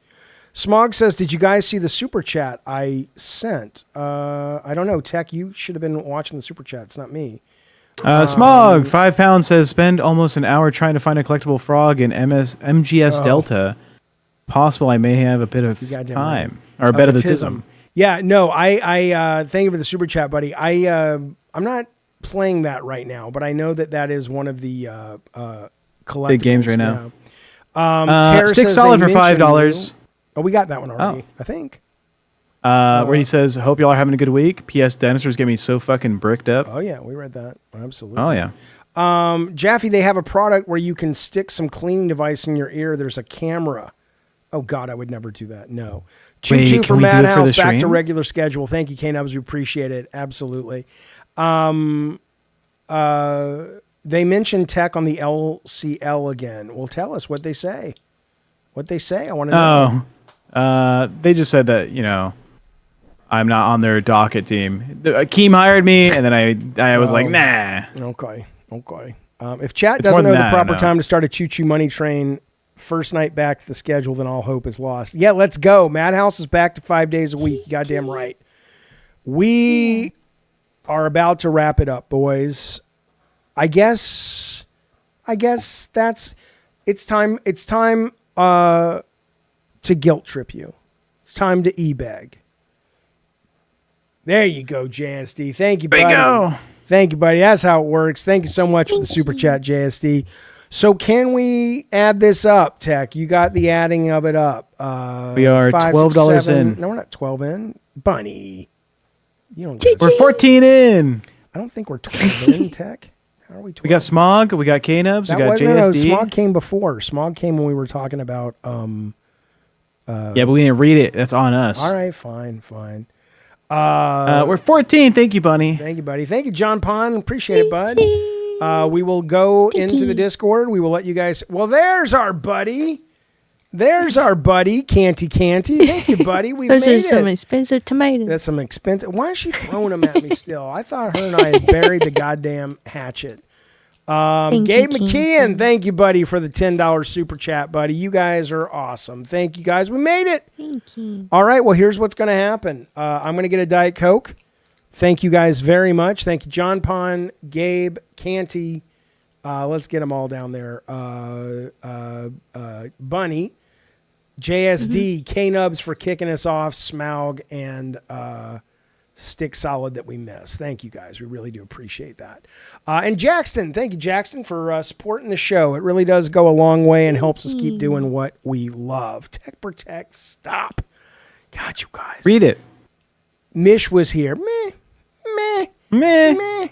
Smog says, did you guys see the super chat I sent? I don't know. Tech, you should have been watching the super chat. It's not me. Smog, £5 says, spend almost an hour trying to find a collectible frog in MGS Delta. Possible I may have a bit of time. Or a bit of the tism. Yeah, no, I thank you for the super chat, buddy. I'm not playing that right now, but I know that is one of the collectibles. Big games right now. Stick Solid for $5. Oh, we got that one already, I think. Where he says, hope y'all are having a good week. P.S. Dinosaurs get me so fucking bricked up. Oh, yeah, we read that. Absolutely. Oh, yeah. Jaffe, they have a product where you can stick some cleaning device in your ear. There's a camera. Oh, God, I would never do that. No. Choo-choo for Madhouse, back to regular schedule. Thank you, K-Nubs. We appreciate it. Absolutely. They mentioned tech on the LCL again. Well, tell us what they say. What they say. I want to know. They just said that, I'm not on their docket team. Keem hired me, and then I was like, nah. Okay. If chat doesn't know the proper time to start a choo-choo money train, first night back to the schedule, then all hope is lost. Yeah, let's go. Madhouse is back to 5 days a week. Goddamn right. We are about to wrap it up, boys. I guess I guess it's time to guilt trip you. It's time to e-bag. There you go, JSD. Thank you, buddy. Bingo. Thank you, buddy. That's how it works. Thank you so much for the super chat, JSD. So can we add this up, Tech? You got the adding of it up. We are $12 in. No, we're not 12 in. Bunny. You don't. We're 14 in. I don't think we're 12 in, Tech. How are we 12? We got Smog. We got K-Nubs. We got JSD. No, Smog came before. Smog came when we were talking about. Yeah, but we didn't read it. That's on us. All right, fine. We're 14. Thank you, Bunny. Thank you, buddy. Thank you, John Pond. Appreciate it, bud. We will go into the Discord. We will let you guys. Well, there's our buddy. Canty. Thank you, buddy. We Those made are it. some expensive tomatoes. That's some expensive. Why is she throwing them at me still? I thought her and I had buried the goddamn hatchet. Gabe McKeon, thank you, buddy, for the $10 super chat, buddy. You guys are awesome. Thank you, guys. We made it. Thank you. All right, well, here's what's going to happen. I'm going to get a Diet Coke. Thank you guys very much. Thank you, John Pond, Gabe, Canty. Let's get them all down there. Bunny, JSD, K-Nubs for kicking us off, Smaug, and Stick Solid that we missed. Thank you, guys. We really do appreciate that. And Jackson, thank you, Jackson, for supporting the show. It really does go a long way and helps us keep doing what we love. Tech Protect, stop. God, you guys. Read it. Mish was here. Meh.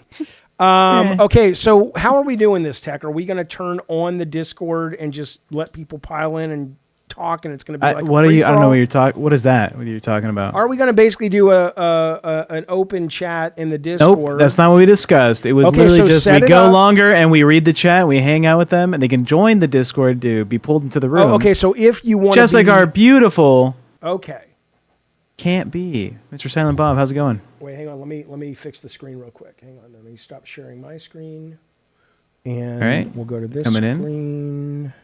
Okay, so how are we doing this, Tech? Are we going to turn on the Discord and just let people pile in and talk, and it's going to be like what a are you? I don't know free-for-all? what you're talking. What is that? What are you talking about? Are we going to basically do an open chat in the Discord? Nope, that's not what we discussed. It was Okay, literally so just set we it go up. longer and we read the chat, we hang out with them, and they can join the Discord to be pulled into the room. Oh, okay, so if you want just like our beautiful. Okay. Can't be, Mr. Silent Bob. How's it going? Wait, hang on. Let me fix the screen real quick. Hang on. Let me stop sharing my screen. And All right, we'll go to this coming screen.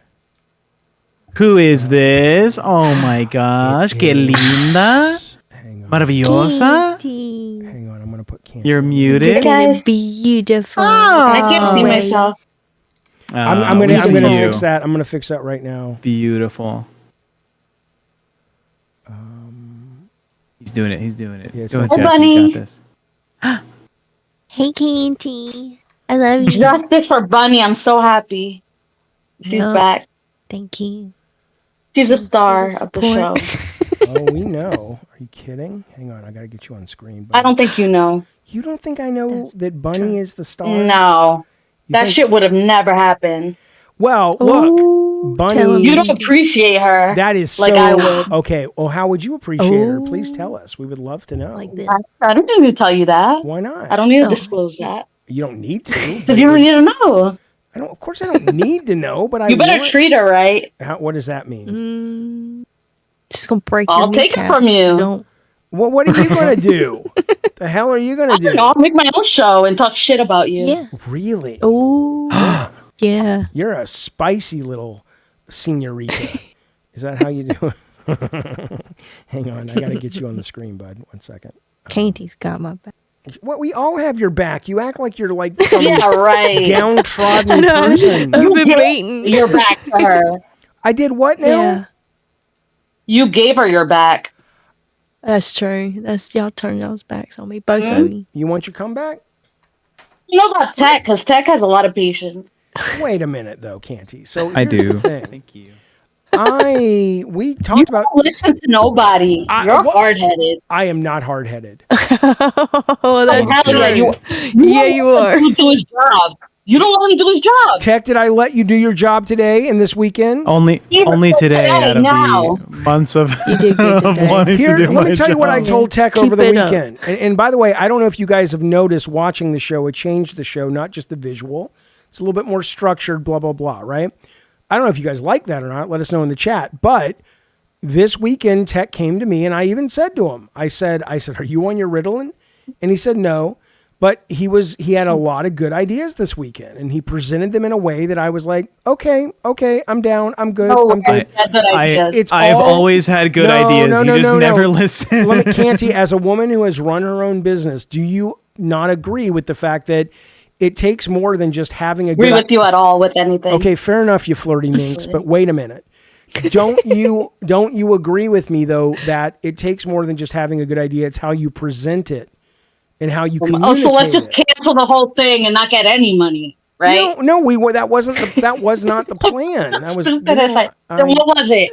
Who is this? Oh my gosh, que linda, maravillosa. Hang on, I'm gonna put Canty. You're muted. You guys beautiful. I can't see myself. I'm gonna fix that. I'm gonna fix that right now. Beautiful. He's doing it. Yeah, Go ahead, Hey, Jeff, Bunny. you got this. Hey, Canty. I love you. Justice for Bunny. I'm so happy. She's back. Thank you. She's a star of the show. Oh, we know. Are you kidding? Hang on, I gotta get you on screen. I don't think you know. You don't think I know that Bunny is the star? No. That shit would have never happened. Well, look, Bunny. You don't appreciate her. That is like so. I would. Okay, well, how would you appreciate her? Please tell us. We would love to know. I don't need to tell you that. Why not? I don't need to disclose that. You don't need to. Because you don't need to know. I don't. Of course, I don't need to know. But You better treat her right. What does that mean? Just gonna break. I'll your take it kneecaps from if you. don't. What are you gonna do? The hell are you gonna do? I'll make my own show and talk shit about you. Yeah. Really? Oh. Yeah. You're a spicy little senorita. Is that how you do it? Hang on, I gotta get you on the screen, bud. 1 second. Canty's got my back. Well, we all have your back. You act like you're like some Yeah, right. downtrodden person. I've been gave beaten. your back to her. I did what now? Yeah. You gave her your back. That's true. That's y'all turn y'all's backs on me, both of you. You want your comeback? You know about Tech, because Tech has a lot of patience. Wait a minute, though, Canty. So I here's do. the thing. Thank you. We talked You about. don't listen to nobody. You're hard-headed. I am not hard-headed. Oh, that's Hell true. yeah, Yeah, you are. You do his job. You don't let him do his job. Tech, did I let you do your job today and this weekend? Only today out of now. the months of, You did good of today. wanting Here, to do let me my tell you what I job. told Tech Keep over the it up. weekend. And by the way, I don't know if you guys have noticed watching the show, it changed the show, not just the visual. It's a little bit more structured, blah, blah, blah, right? I don't know if you guys like that or not. Let us know in the chat. But this weekend, Tech came to me, and I even said to him, I said, are you on your Ritalin? And he said no. But he had a lot of good ideas this weekend, and he presented them in a way that I was like, okay, I'm down, I'm good, No, I'm good. I've always had good ideas. You just never listen. Canty, as a woman who has run her own business, do you not agree with the fact that it takes more than just having a agree good with you at all with anything. Okay, fair enough, you flirty minx, but wait a minute. Don't you agree with me though that it takes more than just having a good idea? It's how you present it and how you communicate. Oh, so let's just cancel the whole thing and not get any money, right? No, we were. That was not the plan. That was. Then what was it?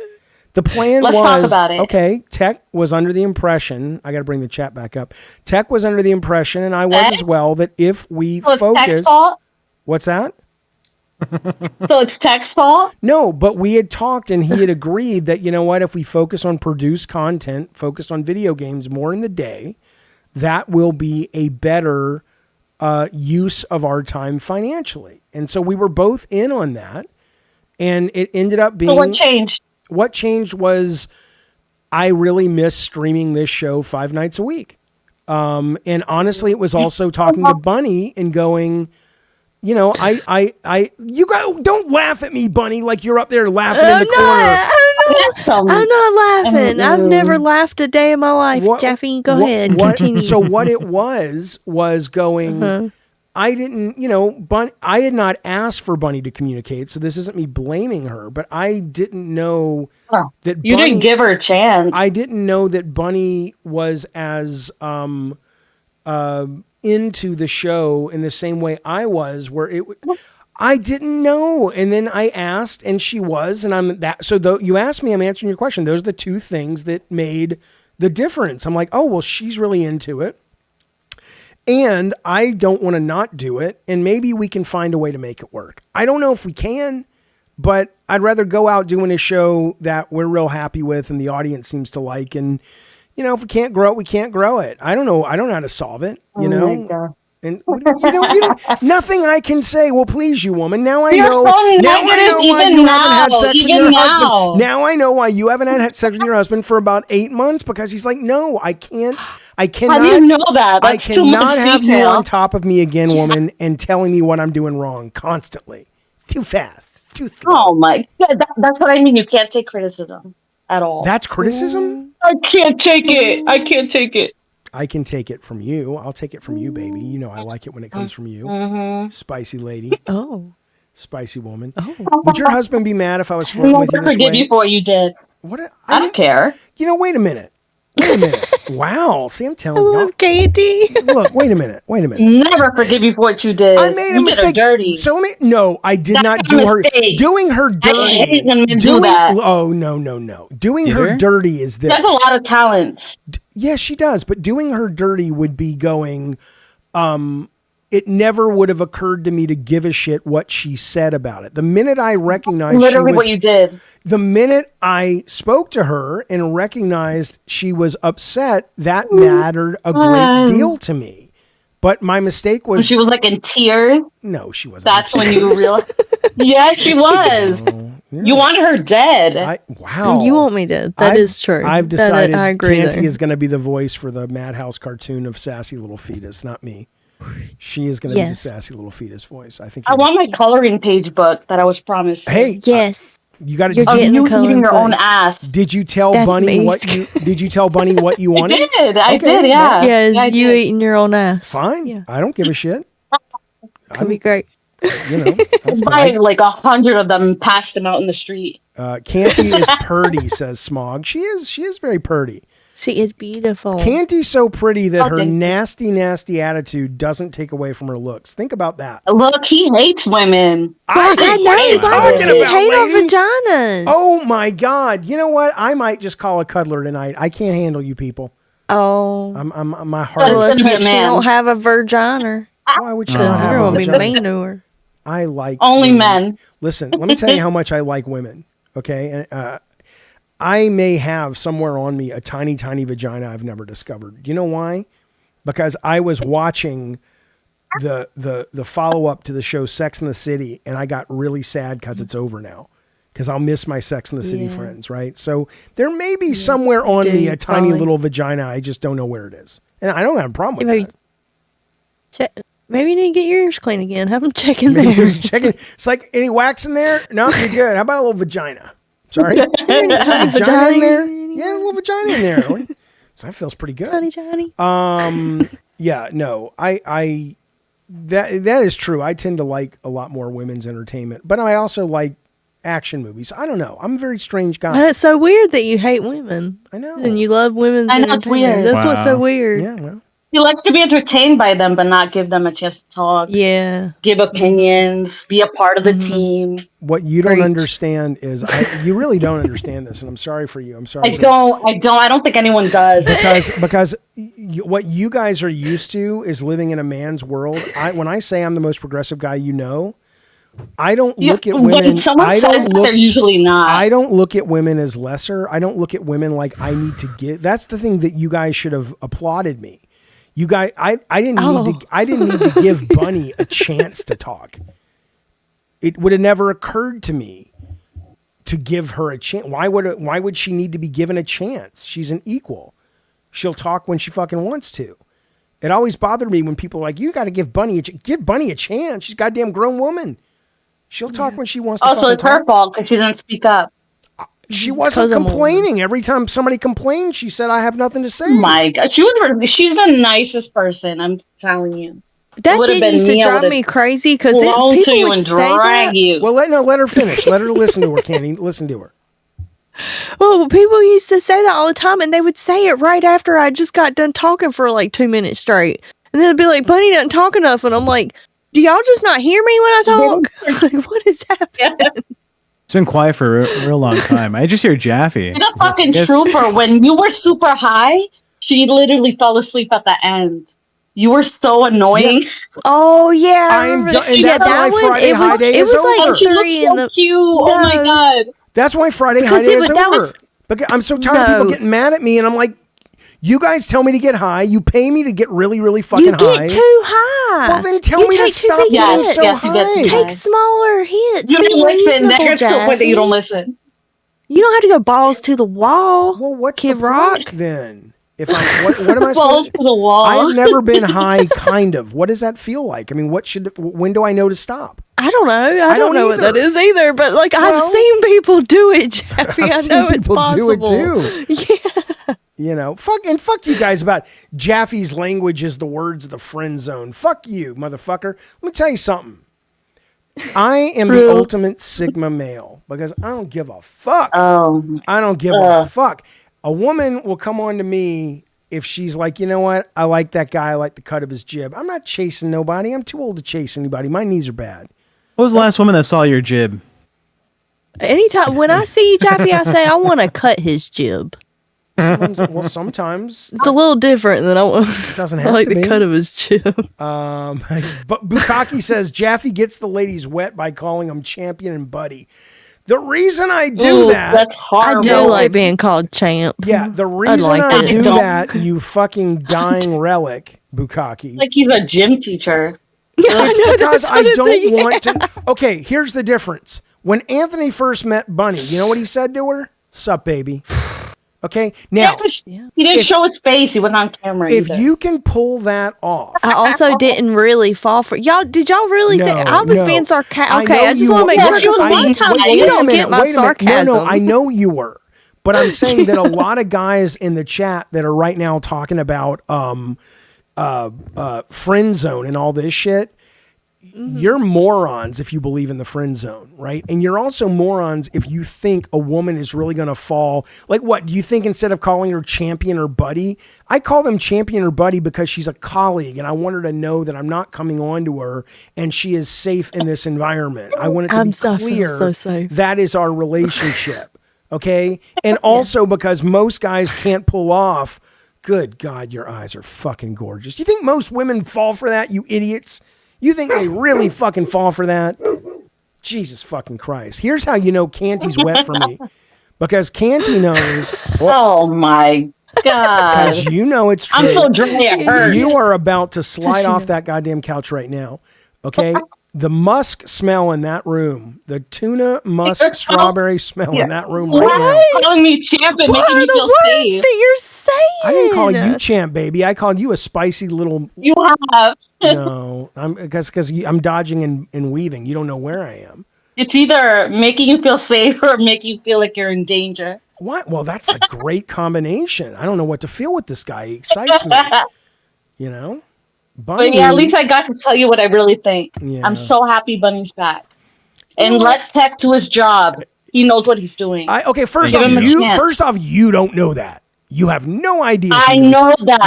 The plan Let's was talk about it. Okay. Tech was under the impression. I got to bring the chat back up. Tech was under the impression, and I was as well, that if we focus. Tech's fault? What's that? So it's Tech's fault? No, but we had talked and he had agreed that, you know what, if we focus on produced content, focused on video games more in the day, that will be a better use of our time financially. And so we were both in on that. And it ended up being... So what changed? What changed was I really miss streaming this show 5 nights a week. And honestly, it was also talking to Bunny and going... You know, you go. Don't laugh at me, Bunny, like you're up there laughing in the corner. I'm not laughing. I've never laughed a day in my life. Jaffe, go ahead. Continue. So what it was going, I didn't, I had not asked for Bunny to communicate, so this isn't me blaming her, but I didn't know that you didn't give her a chance. I didn't know that Bunny was as, into the show in the same way I was, where I didn't know. And then I asked and she was, and I'm that. So though you asked me, I'm answering your question. Those are the two things that made the difference. I'm like, oh, well, she's really into it. And I don't want to not do it. And maybe we can find a way to make it work. I don't know if we can, but I'd rather go out doing a show that we're real happy with and the audience seems to like. And, if we can't grow it, we can't grow it. I don't know. I don't know how to solve it, My God. And nothing I can say will please you, woman. Now I You're know. so Now I know negative why even you now, haven't had sex with even your now. husband. Now I know why you haven't had sex with your husband for about 8 months, because he's like, no, I can't. I cannot. How do you know that? That's I too cannot much have you detail. on top of me again, woman, and telling me what I'm doing wrong constantly. It's too fast. Too slow. Oh my God, that's what I mean. You can't take criticism at all. That's criticism? I can't take it. I can't take it. I can take it from you. I'll take it from you, baby. You know I like it when it comes from you. Spicy lady. Oh. Spicy woman. Oh. Would your husband be mad if I was flirting with you I'll this forgive way? you for what you did. I don't care. Wait a minute. Wow. See, I'm telling you. Hello, Katie. Look, wait a minute. Never forgive you for what you did. I made a mistake. Did her dirty. So no, I did not do her. Doing her dirty. I hate when men do that. Oh, no. Doing her dirty is this. That's a lot of talent. Yes, she does. But doing her dirty would be going, it never would have occurred to me to give a shit what she said about it. The minute I recognized Literally what you did. The minute I spoke to her and recognized she was upset, that mattered a great deal to me. But my mistake was... She was like in tears? No, she wasn't. That's when you realized... Yeah, she was. Yeah. You wanted her dead. Wow. You want me dead. That is true. I've decided I agree Canty there. is going to be the voice for the Madhouse cartoon of Sassy Little Fetus, not me. She is going to be the Sassy Little Fetus voice. I want my coloring page book that I was promised. Hey, yes. You got to You're getting you a coloring eating your book. own ass. Did you tell That's Bunny me. what you did? You tell Bunny what you wanted? I did, yeah. Yeah, I you did. eating your own ass. Fine. Yeah. I don't give a shit. It's going to be great. That's Buy like 100 of them and pass them out in the street. Canty is purty, says Smog. She is very purty. She is beautiful. Canty's so pretty that her thank you. nasty attitude doesn't take away from her looks. Think about that. Look, he hates women. I know. Why does he hate on lady? vaginas? Oh my God! You know what? I might just call a cuddler tonight. I can't handle you people. Oh. I'm my heart. Well, is let's hope she don't have a virgina. Why would she? Because have you're a going to be vagina? mean to her. I like Only women. men. Listen, let me tell you how much I like women. Okay, and I may have somewhere on me a tiny vagina I've never discovered. Do you know why? Because I was watching the follow up to the show Sex and the City, and I got really sad because it's over now. Because I'll miss my Sex and the City friends, right? So there may be somewhere on me a tiny probably. little vagina. I just don't know where it is, and I don't have a problem with that. Maybe you need to get your ears clean again. Have them check in Maybe there. just checking. It's like, any wax in there? No, you're good. How about a little vagina? Sorry, Is there any honey vagina in there? anywhere? Yeah, a little vagina in there. So that feels pretty good. Johnny. Yeah, no, I That is true. I tend to like a lot more women's entertainment, but I also like action movies. I don't know. I'm a very strange guy. And it's so weird that you hate women. I know. And you love women's I know, it's entertainment. weird. That's what's so weird. Yeah, well. He likes to be entertained by them, but not give them a chance to talk. Yeah. Give opinions, be a part of the team. What you don't understand is, you really don't understand this, and I'm sorry for you. I'm sorry. I don't think anyone does. Because what you guys are used to is living in a man's world. When I say I'm the most progressive guy you know, I don't look at women. When someone says that, they're usually not. I don't look at women as lesser. I don't look at women like I need to give. That's the thing that you guys should have applauded me. You guys, I didn't need to give Bunny a chance to talk. It would have never occurred to me to give her a chance. Why would she need to be given a chance? She's an equal. She'll talk when she fucking wants to. It always bothered me when people are like, you got to give Bunny a chance. She's a goddamn grown woman. She'll talk when she wants to. Also, it's her fault because she didn't speak up. She wasn't complaining. Every time somebody complained, she said, I have nothing to say. Oh my God. She's the nicest person, I'm telling you. That did used to drive me crazy because people would say that. Well, let her finish. Let her listen to her, Candy. Listen to her. Well, people used to say that all the time, and they would say it right after I just got done talking for like 2 minutes straight. And then it'd be like, Bunny doesn't talk enough. And I'm like, do y'all just not hear me when I talk? Like, what is happening? It's been quiet for a real long time. I just hear Jaffe. You're a fucking trooper. When you were super high, she literally fell asleep at the end. You were so annoying. Yeah. Oh yeah, I remember that. And that's why Friday High Day is over. Like 3 in the cute. No. Oh my God. That's why Friday High Day is over. I'm so tired of people getting mad at me, and I'm like, you guys tell me to get high. You pay me to get really, really fucking high. You get too high. Well, then tell me to stop getting so high. Take smaller hits. You don't listen. There's the point that you don't listen. You don't have to go balls to the wall. Well, what's Kid the Rock point then? If what am I balls supposed to the wall? I've never been high. Kind of. What does that feel like? I mean, when do I know to stop? I don't know. I don't know what that is either. But like, I've seen people do it, Jaffe. I know it's possible. Do it too. Yeah. You know, fuck you guys about Jaffe's language is the words of the friend zone. Fuck you, motherfucker. Let me tell you something. I am the ultimate Sigma male because I don't give a fuck. I don't give a fuck. A woman will come on to me if she's like, you know what? I like that guy. I like the cut of his jib. I'm not chasing nobody. I'm too old to chase anybody. My knees are bad. What was the last woman that saw your jib? Anytime when I see Jaffe, I say I want to cut his jib. Sometimes it's a little different than it doesn't have I like to the be. cut of his jib. But Bukaki says Jaffe gets the ladies wet by calling them champion and buddy. The reason I do that's I do like being called champ. Yeah, the reason I do that, you fucking dying relic, Bukaki. Like he's a gym teacher. It's because I don't want to. Okay, here's the difference. When Anthony first met Bunny, you know what he said to her? Sup, baby. Okay, now he didn't show his face. He wasn't on camera. If you can pull that off, I also didn't really fall for y'all. Did y'all really think I was being sarcastic? Okay, I just want to make sure. Sometimes you don't get my sarcasm. No, I know you were, but I'm saying that a lot of guys in the chat that are right now talking about friend zone and all this shit. You're morons if you believe in the friend zone, right? And you're also morons if you think a woman is really going to fall. Like what? Do you think instead of calling her champion or buddy, I call them champion or buddy because she's a colleague and I want her to know that I'm not coming on to her and she is safe in this environment. I want it to be clear that is our relationship, okay? And also because most guys can't pull off, good God, your eyes are fucking gorgeous. Do you think most women fall for that, you idiots? You think they really fucking fall for that? Jesus fucking Christ. Here's how you know Canty's wet for me. Because Canty knows. Oh my God. Because you know it's true. I'm so dry it hurts. You are about to slide off that goddamn couch right now. Okay? The musk smell in that room, the tuna musk strawberry smell in that room right now. Calling me champ and making me feel safe. That you're saying? I didn't call you champ, baby. I called you a spicy little. You have. No, because I'm dodging and weaving. You don't know where I am. It's either making you feel safe or making you feel like you're in danger. What? Well, that's a great combination. I don't know what to feel with this guy. He excites me. You know? But yeah, at least I got to tell you what I really think. Yeah. I'm so happy Bunny's back. And let Tech do his job. He knows what he's doing. First Give him a chance. First off, you don't know that. You have no idea. I know that.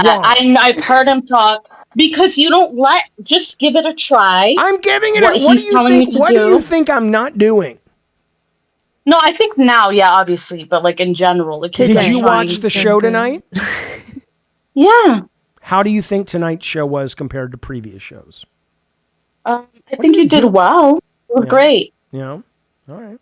I've heard him talk. Because you don't just give it a try. I'm giving it. What do you think I'm not doing? No, I think now, yeah, obviously, but like in general. Like, did you watch the show tonight? Yeah. How do you think tonight's show was compared to previous shows? I think you did well. It was great. Yeah. All right.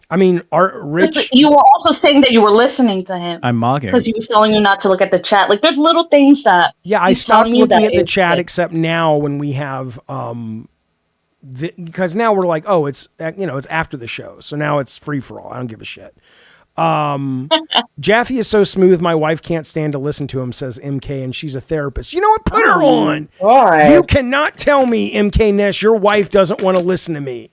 I mean, Rich. You were also saying that you were listening to him. I'm mocking. Because he was telling you not to look at the chat. Like, there's little things that. Yeah, I stopped looking at the chat except now when we have. Because now we're like, oh, it's after the show, so now it's free for all. I don't give a shit. Jaffe is so smooth, my wife can't stand to listen to him, says MK, and she's a therapist. You know what? Put her on. Right. You cannot tell me, MK Ness, your wife doesn't want to listen to me.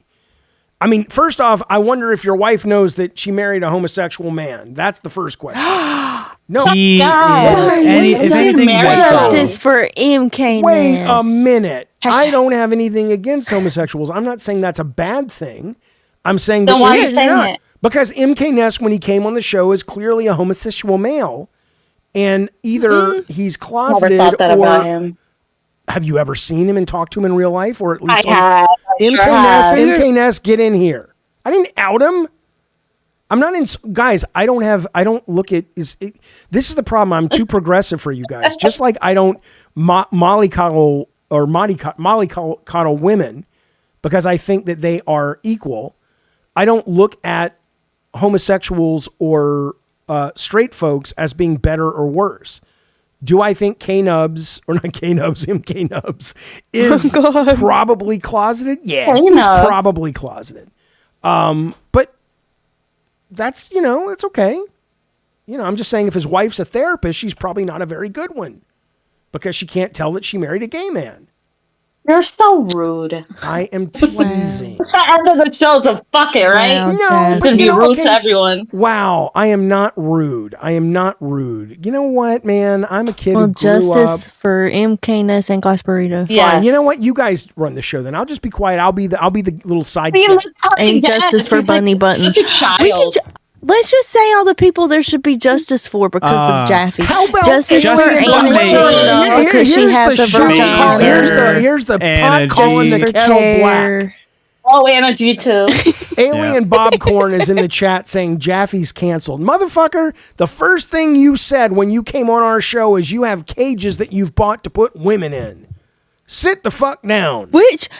I mean, first off, I wonder if your wife knows that she married a homosexual man. That's the first question. No, he is. If anything, justice for MK. Wait a minute. I don't have anything against homosexuals. I'm not saying that's a bad thing. I'm saying then why are you saying it? Because MK Ness, when he came on the show, is clearly a homosexual male, and either he's closeted Never thought that or. About him. Have you ever seen him and talked to him in real life, or at least I have. MK Ness, get in here. I didn't out him. I'm not in. Guys, I don't look at. This is the problem. I'm too progressive for you guys. Just like I don't mollycoddle women because I think that they are equal. I don't look at homosexuals or straight folks as being better or worse. Do I think MK Nubs is probably closeted? Yeah, he's probably closeted. But that's, it's okay. I'm just saying if his wife's a therapist, she's probably not a very good one because she can't tell that she married a gay man. You're so rude. I am teasing. It's the end of the show, so fuck it, right? Wow, No, it's going to be rude to everyone. Wow, I am not rude. You know what, man? I'm a kid who grew justice up. for MK Ness and Glass Burrito. Fine. Yes. You know what? You guys run the show then. I'll just be quiet. I'll be the little side chick. And justice for Bunny Button. Such a child. Let's just say all the people there should be justice for because of Jaffe. How about justice for Anna G because she has a vagina. Here's the pot calling the kettle black. Oh, Anna G too. Alien Bobcorn is in the chat saying Jaffe's canceled. Motherfucker, the first thing you said when you came on our show is you have cages that you've bought to put women in. Sit the fuck down. Which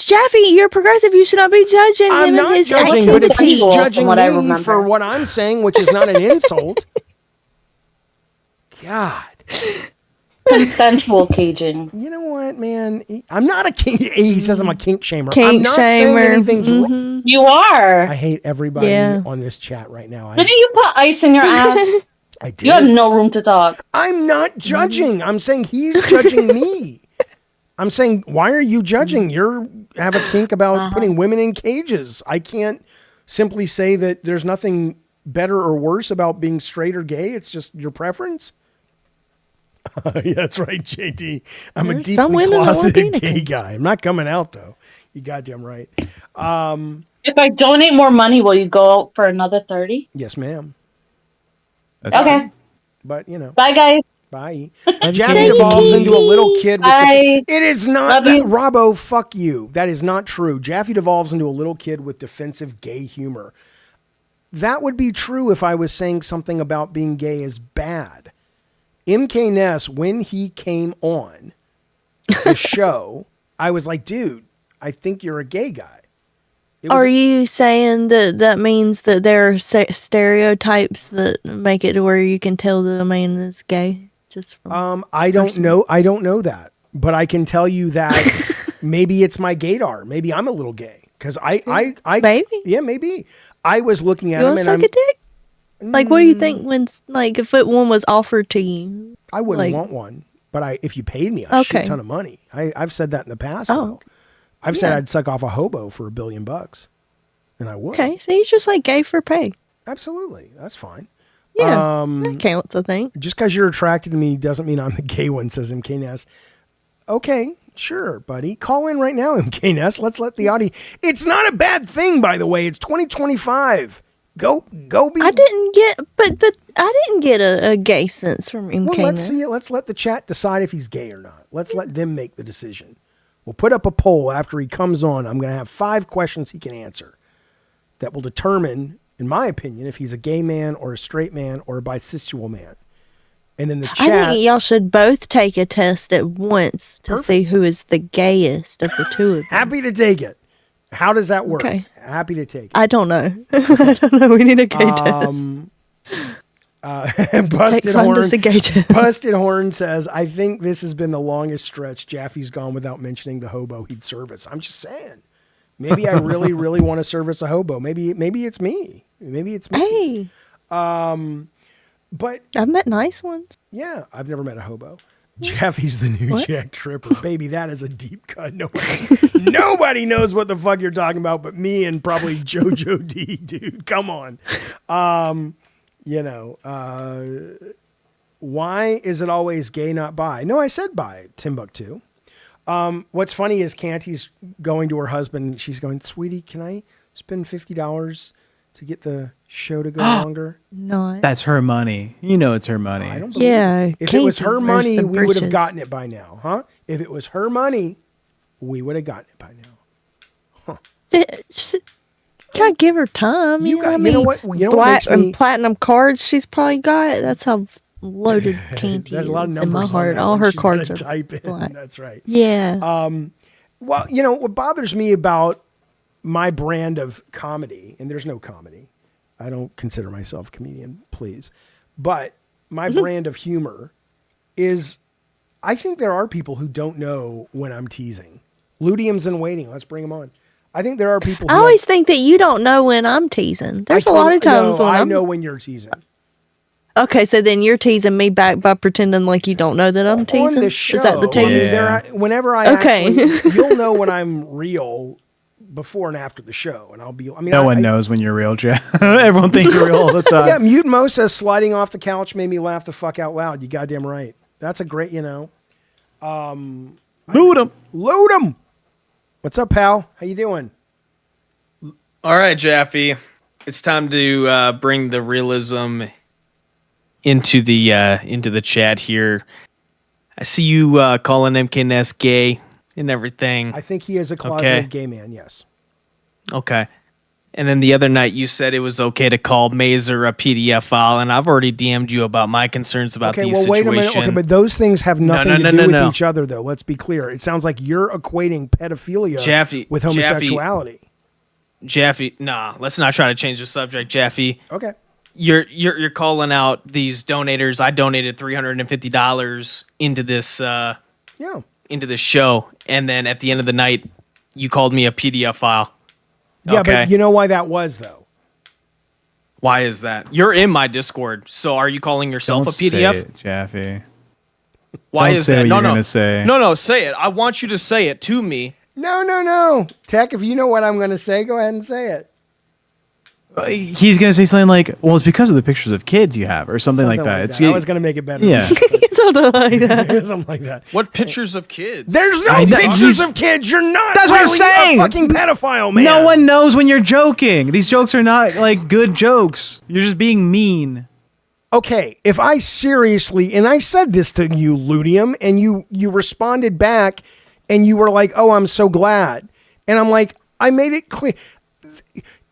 Jaffe, you're progressive. You should not be judging I'm him not and his judging, activities. but if he's judging me for what I'm saying, which is not an insult. God. Consensual caging. You know what, man? I'm not a kink. He says I'm a kink shamer. Kink I'm not saying shamer. anything's wrong. You are. I hate everybody on this chat right now. Didn't you put ice in your ass? I did. You have no room to talk. I'm not judging. I'm saying he's judging me. I'm saying, why are you judging? You have a kink about putting women in cages. I can't simply say that there's nothing better or worse about being straight or gay. It's just your preference. Yeah, that's right, JD. I'm a deeply closeted gay guy. I'm not coming out, though. You goddamn right. If I donate more money, will you go out for another 30? Yes, ma'am. Okay. Fine. But, Bye, guys. Bye. Jaffe evolves into a little kid. It is not. Robbo, fuck you. That is not true. Jaffe devolves into a little kid with defensive gay humor. That would be true if I was saying something about being gay is bad. MK Ness, when he came on the show, I was like, dude, I think you're a gay guy. Are you saying that means that there are stereotypes that make it to where you can tell that a man is gay? Just from I don't know. I don't know that, but I can tell you that maybe it's my gaydar. Maybe I'm a little gay because I maybe maybe I was looking at him and suck a dick. Like, what do you think when if one was offered to you? I wouldn't want one, but if you paid me a shit ton of money, I've said that in the past. I've said I'd suck off a hobo for $1 billion, and I would. Okay, so you're just like gay for pay. Absolutely, that's fine. Yeah, that counts, I think. Just because you're attracted to me doesn't mean I'm the gay one, says MK Ness. Okay, sure, buddy. Call in right now, MKNS. Let's let the audience. It's not a bad thing, by the way. It's 2025. Go be. I didn't get, but I didn't get a gay sense from MKNS. Well, let's see it. Let's let the chat decide if he's gay or not. Let's let them make the decision. We'll put up a poll after he comes on. I'm going to have 5 questions he can answer that will determine, in my opinion, if he's a gay man or a straight man or a bisexual man. And then the chat. I think y'all should both take a test at once to see who is the gayest of the two of them. Happy to take it. How does that work? Okay. Happy to take it. I don't know. I don't know. We need a gay test. Busted Horn says, I think this has been the longest stretch Jaffe's gone without mentioning the hobo he'd service. I'm just saying. Maybe I really, really want to service a hobo. Maybe it's me. Maybe it's me. Hey. But I've met nice ones. Yeah, I've never met a hobo. Jaffe's the new Jack Tripper. Baby, that is a deep cut. Nobody knows what the fuck you're talking about but me and probably JoJo D, dude. Come on. Why is it always gay, not bi? No, I said bi, Timbuktu. What's funny is Canty's going to her husband. She's going, sweetie, can I spend $50 to get the show to go longer? No. That's her money. You know it's her money. I don't believe it. If it was her money, we would have gotten it by now, huh? If it was her money, we would have gotten it by now. Huh. Gotta give her time. You know what? Platinum cards she's probably got. That's how loaded Canty There's is a lot of numbers in my heart. on that All one. her She's cards gotta are type in. black. That's right. Yeah. Well, what bothers me about my brand of comedy, and there's no comedy. I don't consider myself a comedian, please. But my brand of humor is, I think there are people who don't know when I'm teasing. Ludium's in waiting. Let's bring him on. I think there are people. I always think that you don't know when I'm teasing. There's a lot of times when I know when you're teasing. Okay, so then you're teasing me back by pretending like you don't know that I'm teasing. On the show, is that the tease? Whenever I actually, you'll know when I'm real before and after the show, and I'll be. I mean, no one knows when you're real, Jeff. Everyone thinks you're real all the time. Yeah, Mute Mo says sliding off the couch made me laugh the fuck out loud. You goddamn right. That's a great, Load 'em. Load 'em. What's up, pal? How you doing? All right, Jaffe. It's time to bring the realism into the chat here. I see you calling MKNS gay and everything. I think he is a closeted gay man, yes. Okay. And then the other night you said it was okay to call Mazer a PDF file, and I've already DM'd you about my concerns about these situations. Wait a minute. Okay, but those things have nothing to do with each other, though. Let's be clear. It sounds like you're equating pedophilia with homosexuality. Jaffe, nah, let's not try to change the subject, Jaffe. Okay. You're calling out these donators. I donated $350 into this into this show, and then at the end of the night, you called me a PDF file. Yeah, but you know why that was, though? Why is that? You're in my Discord, so are you calling yourself a PDF? Say it, Jaffe. Why Don't is say that? what No, you're no, gonna say. no, say it. I want you to say it to me. No. Tech, if you know what I'm going to say, go ahead and say it. He's going to say something like, well, it's because of the pictures of kids you have, or something like that. I was going to make it better. Yeah. Something like that. Something like that. What pictures of kids? There's no pictures of kids. You're not. That's what I'm saying. A fucking pedophile, man. No one knows when you're joking. These jokes are not like good jokes. You're just being mean. Okay, if I seriously, and I said this to you, Ludium, and you responded back, and you were like, "Oh, I'm so glad," and I'm like, I made it clear.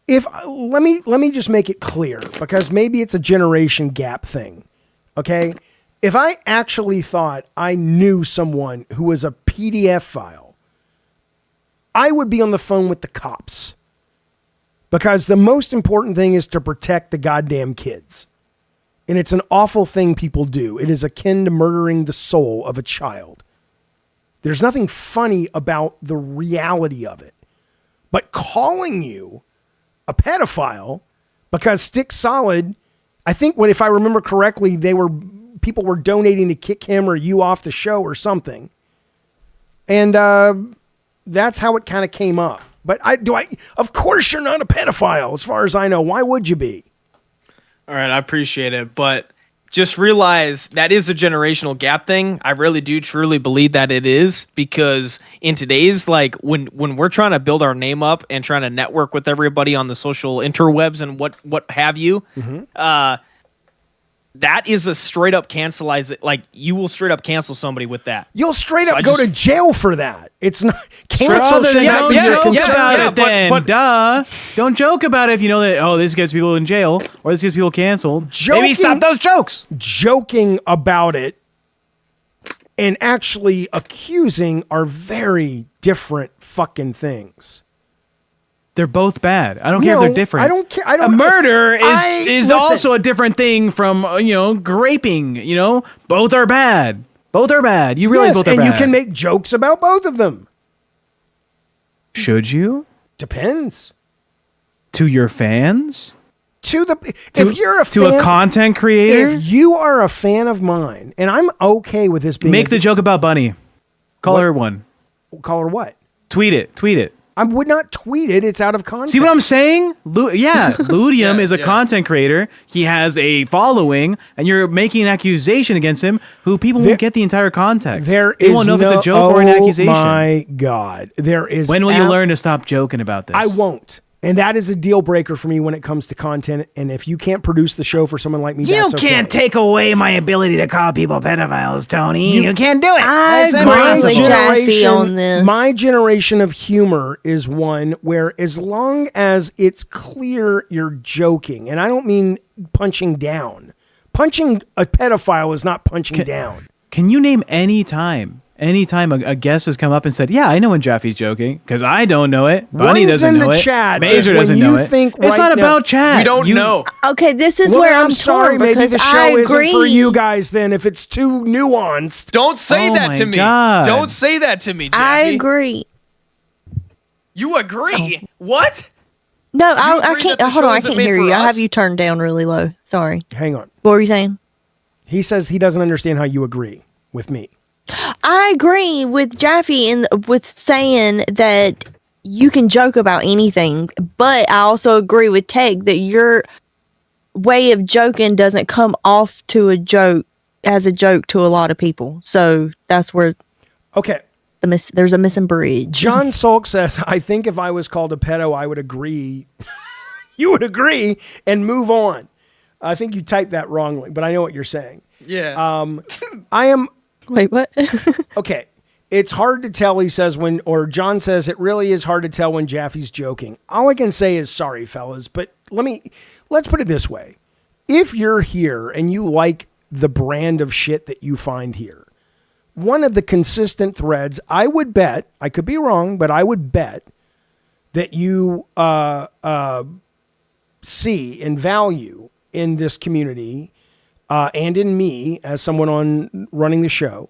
Let me just make it clear, because maybe it's a generation gap thing. Okay, if I actually thought I knew someone who was a PDF file, I would be on the phone with the cops, because the most important thing is to protect the goddamn kids. And it's an awful thing people do. It is akin to murdering the soul of a child. There's nothing funny about the reality of it. But calling you a pedophile, because Stick Solid, I think if I remember correctly, people were donating to kick him or you off the show or something. And that's how it kind of came up. But of course you're not a pedophile, as far as I know. Why would you be? All right, I appreciate it, but just realize that is a generational gap thing. I really do truly believe that it is, because in today's, like, when we're trying to build our name up and trying to network with everybody on the social interwebs and what have you, that is a straight up like, you will straight up cancel somebody with that. You'll straight up go to jail for that. It's not cancel. Don't joke about it then. Duh. Don't joke about it if you know that, oh, this gets people in jail or this gets people canceled. Maybe stop those jokes. Joking about it and actually accusing are very different fucking things. They're both bad. I don't care if they're different. I don't care. A murder is also a different thing from graping. Both are bad. Both are bad. You realize both are bad. And you can make jokes about both of them. Should you? Depends. To your fans? If you're a fan, to a content creator, if you are a fan of mine, and I'm okay with this being, make the joke about Bunny. Call her one. Call her what? Tweet it. I would not tweet it. It's out of context. See what I'm saying? Ludium is a content creator. He has a following, and you're making an accusation against him who people won't get the entire context. They won't know if it's a joke or an accusation. Oh my God. There is. When will you learn to stop joking about this? I won't. And that is a deal breaker for me when it comes to content. And if you can't produce the show for someone like me, you that's okay. can't take away my ability to call people pedophiles, Tony. You can't do it. I agree with Jaffe on this. My generation of humor is one where, as long as it's clear you're joking, and I don't mean punching down. Punching a pedophile is not punching down. Can you name any time a guest has come up and said, yeah, I know when Jaffe's joking, because I don't know it. Bunny doesn't know it. Chat Mazer doesn't know it. It's not about chat. We don't know. Okay, this is where I'm sorry. torn Maybe because the show I isn't agree. for you guys then if it's too nuanced. Don't say that to me. God. Don't say that to me, Jaffe. I agree. You agree? What? No, I can't. Hold on, I can't hear you. I have you turned down really low. Sorry. Hang on. What were you saying? He says he doesn't understand how you agree with me. I agree with Jaffe with saying that you can joke about anything, but I also agree with Tech that your way of joking doesn't come off to a joke as a joke to a lot of people. So that's where there's a missing bridge. John Salk says, I think if I was called a pedo, I would agree. You would agree and move on. I think you typed that wrongly, but I know what you're saying. Yeah. I am... Wait, what? Okay. It's hard to tell, he says, John says, it really is hard to tell when Jaffe's joking. All I can say is sorry, fellas, but let's put it this way. If you're here and you like the brand of shit that you find here, one of the consistent threads, I would bet, I could be wrong, but I would bet that you see and value in this community and in me as someone on running the show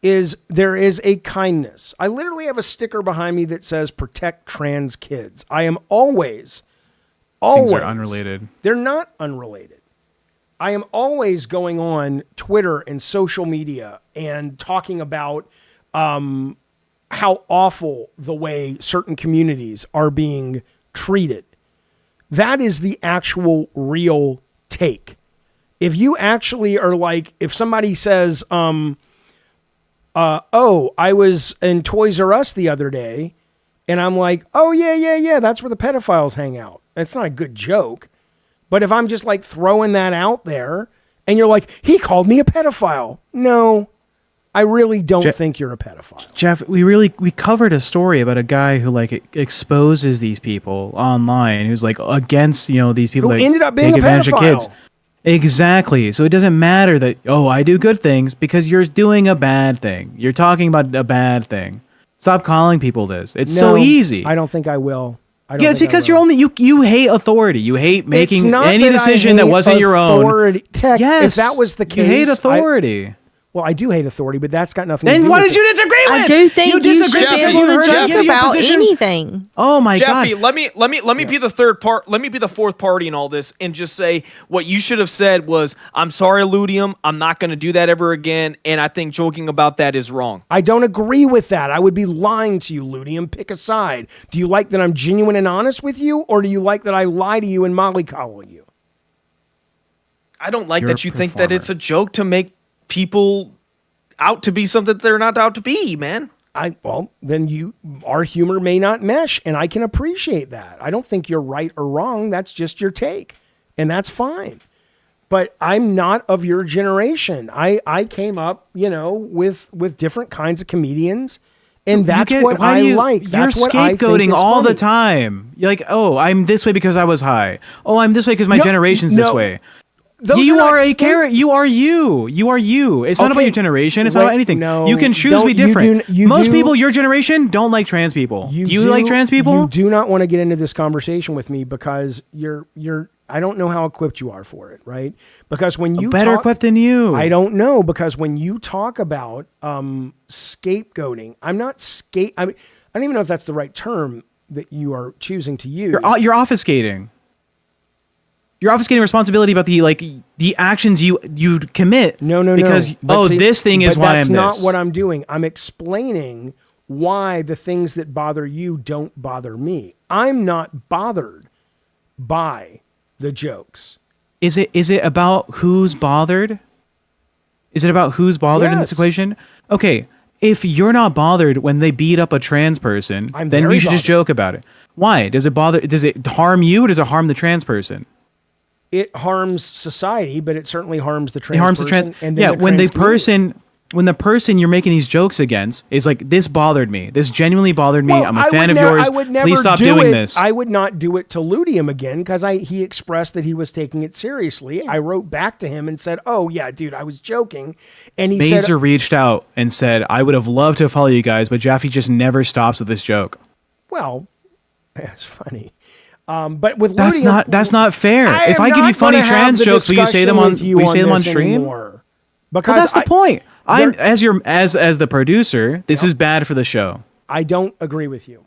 is there is a kindness. I literally have a sticker behind me that says protect trans kids. I am always Things are unrelated. They're not unrelated. I am always going on Twitter and social media and talking about how awful the way certain communities are being treated. That is the actual real take. If you actually are like, if somebody says, I was in Toys R Us the other day, and I'm like, oh, yeah, that's where the pedophiles hang out. It's not a good joke. But if I'm just like throwing that out there, and you're like, he called me a pedophile. No, I really don't think you're a pedophile. Jeff, we covered a story about a guy who like exposes these people online, who's like against, these people who that ended up being take a advantage pedophile. of kids. Exactly. So it doesn't matter that, I do good things, because you're doing a bad thing. You're talking about a bad thing. Stop calling people this. It's so easy. I don't think I will. Because you're only you hate authority. You hate making any decision that wasn't your own. Tech, yes. If that was the case, you hate authority. Well, I do hate authority, but that's got nothing to do Then with what did you disagree with? I do think you disagree should be because able you heard to joke about anything. Oh my Jaffe, God. let me be the third part. Let me be the fourth party in all this and just say what you should have said was, I'm sorry, Ludium. I'm not going to do that ever again. And I think joking about that is wrong. I don't agree with that. I would be lying to you, Ludium. Pick a side. Do you like that I'm genuine and honest with you, or do you like that I lie to you and mollycoddle you? I don't like You're that a you think that performer. it's a joke to make people out to be something that they're not out to be, man. Well, then our humor may not mesh, and I can appreciate that. I don't think you're right or wrong. That's just your take, and that's fine. But I'm not of your generation. I came up, with different kinds of comedians, and that's what I like. You're That's what I think scapegoating is all the funny. time. You're like, oh, I'm this way because I was high. Oh, I'm this way because my generation's this way. You are a character. You are you. You are you. It's not about your generation. It's not about anything. No, you can choose to be different. Most people, your generation, don't like trans people. Do you like trans people? You do not want to get into this conversation with me because you're. I don't know how equipped you are for it, right? Because when you better equipped than you. I don't know, because when you talk about scapegoating, I'm not I don't even know if that's the right term that you are choosing to use. You're obfuscating. You're obfuscating responsibility about the actions you commit. No. Because But see, this thing is but why that's I'm not this. what I'm doing. I'm explaining why the things that bother you don't bother me. I'm not bothered by the jokes. Is it about who's bothered? Is it about who's bothered in this Yes. equation? Okay, if you're not bothered when they beat up a trans person, I'm then very you should just bothered. joke about it. Why? Does it harm you or does it harm the trans person? It harms society, but it certainly harms the trans It harms the person. trans. And then Yeah, when the trans community. person you're making these jokes against is like, this bothered me. This genuinely bothered me. Well, I'm a I fan would of yours. I would never Please stop do doing it. this. I would not do it to Ludium again because he expressed that he was taking it seriously. I wrote back to him and said, "Oh yeah, dude, I was joking." And he Mazer said, reached out and said, I would have loved to follow you guys, but Jaffe just never stops with this joke. "Well, that's funny." But with That's Ludium, that's not fair. I If am I give you not funny gonna have trans the jokes, will you say them on discussion with this stream? anymore. But Because that's the point. I'm as the producer, this is bad for the show. I don't agree with you.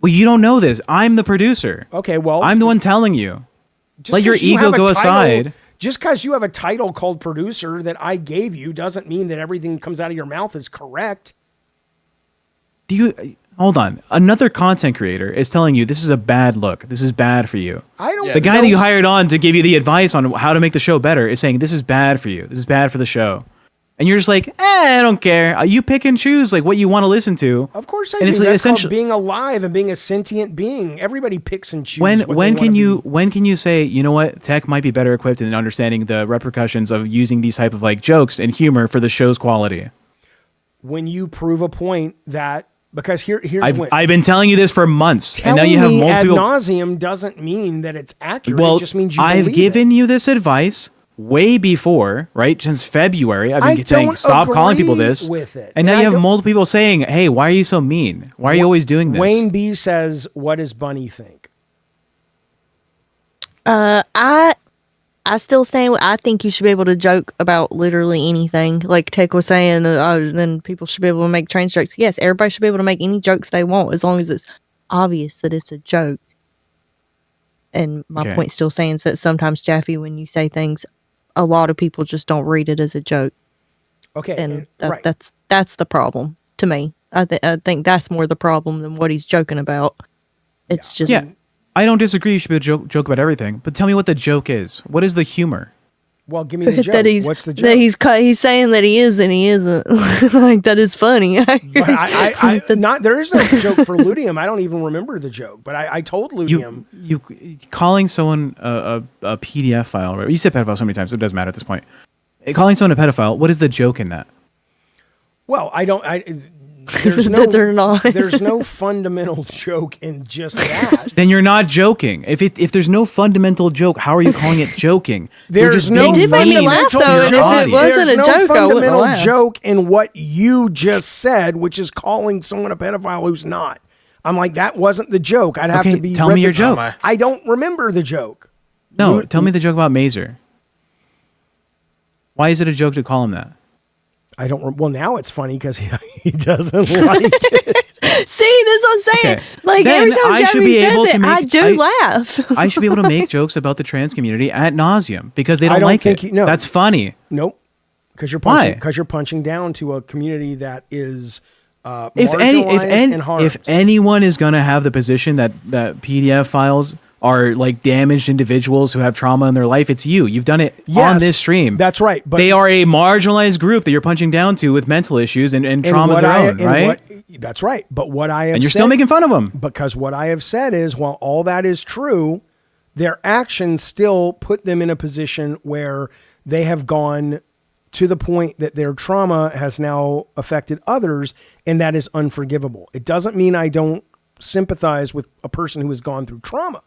Well, you don't know this. I'm the producer. Okay, well, I'm the one telling you. Just Let your 'cause you ego have a go title- aside. Just because you have a title called producer that I gave you doesn't mean that everything that comes out of your mouth is correct. Do you hold on? Another content creator is telling you this is a bad look. This is bad for you. I don't. The guy that you hired on to give you the advice on how to make the show better is saying this is bad for you. This is bad for the show. And you're just like, I don't care. You pick and choose like what you want to listen to. Of course I And do. it's That's called essentially being alive and being a sentient being. Everybody picks and chooses. when what when they can wanna you be. when can you say, you know what, tech might be better equipped in understanding the repercussions of using these type of like jokes and humor for the show's quality? When you prove a point that because here's when I've been telling you this for months, and now you have telling me multiple ad people. nauseum doesn't mean that it's accurate. Well, It just means you I've believe given you this advice way before, right? Since February, I've I been saying don't stop calling people agree this, with it. and now And I you have don't- multiple people saying, "Hey, why are you so mean? Why are you always doing this?" Wayne B says, "What does Bunny think?" I still stand. I think you should be able to joke about literally anything. Like Tech was saying, then people should be able to make trans jokes. Yes, everybody should be able to make any jokes they want as long as it's obvious that it's a joke. And my Okay. point still stands that sometimes, Jaffe, when you say things, a lot of people just don't read it as a joke. Okay, And right. that's the problem to me. I think that's more the problem than what he's joking about. It's just Yeah, I don't disagree. You should be able to joke about everything, but tell me what the joke is. What is the humor? Well, give me the joke. that he's What's the joke? that he's saying that he is and he isn't. Like that is funny. But there is no joke for Ludium. I don't even remember the joke, but I told Ludium. You calling someone a PDF file, right? You said pedophile so many times, so it doesn't matter at this point. Calling someone a pedophile, what is the joke in that? Well, there's no That they're not. there's no fundamental joke in just that. Then you're not joking. If there's no fundamental joke, how are you calling it joking? You're There's just no being It did make me mean laugh, to though, your and if it audience. wasn't There's a no joke, I wouldn't fundamental laugh. joke in what you just said, which is calling someone a pedophile who's not. I'm like, that wasn't the joke. I'd have Okay, to be. tell me your joke. I don't remember the joke. No, tell me the joke about Mazer. Why is it a joke to call him that? I don't. Well, now it's funny because he doesn't like it. See, this is what I'm saying. Okay. Like Then every time I should Jaffe be says able to it, I make- do laugh. I should be able to make jokes about the trans community ad nauseum because they I don't don't like think it. you- no. That's funny. Nope. Because you're Why? punching. Because you're punching down to a community that is If marginalized and harmed. if anyone is gonna have the position that PDF files are like damaged individuals who have trauma in their life. It's you. You've done it on this stream. That's right. But they are a marginalized group that you're punching down to with mental issues and trauma of their own, right? That's right. But what I have and you're still making fun of them. Because what I have said is, while all that is true, their actions still put them in a position where they have gone to the point that their trauma has now affected others, and that is unforgivable. It doesn't mean I don't sympathize with a person who has gone through trauma.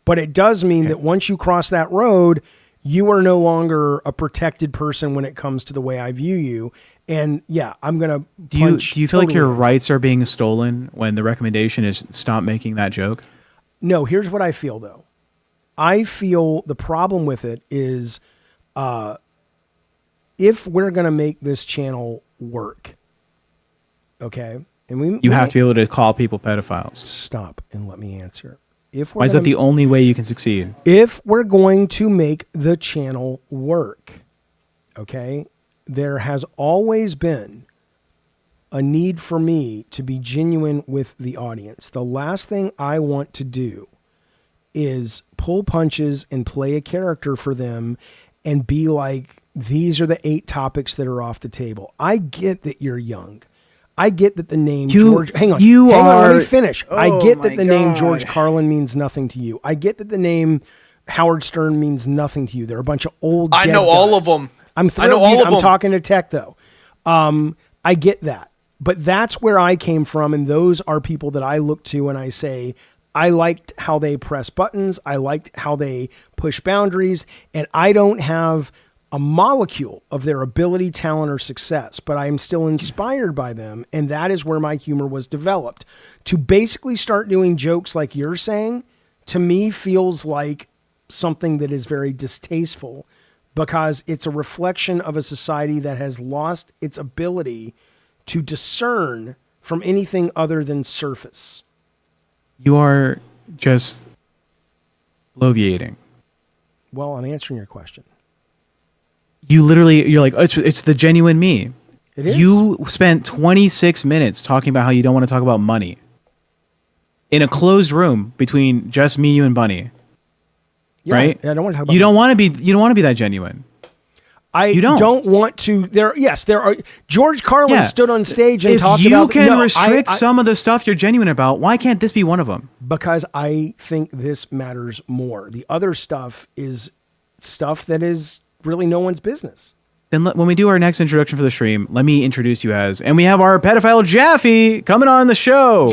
But it does mean that once you cross that road, you are no longer a protected person when it comes to the way I view you. And yeah, I'm going to Do you feel like your rights are being stolen when the recommendation is stop making that joke? No, here's what I feel though. I feel the problem with it is if we're going to make this channel work, okay? And you have to be able to call people pedophiles. Stop and let me answer. Why is that the only way you can succeed? If we're going to make the channel work, okay, there has always been a need for me to be genuine with the audience. The last thing I want to do is pull punches and play a character for them and be like, these are the 8 topics that are off the table. I get that you're young. I get that the name George... Hang on. Let me finish. I get that the name George Carlin means nothing to you. I get that the name Howard Stern means nothing to you. They're a bunch of old I know all of them. I'm thrilled. I'm talking to tech, though. I get that. But that's where I came from, and those are people that I look to and I say, I liked how they press buttons. I liked how they push boundaries, and I don't have a molecule of their ability, talent, or success, but I am still inspired by them, and that is where my humor was developed. To basically start doing jokes like you're saying, to me feels like something that is very distasteful, because it's a reflection of a society that has lost its ability to discern from anything other than surface. You are just bloviating. Well, I'm answering your question. You're like, oh, it's the genuine me. It is. You spent 26 minutes talking about how you don't want to talk about money in a closed room between just me, you, and Bunny. Yeah, right? I don't want to talk about. You don't want to be that genuine. I don't want to. There are. George Carlin stood on stage and talked about. If you can restrict some of the stuff you're genuine about, why can't this be one of them? Because I think this matters more. The other stuff is stuff that is really no one's business. Then when we do our next introduction for the stream, let me introduce you as, and we have our pedophile Jaffe coming on the show,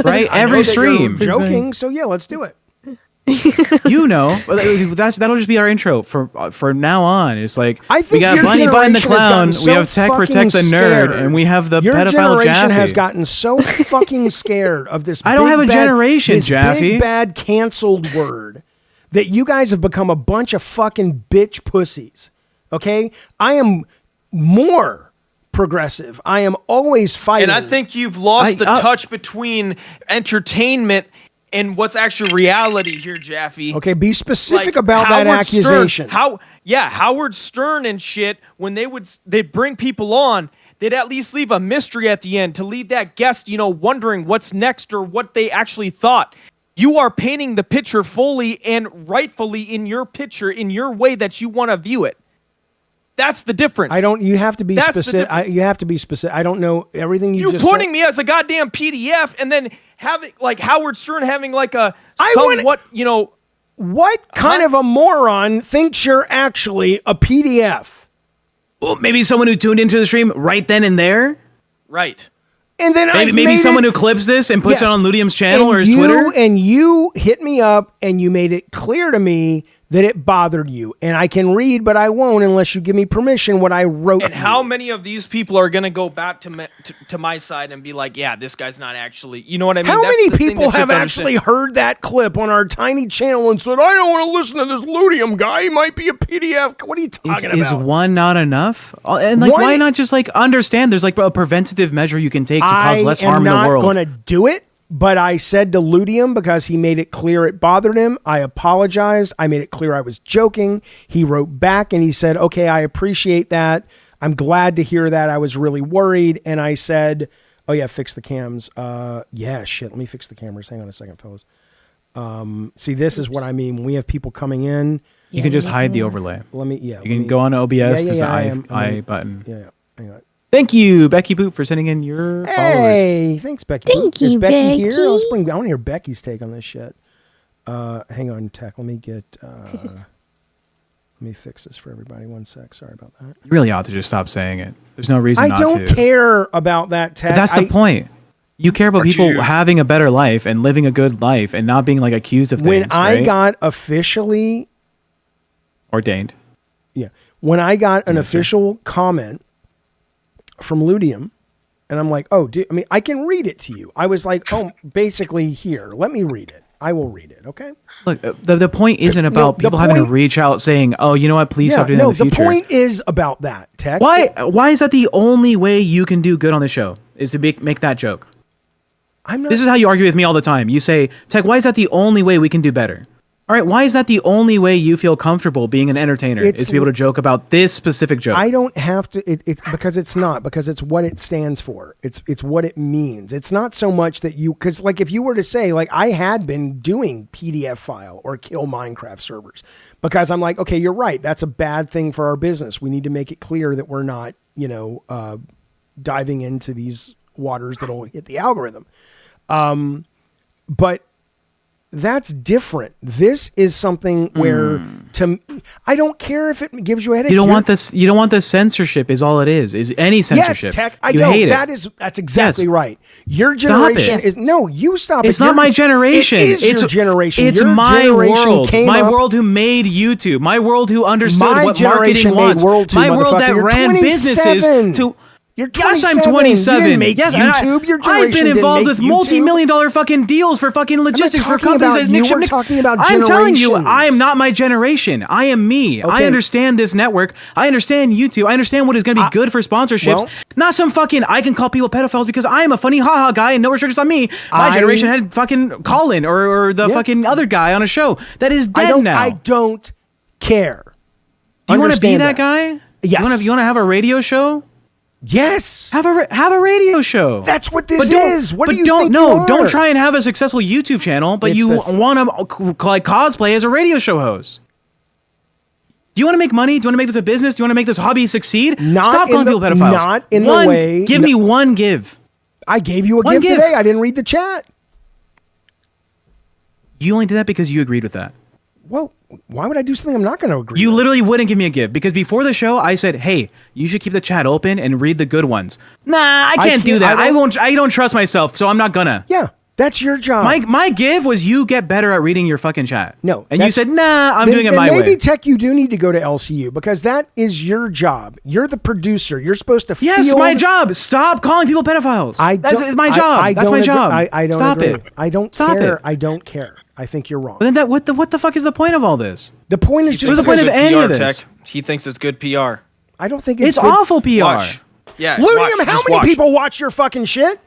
right? Every stream. Joking, so yeah, let's do it. That'll just be our intro for now on. It's like I think we got Bunny Bun the Clown, we have Tech Protect the Nerd, and we have the pedophile Jaffe. Your generation has gotten so fucking scared of this. I don't have a generation, Jaffe. Big bad canceled word that you guys have become a bunch of fucking bitch pussies. Okay, I am more progressive. I am always fighting, and I think you've lost the touch between entertainment and what's actual reality here, Jaffe. Okay, be specific about that accusation. Howard Stern and shit, when they'd bring people on, they'd at least leave a mystery at the end to leave that guest, wondering what's next or what they actually thought. You are painting the picture fully and rightfully in your picture, in your way that you want to view it. That's the difference. You have to be specific. You have to be specific. I don't know everything you just pointing said. me as a goddamn PDF and then having like Howard Stern having like a somewhat, what kind of a moron thinks you're actually a PDF? Well, maybe someone who tuned into the stream right then and there. Right. And then maybe someone who clips this and puts it on Ludium's channel or his Twitter. And you hit me up and you made it clear to me that it bothered you. And I can read, but I won't unless you give me permission what I wrote. And how many of these people are going to go back to my side and be like, yeah, this guy's not actually, you know what I mean? How many people have actually heard that clip on our tiny channel and said, I don't want to listen to this Ludium guy. He might be a PDF. What are you talking about? Is one not enough? And why not just understand there's a preventative measure you can take to cause less harm in the world? I'm not going to do it. But I said to Ludium, because he made it clear it bothered him, I apologized. I made it clear I was joking. He wrote back and he said, okay, I appreciate that. I'm glad to hear that. I was really worried. And I said, oh yeah, fix the cams. Yeah, shit. Let me fix the cameras. Hang on a second, fellas. See, this is what I mean. When we have people coming in, You can just hide the overlay. You can go on OBS. There's an I button. Yeah. Hang on. Thank you, Becky Poop, for sending in your followers. Hey, thanks, Becky. Thank you, Is Becky here? Becky. I want to hear Becky's take on this shit. Hang on, Tech. Let me get. Let me fix this for everybody. 1 sec. Sorry about that. You really ought to just stop saying it. There's no reason I not don't to. care about that, Tech. But that's the point. You care about people having a better life and living a good life and not being like accused of things. When I right? got officially ordained. Yeah. When I got an official comment from Ludium, and I'm like, oh, I mean, I can read it to you. I was like, oh, basically here, let me read it. I will read it, okay? Look, the point isn't about people having to reach out saying, oh, you know what, please stop doing that in the future. The point is about that, Tech. Why is that the only way you can do good on the show, is to make that joke? I'm not. This is how you argue with me all the time. You say, Tech, why is that the only way we can do better? All right, why is that the only way you feel comfortable being an entertainer, is to be able to joke about this specific joke? I don't have to. It's because it's not, because it's what it stands for. It's what it means. It's not so much that you, because like if you were to say, like I had been doing PDF file or kill Minecraft servers, because I'm like, okay, you're right. That's a bad thing for our business. We need to make it clear that we're not, diving into these waters that'll hit the algorithm. But that's different. This is something where I don't care if it gives you a headache. You don't want this. You don't want the censorship. Is all it is. Is any censorship? Yes, Tech. You hate it. That's exactly right. Your Stop generation it. is no. You stop it. It's not my generation. It is your generation. It's Your my generation world. came My up- world who made YouTube. My world who understood My what generation marketing made wants. World 2, my world that motherfucker. You're ran 27. businesses to. You're Yes, I'm 27. 27. You didn't make yes, YouTube. Your I've generation been didn't involved make with multi-million YouTube. dollar fucking deals for fucking logistics for talking companies about that you. ship We're Nick- talking about I'm telling you, generations. I am not my generation. I am me. I Okay. understand this network. I understand YouTube. I understand what is going to be good for sponsorships. well- not some fucking I can call people pedophiles because I am a funny haha guy and no restrictions on me. My generation had fucking Colin or the fucking other guy on a show that is dead now. I don't care. Do you want to be Understand that guy? Yes. You want to have a radio show? Yes. Have a radio show. That's what this But don't- is. What but do you don't, think no, you are? don't try and have a successful YouTube channel, but It's you this- want to like cosplay as a radio show host. Do you want to make money? Do you want to make this a business? Do you want to make this hobby succeed? Stop calling people pedophiles. Not in One, the way. Give me one give. I gave you a One gift give. today. I didn't read the chat. You only did that because you agreed with that. Well, why would I do something I'm not going to agree You with? literally wouldn't give me a give because before the show I said, "Hey, you should keep the chat open and read the good ones." Nah, I can't do that. I don't trust myself, so I'm not gonna. Yeah, that's your job. My give was you get better at reading your fucking chat. No, and you that's- said, "Nah, I'm Then- doing it then my maybe way." Tech, you do need to go to LCU because that is your job. You're the producer. You're supposed to Yes, field- my job. Stop calling people pedophiles. That's don't- my job. I That's don't my agree- job. I don't Stop agree. it. I don't Stop care. it. I don't care. I think you're wrong. But then what the fuck is the point of all this? The point is He just What's the point of thinks any it's of PR this? tech. He thinks it's good PR. I don't think It's good. awful PR. Watch. Yeah. Ludium, watch, how just many watch. people watch your fucking shit?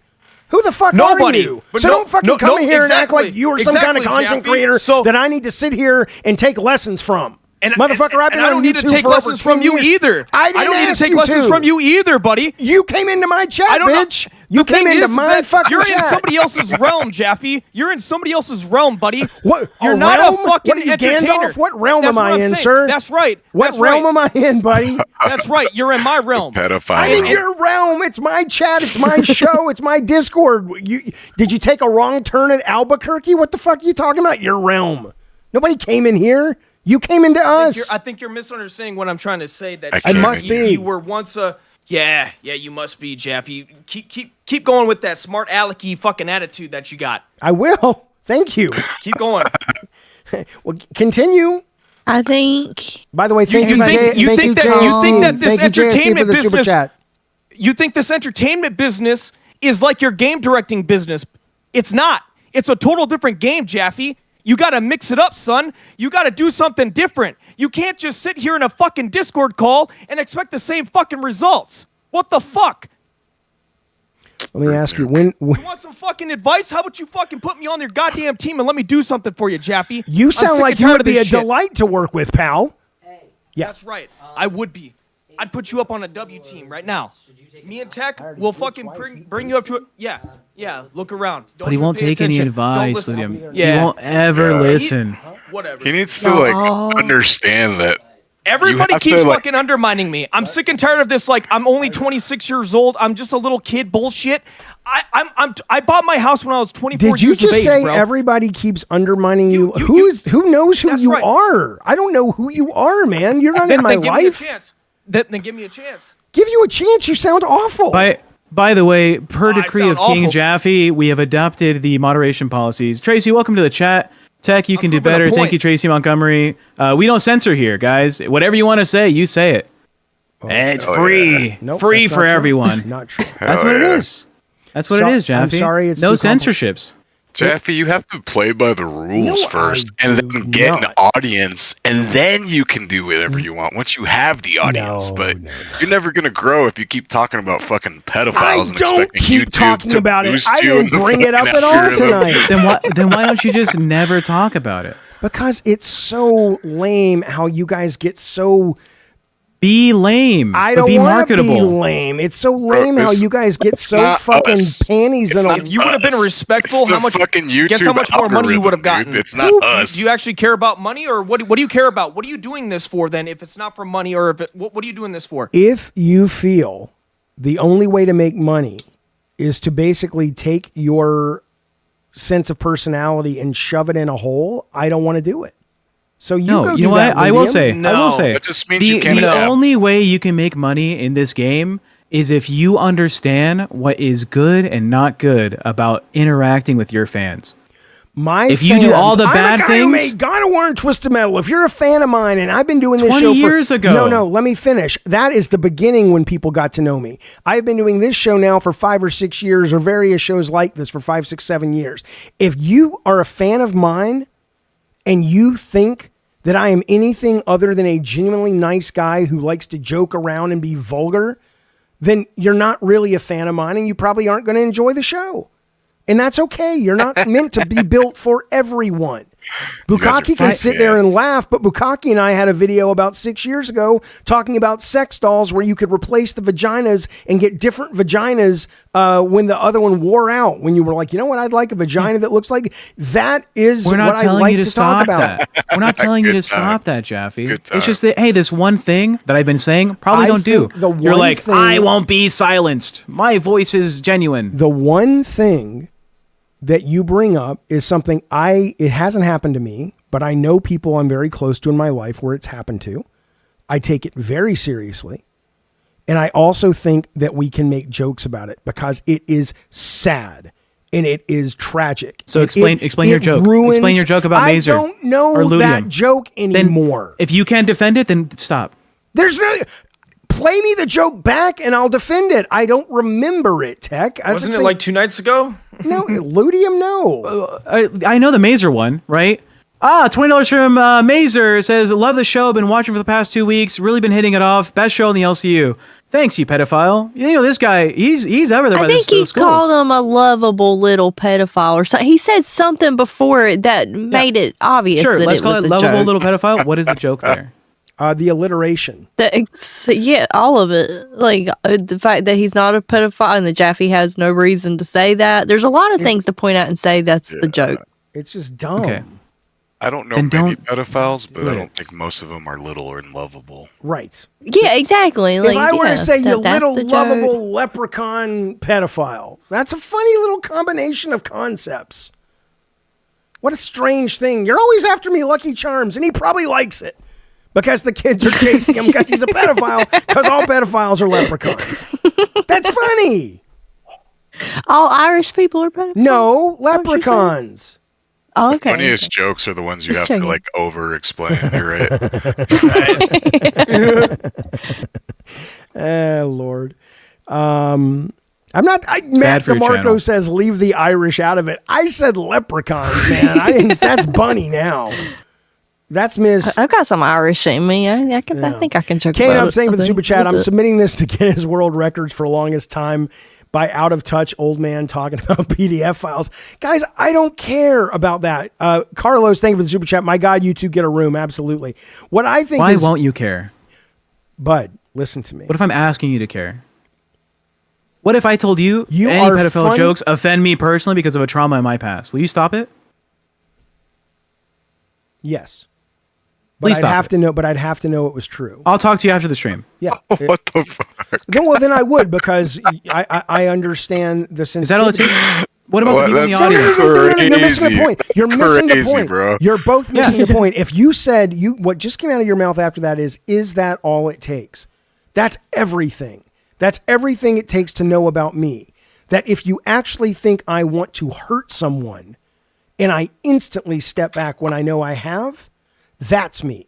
Who the fuck Nobody. are you? But So no- don't fucking no- come no, in here and act exactly. like you are some kind of Exactly, content Jaffe. creator So- that I need to sit here and take lessons from. Motherfucker, I've been I on don't need YouTube to take for over lessons 10 from you years. either. I didn't don't need to ask take you lessons to. from you either, buddy. You came into my chat, I don't know. bitch. You The came thing into is my that fucking You're chat. in somebody else's realm, Jaffe. You're in somebody else's realm, buddy. What? You're A not realm? a fucking What are you, entertainer. Gandalf? What realm That's am what I I'm in, saying. sir? That's right. What That's realm right. am I in, buddy? That's right. You're in my realm. I'm in your realm. It's my chat. It's my show. It's my Discord. Did you take a wrong turn at Albuquerque? What the fuck are you talking about? Your realm. Nobody came in here. You came into us. I think you're misunderstanding what I'm trying to say. That I must you, be. You were once a yeah. You must be, Jaffe. Keep going with that smart alecky fucking attitude that you got. I will. Thank you. Keep going. Well, continue. I think. By the way, thank you, You think that this Thank you, JSD, for entertainment the super business? chat. You think this entertainment business is like your game directing business? It's not. It's a total different game, Jaffe. You got to mix it up, son. You got to do something different. You can't just sit here in a fucking Discord call and expect the same fucking results. What the fuck? Let me ask you, when You want some fucking advice? How about you fucking put me on your goddamn team and let me do something for you, Jaffe? you I'm sound sick like and you tired would of be a this shit. delight to work with, pal. Yeah. That's right. I would be. I'd put you up on a W team right now. Me and Tech will fucking bring you up to it. Yeah. Yeah, look around. Don't But he even won't pay take any attention. Don't advice, listen. Liam. Yeah. He won't ever listen. Whatever. He needs to like understand that. Everybody have keeps to, like- fucking undermining me. I'm sick and tired of this. Like, I'm only 26 years old. I'm just a little kid bullshit. I bought my house when I was 24 Did you years of just age, say bro. everybody keeps undermining you? Who knows who you are? I don't know who you are, man. You're not in my then give life. me a chance. Then give me a chance. Give you a chance. You sound awful. By the way, per decree sound of King awful. Jaffe, we have adopted the moderation policies. Tracy, welcome to the chat. Tech, you can do proving a better. Thank point. you, Tracy Montgomery. We don't censor here, guys. Whatever you want to say, you say it. It's free. Yeah. Nope, free that's for not true. everyone. Not true. That's what it is. That's what it is, Jaffe. I'm sorry, it's no too complex. censorships. Jaffe, you have to play by the rules No, first, I and do then get an not. audience, and then you can do whatever you want once you have the audience. But you're never gonna grow if you keep talking about fucking pedophiles. I and don't expecting keep YouTube talking to about it. boost I you didn't in the bring it up fucking at all algorithm. tonight. Then why don't you just never talk about it? Because it's so lame how you guys get so... Be lame. I but don't be want to be marketable. lame. It's so lame how it's- you guys get it's so not fucking us. panties It's in not a... If you would have been us. respectful, It's how the much? fucking Guess how YouTube much more money you would have algorithm, gotten? dude. It's not us. Do you actually care about money, or what do you care about? What are you doing this for then? If it's not for money, or if what are you doing this for? If you feel the only way to make money is to basically take your sense of personality and shove it in a hole, I don't want to do it. So you go you do know what? that, I will Liam. say. That just means you can't the adapt. only way you can make money in this game is if you understand what is good and not good about interacting with your fans. If you do all the bad I'm a guy things, who made God of War and Twisted Metal. If you're a fan of mine, and I've been doing this 20 show for years ago. No, let me finish. That is the beginning when people got to know me. I've been doing this show now for 5 or 6 years, or various shows like this for 5, 6, 7 years. If you are a fan of mine and you think that I am anything other than a genuinely nice guy who likes to joke around and be vulgar, then you're not really a fan of mine, and you probably aren't going to enjoy the show. And that's okay. You're not meant to be built for everyone. Bukaki can sit there and laugh, but Bukaki and I had a video about 6 years ago talking about sex dolls where you could replace the vaginas and get different vaginas when the other one wore out. When you were like, you know what, I'd like a vagina that looks like that. Is we're not what I telling like you to talk stop about. that. We're not telling you to stop that, Jaffe. It's just that, hey, this one thing that I've been saying, probably I don't do. think the You're one like, thing- I won't be silenced. My voice is genuine. The one thing that you bring up is something it hasn't happened to me, but I know people I'm very close to in my life where it's happened to. I take it very seriously. And I also think that we can make jokes about it because it is sad and it is tragic. So And explain your joke. ruins- Explain your joke about Mazer. I don't know or Ludium. that joke anymore. Then if you can't defend it, then stop. There's no... Play me the joke back and I'll defend it. I don't remember it, Tech. Wasn't it like 2 nights ago? No, Ludium, no. I know the Mazer one, right? $20 from Mazer says, love the show. Been watching for the past 2 weeks. Really been hitting it off. Best show in the LCU. Thanks, you pedophile. You know, this guy, he's over there by I think those he's schools. called him a lovable little pedophile or something. He said something before that made it obvious Sure, that let's it call was it a lovable joke. little pedophile. What is the joke there? The alliteration. Yeah, all of it. Like the fact that he's not a pedophile and that Jaffe has no reason to say that. There's a lot of things to point out and say that's the joke. It's just dumb. Okay. I don't know And many don't- pedophiles, but Right. I don't think most of them are little or lovable. Right. Yeah, exactly. Like, If I were yeah, to say you that's little the joke. lovable leprechaun pedophile, that's a funny little combination of concepts. What a strange thing. You're always after me, Lucky Charms, and he probably likes it because the kids are chasing him because he's a pedophile, because all pedophiles are leprechauns. That's funny. All Irish people are pedophiles? No, leprechauns. Oh, The okay. funniest jokes are the ones you Just have checking. to like over-explain. You're right. Lord. I'm not. Matt bad for your DeMarco channel. says leave the Irish out of it. I said leprechauns, man. I didn't. That's Bunny now. That's Miss. I've got some Irish in me. I think I can joke Kate, about I'm it, saying I for the think, super a chat, little I'm bit. submitting this to Guinness World Records for longest time by out of touch old man talking about PDF files. Guys, I don't care about that. Carlos, thank you for the super chat. My God, you two get a room. Absolutely. What I think Why is, won't you care? Bud, listen to me. What if I'm asking you to care? What if I told you, You any are pedophile fun- jokes offend me personally because of a trauma in my past? Will you stop it? Yes. But Please I'd stop have it. to know. But I'd have to know it was true. I'll talk to you after the stream. Yeah. What the fuck? Well, then I would, because I understand the sensitivity. Is that all it takes? What about the people in the That's audience? You're missing the point. You're missing the Crazy, point. bro. You're both missing the point. If you said what just came out of your mouth after that is that all it takes? That's everything. That's everything it takes to know about me. That if you actually think I want to hurt someone and I instantly step back when I know I have, that's me.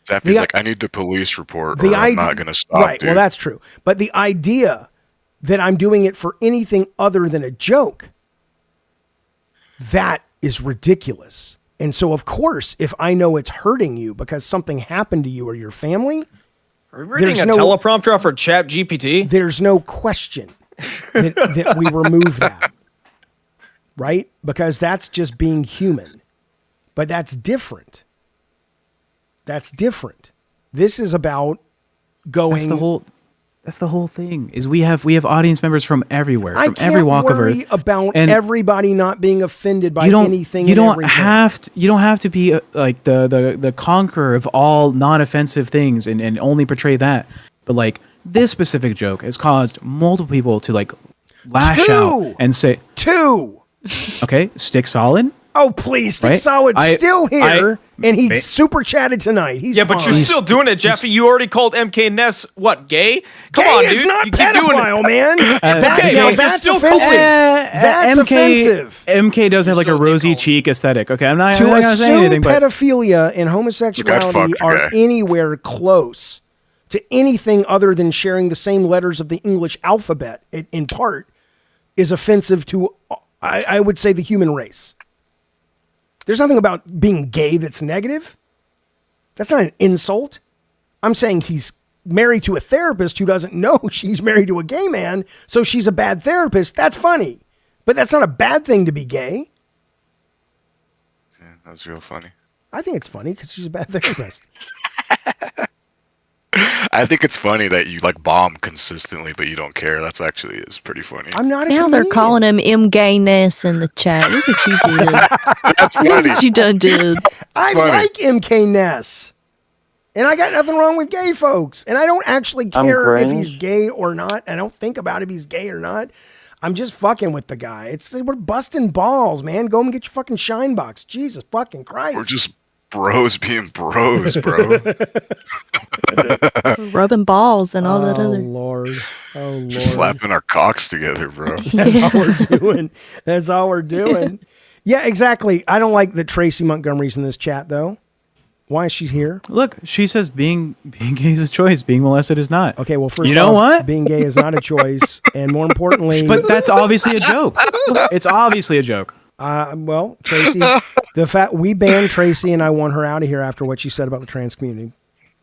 Zappy's like, I need the police report, or I'm not going to stop, Right, dude. well, that's true. But the idea that I'm doing it for anything other than a joke, that is ridiculous. And so, of course, if I know it's hurting you because something happened to you or your family, Are we reading a teleprompter off for Chat GPT? there's no question that we remove that. Right? Because that's just being human. But that's different. That's different. This is about going. That's the whole thing. Is we have audience members from everywhere, I from can't every walk of worry earth. about And everybody not being offended by anything. You and don't everything. have to be like the conqueror of all non-offensive things and only portray that. But like this specific joke has caused multiple people to like lash out and say Okay, stick solid. Oh please, Stick Right? Solid's still here, and he ba- super chatted tonight. He's Yeah, but you're fine. still doing it, Jeffy. You already called MK Ness what, gay? Come Gay on, is dude. not you keep doing pedophile, it. man. Okay, now but you're that's still offensive. calling- That's offensive. MK does have like a rosy cheek aesthetic. Okay, I'm not To gonna say assume anything, but pedophilia and homosexuality fucked a are guy. anywhere close to anything other than sharing the same letters of the English alphabet, in part, is offensive to, I would say, the human race. There's nothing about being gay that's negative. That's not an insult. I'm saying he's married to a therapist who doesn't know she's married to a gay man, so she's a bad therapist. That's funny. But that's not a bad thing to be gay. Yeah, that was real funny. I think it's funny because she's a bad therapist. I think it's funny that you like bomb consistently, but you don't care. That's actually is pretty funny. I'm not a Now they're comedian. calling him M. Gayness in the chat. Look what you did. That's Look funny. what you done did. I funny. like MK Ness. And I got nothing wrong with gay folks. And I don't actually care if he's gay or not. I don't think about if he's gay or not. I'm just fucking with the guy. We're busting balls, man. Go and get your fucking shine box. Jesus fucking Christ. We're just bros being bros, bro. Rubbing balls and all that Oh, other. Lord. Oh, Lord. Just slapping our cocks together, bro. That's all we're doing. That's all we're doing. Yeah, exactly. I don't like that Tracy Montgomery's in this chat, though. Why is she here? look, she says being gay is a choice, being molested is not. Okay, well, first You know off, what? being gay is not a choice. And more importantly... But that's obviously a joke. It's obviously a joke. Well, Tracy, the fact we banned Tracy and I want her out of here after what she said about the trans community.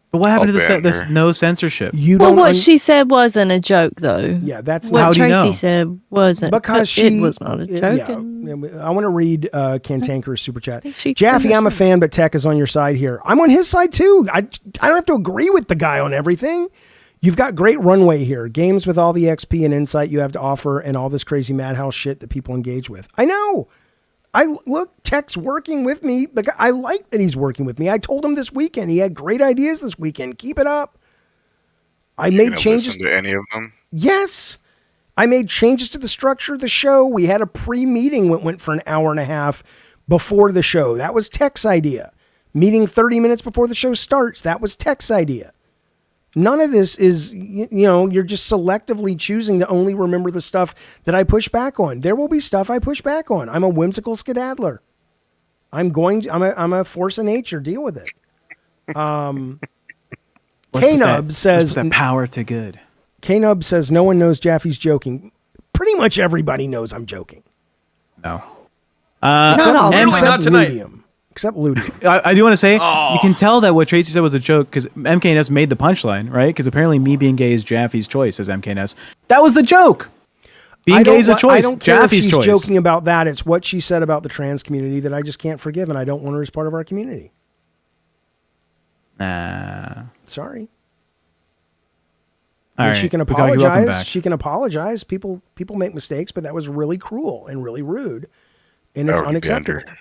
But what happened I'll to ban this her. no censorship? You Well, don't. what she said wasn't a joke, though. Yeah, that's What not. do you Tracy know? said wasn't. Because it she was not a joke. and I want to read Cantankerous super chat. she Jaffe, I'm a understood. fan, but Tech is on your side here. I'm on his side too. I don't have to agree with the guy on everything. You've got great runway here. Games with all the XP and insight you have to offer, and all this crazy madhouse shit that people engage with. I know. Look, Tech's working with me. I like that he's working with me. I told him this weekend he had great ideas this weekend. Keep it up. I You made gonna changes. listen to any of them? Yes. I made changes to the structure of the show. We had a pre-meeting that went for an hour and a half before the show. That was Tech's idea. Meeting 30 minutes before the show starts. That was Tech's idea. None of this is, you're just selectively choosing to only remember the stuff that I push back on. There will be stuff I push back on. I'm a whimsical skedaddler. I'm a force of nature. Deal with it. K-Nub says the power to good. K-Nub says no one knows Jaffe's joking. Pretty much everybody knows I'm joking. No. Not all the Except time. Not tonight. Ludium. Except Ludium. I do want to say Oh. you can tell that what Tracy said was a joke because MKNS made the punchline, right? Because apparently me being gay is Jaffe's choice, says MKNS. That was the joke. Being gay is a choice. I don't care Jaffe's if she's choice. joking about that. It's what she said about the trans community that I just can't forgive, and I don't want her as part of our community. Nah. Sorry. And All she right, can Pukaki, welcome apologize. back. She can apologize. People make mistakes, but that was really cruel and really rude, and it's Already unacceptable. bantered.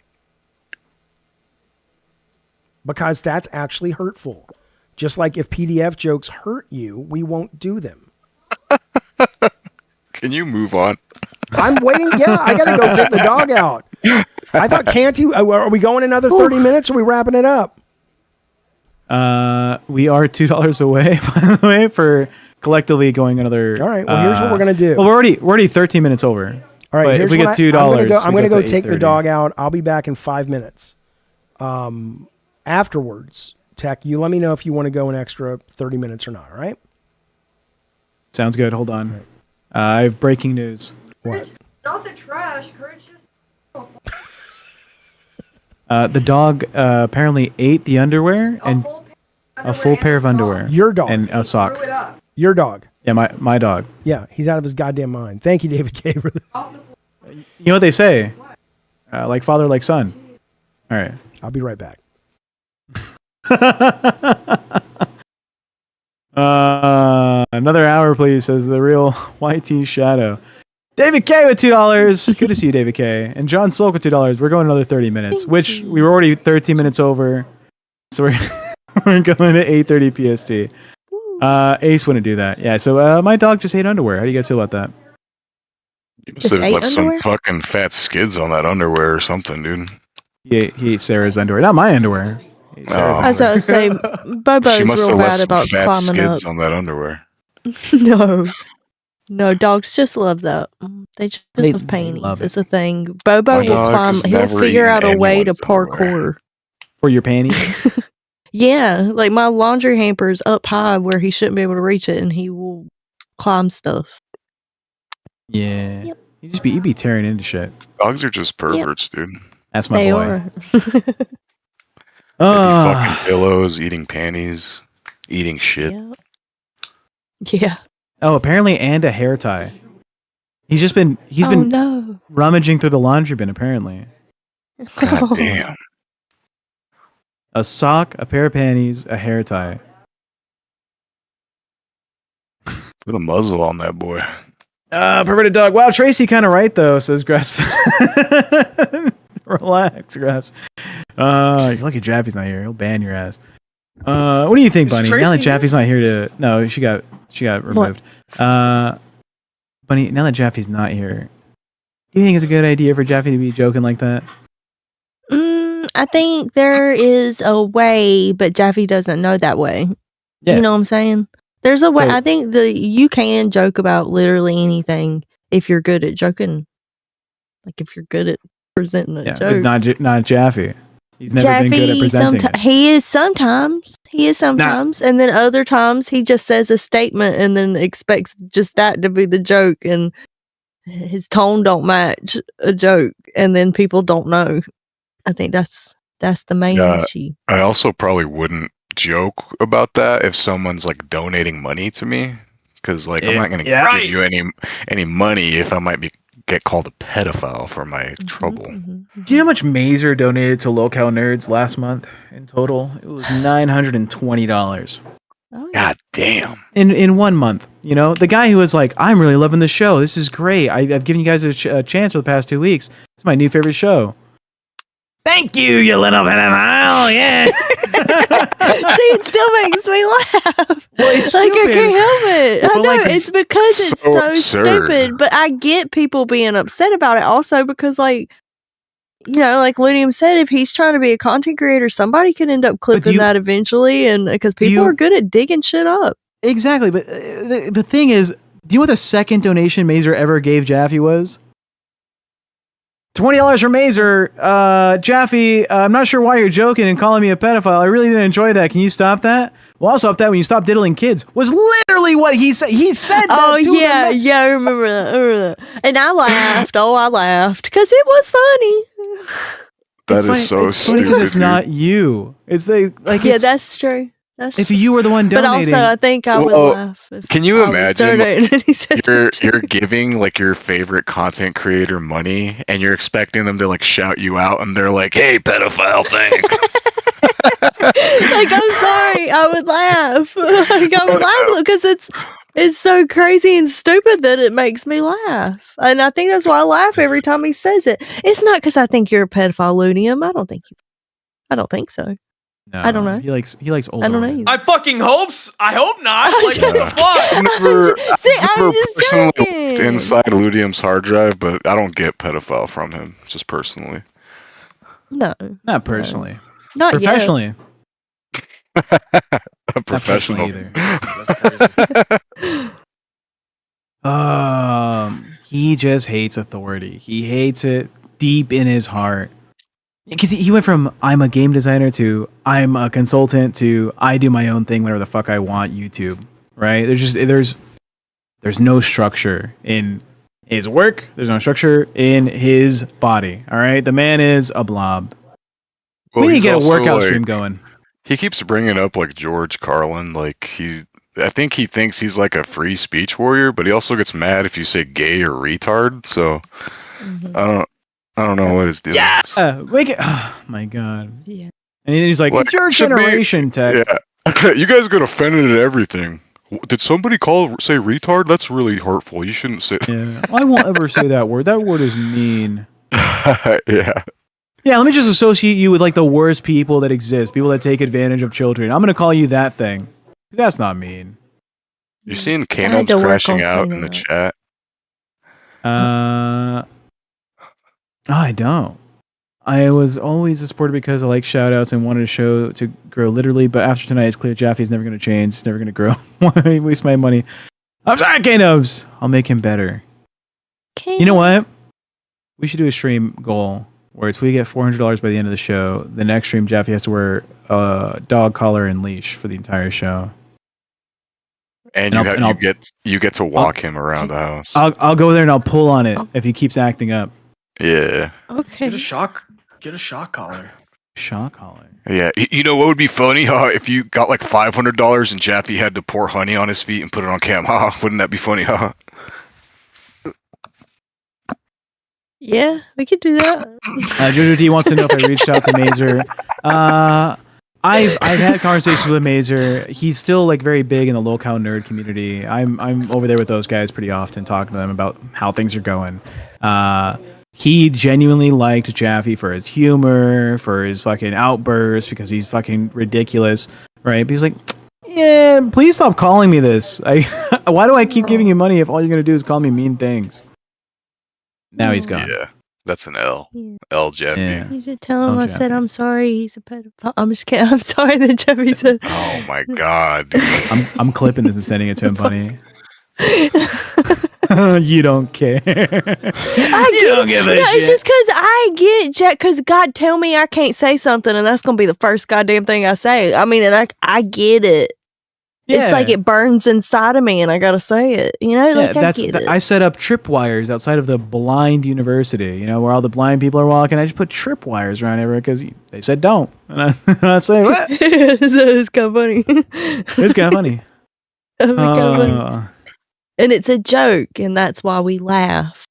Because that's actually hurtful. Just like if PDF jokes hurt you, we won't do them. Can you move on? I'm waiting. Yeah, I gotta go take the dog out. I thought Canty. Are we going another 30 minutes? Or are we wrapping it up? We are $2 away, by the way, for collectively going another. All right. Well, here's what we're gonna do. Well, we're already 13 minutes over. All right. But Here's if we what get $2, I'm gonna go take the 8:30. dog out. I'll be back in 5 minutes. Afterwards, Tech, you let me know if you want to go an extra 30 minutes or not. All right. Sounds good. Hold on. I have breaking news. What? Not the trash. Courage just. The dog apparently ate the underwear and a full pair of underwear. Your dog and a sock. Your dog. Yeah, my dog. Yeah, he's out of his goddamn mind. Thank you, David K. For You know what they say? Like father, like son. All right. I'll be right back. Another hour, please, says the real YT Shadow. David K with $2. Good to see you, David K. And John Sulk with $2. We're going another 30 minutes, which we were already 13 minutes over. So we're going at 8:30 PST. Ace wouldn't do that. Yeah, so my dog just ate underwear. How do you guys feel about that? You must have left some fucking fat skids on that underwear or something, dude. He ate Sarah's underwear. Not my underwear. He ate Sarah's I was going to say, Bobo's She must real have left bad some about fat climbing up. skids on that underwear. No, dogs just love that. They just love panties. love It's a thing. Bobo My will dog climb. has He'll never figure out eaten a way to anyone's underwear. parkour. For your panties? Yeah, like my laundry hamper's up high where he shouldn't be able to reach it, and he will climb stuff. Yeah. He'd be tearing into shit. Dogs are just perverts, dude. That's my They boy. are. They be fucking pillows, eating panties, eating shit. Yeah. Oh, apparently, and a hair tie. He's been no. rummaging through the laundry bin. Apparently, God damn. a sock, a pair of panties, a hair tie. Put a muzzle on that boy. Perverted dog. Wow, Tracy kind of right though. Says Grass. Relax, Grass. You're lucky Jaffe's not here. He'll ban your ass. What do you think, Is Bunny? Tracy Now that here? Jaffe's not here to, no, she got removed. Bunny, now that Jaffe's not here, do you think it's a good idea for Jaffe to be joking like that? I think there is a way, but Jaffe doesn't know that way. Yeah. You know what I'm saying? There's a way. So- I think you can joke about literally anything if you're good at joking. Like if you're good at presenting a Yeah, joke. but not Jaffe. He's never been good at presenting it. He is sometimes. And then other times he just says a statement and then expects just that to be the joke, and his tone don't match a joke, and then people don't know. I think that's the main issue. I also probably wouldn't joke about that if someone's like donating money to me, because like I'm not gonna give you any money if I might get called a pedophile for my trouble. Do you know how much Mazer donated to Locale Nerds last month in total? It was $920. God damn. In 1 month. You know, the guy who was like, I'm really loving the show. This is great. I've given you guys a chance for the past 2 weeks. It's my new favorite show. Thank you, you little pedophile. Yeah. See, it still makes me laugh. Well, it's like stupid. I can't help it. I But, know like, it's because it's so so absurd. stupid. But I get people being upset about it also because, like, you know, like Ludium said, if he's trying to be a content creator, somebody could end up clipping that eventually, and because people are good at digging shit up. Exactly. But the thing is, do you know what the second donation Mazer ever gave Jaffe was? $20 for Mazer. Jaffe, I'm not sure why you're joking and calling me a pedophile. I really didn't enjoy that. Can you stop that? Well, I'll stop that when you stop diddling kids. Was literally what he said. He said that. Oh, to yeah. them. Yeah, I remember that. And I laughed. I laughed because it was funny. That is so it's funny stupid. because it's dude. not you. It's like Yeah, it's, that's true. That's if you were the one But donating. also, I think I would Well, laugh. If Can you I was imagine donating and he said you're giving like your favorite content creator money and you're expecting them to like shout you out and they're like, "Hey, pedophile, thanks." like, I'm sorry, I would laugh. Like, I would laugh because It's so crazy and stupid that it makes me laugh. And I think that's why I laugh every time he says it. It's not because I think you're a pedophile, Ludium. I don't think so. No, I don't know. He likes older. I don't know women. either. I fucking hopes. I hope not. Like, what the fuck? I've never, See, I've I'm never just personally looked joking. inside Ludium's hard drive, but I don't get pedophile from him, just personally. No. Not personally. Not yet. Professionally. A professional. either. That's crazy. He just hates authority. He hates it deep in his heart. Because he went from I'm a game designer to I'm a consultant to I do my own thing whatever the fuck I want YouTube. Right? There's no structure in his work. There's no structure in his body. All right? The man is a blob. Well, we need to he's get a also, workout like, stream going. He keeps bringing up like George Carlin, like I think he thinks he's like a free speech warrior, but he also gets mad if you say gay or retard. So I don't know what his deal is. Yeah, wake it. Oh my god. Yeah. And he's like, it's your generation, Tech. Yeah, you guys get offended at everything. Did somebody say retard? That's really hurtful. You shouldn't say. Yeah, I won't ever say that word. That word is mean. Yeah. Yeah, let me just associate you with like the worst people that exist, people that take advantage of children. I'm gonna call you that thing. That's not mean. You're seeing K-Nubs crashing out in the chat. I don't. I was always a supporter because I like shout outs and wanted a show to grow literally, but after tonight it's clear Jaffe's never gonna change, it's never gonna grow. Why waste my money? I'm sorry, K-Nubs! I'll make him better. You know what? We should do a stream goal where it's we get $400 by the end of the show. The next stream, Jaffe has to wear a dog collar and leash for the entire show. And you get to walk him around the house. I'll go there and I'll pull on it if he keeps acting up. Yeah. Okay. Get a shock collar. Shock collar. Yeah. You know what would be funny? If you got like $500 and Jaffe had to pour honey on his feet and put it on cam. Wouldn't that be funny? Yeah, we could do that. Jojo D wants to know if I reached out to Mazer. I've had conversations with Mazer. He's still like very big in the locale nerd community. I'm over there with those guys pretty often, talking to them about how things are going. He genuinely liked Jaffe for his humor, for his fucking outbursts, because he's fucking ridiculous, right? But he's like, yeah, please stop calling me this. Why do I keep giving you money if all you're gonna do is call me mean things? Now he's gone. Yeah, that's an L. Yeah. L Jaffe. Yeah. You should tell him Oh, I said I'm sorry. He's a pedophile. I'm just kidding. I'm sorry that Jeffy said. Oh my god. Dude. I'm clipping this and sending it to him, bunny. You don't care. I don't give a no, shit. It's just because I get Jack. Because God tell me I can't say something, and that's gonna be the first goddamn thing I say. I mean, and I get it. It's like it burns inside of me, and I gotta say it. You know, like I get it. I set up tripwires outside of the blind university. You know, where all the blind people are walking. I just put tripwires around everywhere because they said don't, and I say what? So it's kind of funny. It's kind of funny. And it's a joke, and that's why we laugh.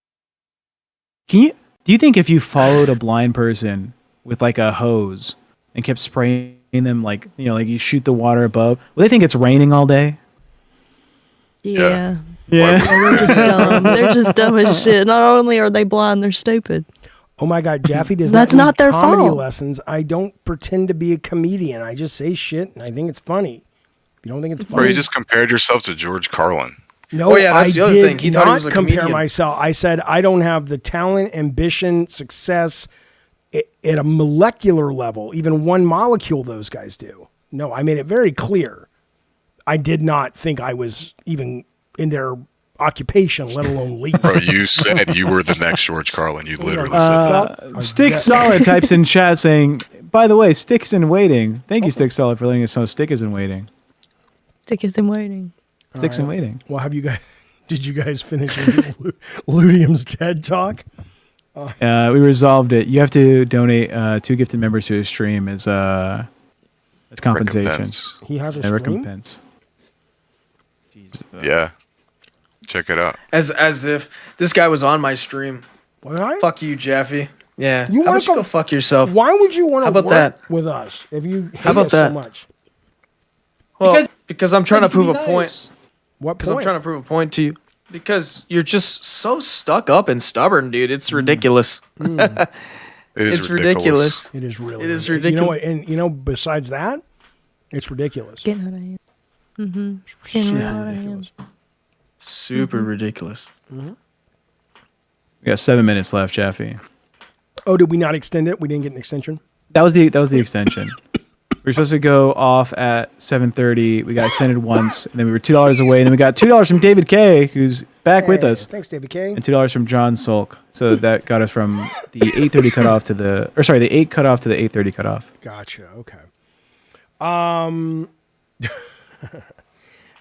Do you think if you followed a blind person with like a hose and kept spraying them, like, you know, like you shoot the water above, will they think it's raining all day? Yeah. Yeah. They're just dumb. They're just dumb as shit. Not only are they blind, they're stupid. Oh my God, Jaffe does That's not not their comedy fault. lessons. I don't pretend to be a comedian. I just say shit, and I think it's funny. If you don't think it's funny, Or you just compared yourself to George Carlin. no, Oh, yeah, that's I the other did thing. He thought he not was a compare comedian. myself. I said I don't have the talent, ambition, success at a molecular level, even one molecule those guys do. No, I made it very clear. I did not think I was even in their occupation, let alone lead. Bro, you said you were the next George Carlin. You literally said that. Stick Solid types in chat saying, by the way, Stick's in waiting. Thank you, Stick Solid, for letting us know Stick is in waiting. Stick is in waiting. Stick's in waiting. Well, did you guys finish Ludium's TED Talk? We resolved it. You have to donate 2 gifted members to his stream as compensation. Recompense. He has a Yeah, stream? recompense. Yeah. Check it out. As if this guy was on my stream. What? Fuck you, Jaffe. Yeah. You How wanna about you go fuck yourself? Why would you want How to about work that? with us if you hate How about us so that? much? Well, because I'm trying to prove a nice. point. What Because I'm point? trying to prove a point to you. Because you're just so stuck up and stubborn, dude. It's ridiculous. It's ridiculous. It is really. It is ridiculous. You know what? ridiculous. And besides that, it's ridiculous. Getting out of hand. Mm-hmm. Super Getting out of ridiculous. hand. Super ridiculous. Mm-hmm. We got 7 minutes left, Jaffe. Oh, did we not extend it? We didn't get an extension. That was the extension. We were supposed to go off at 7:30. We got extended once, and then we were $2 away, and then we got $2 from David K, who's back with us. Thanks, David K. And $2 from John Sulk. So that got us from the 8:30 cutoff to the 8 cutoff to the 8:30 cutoff. Gotcha. Okay.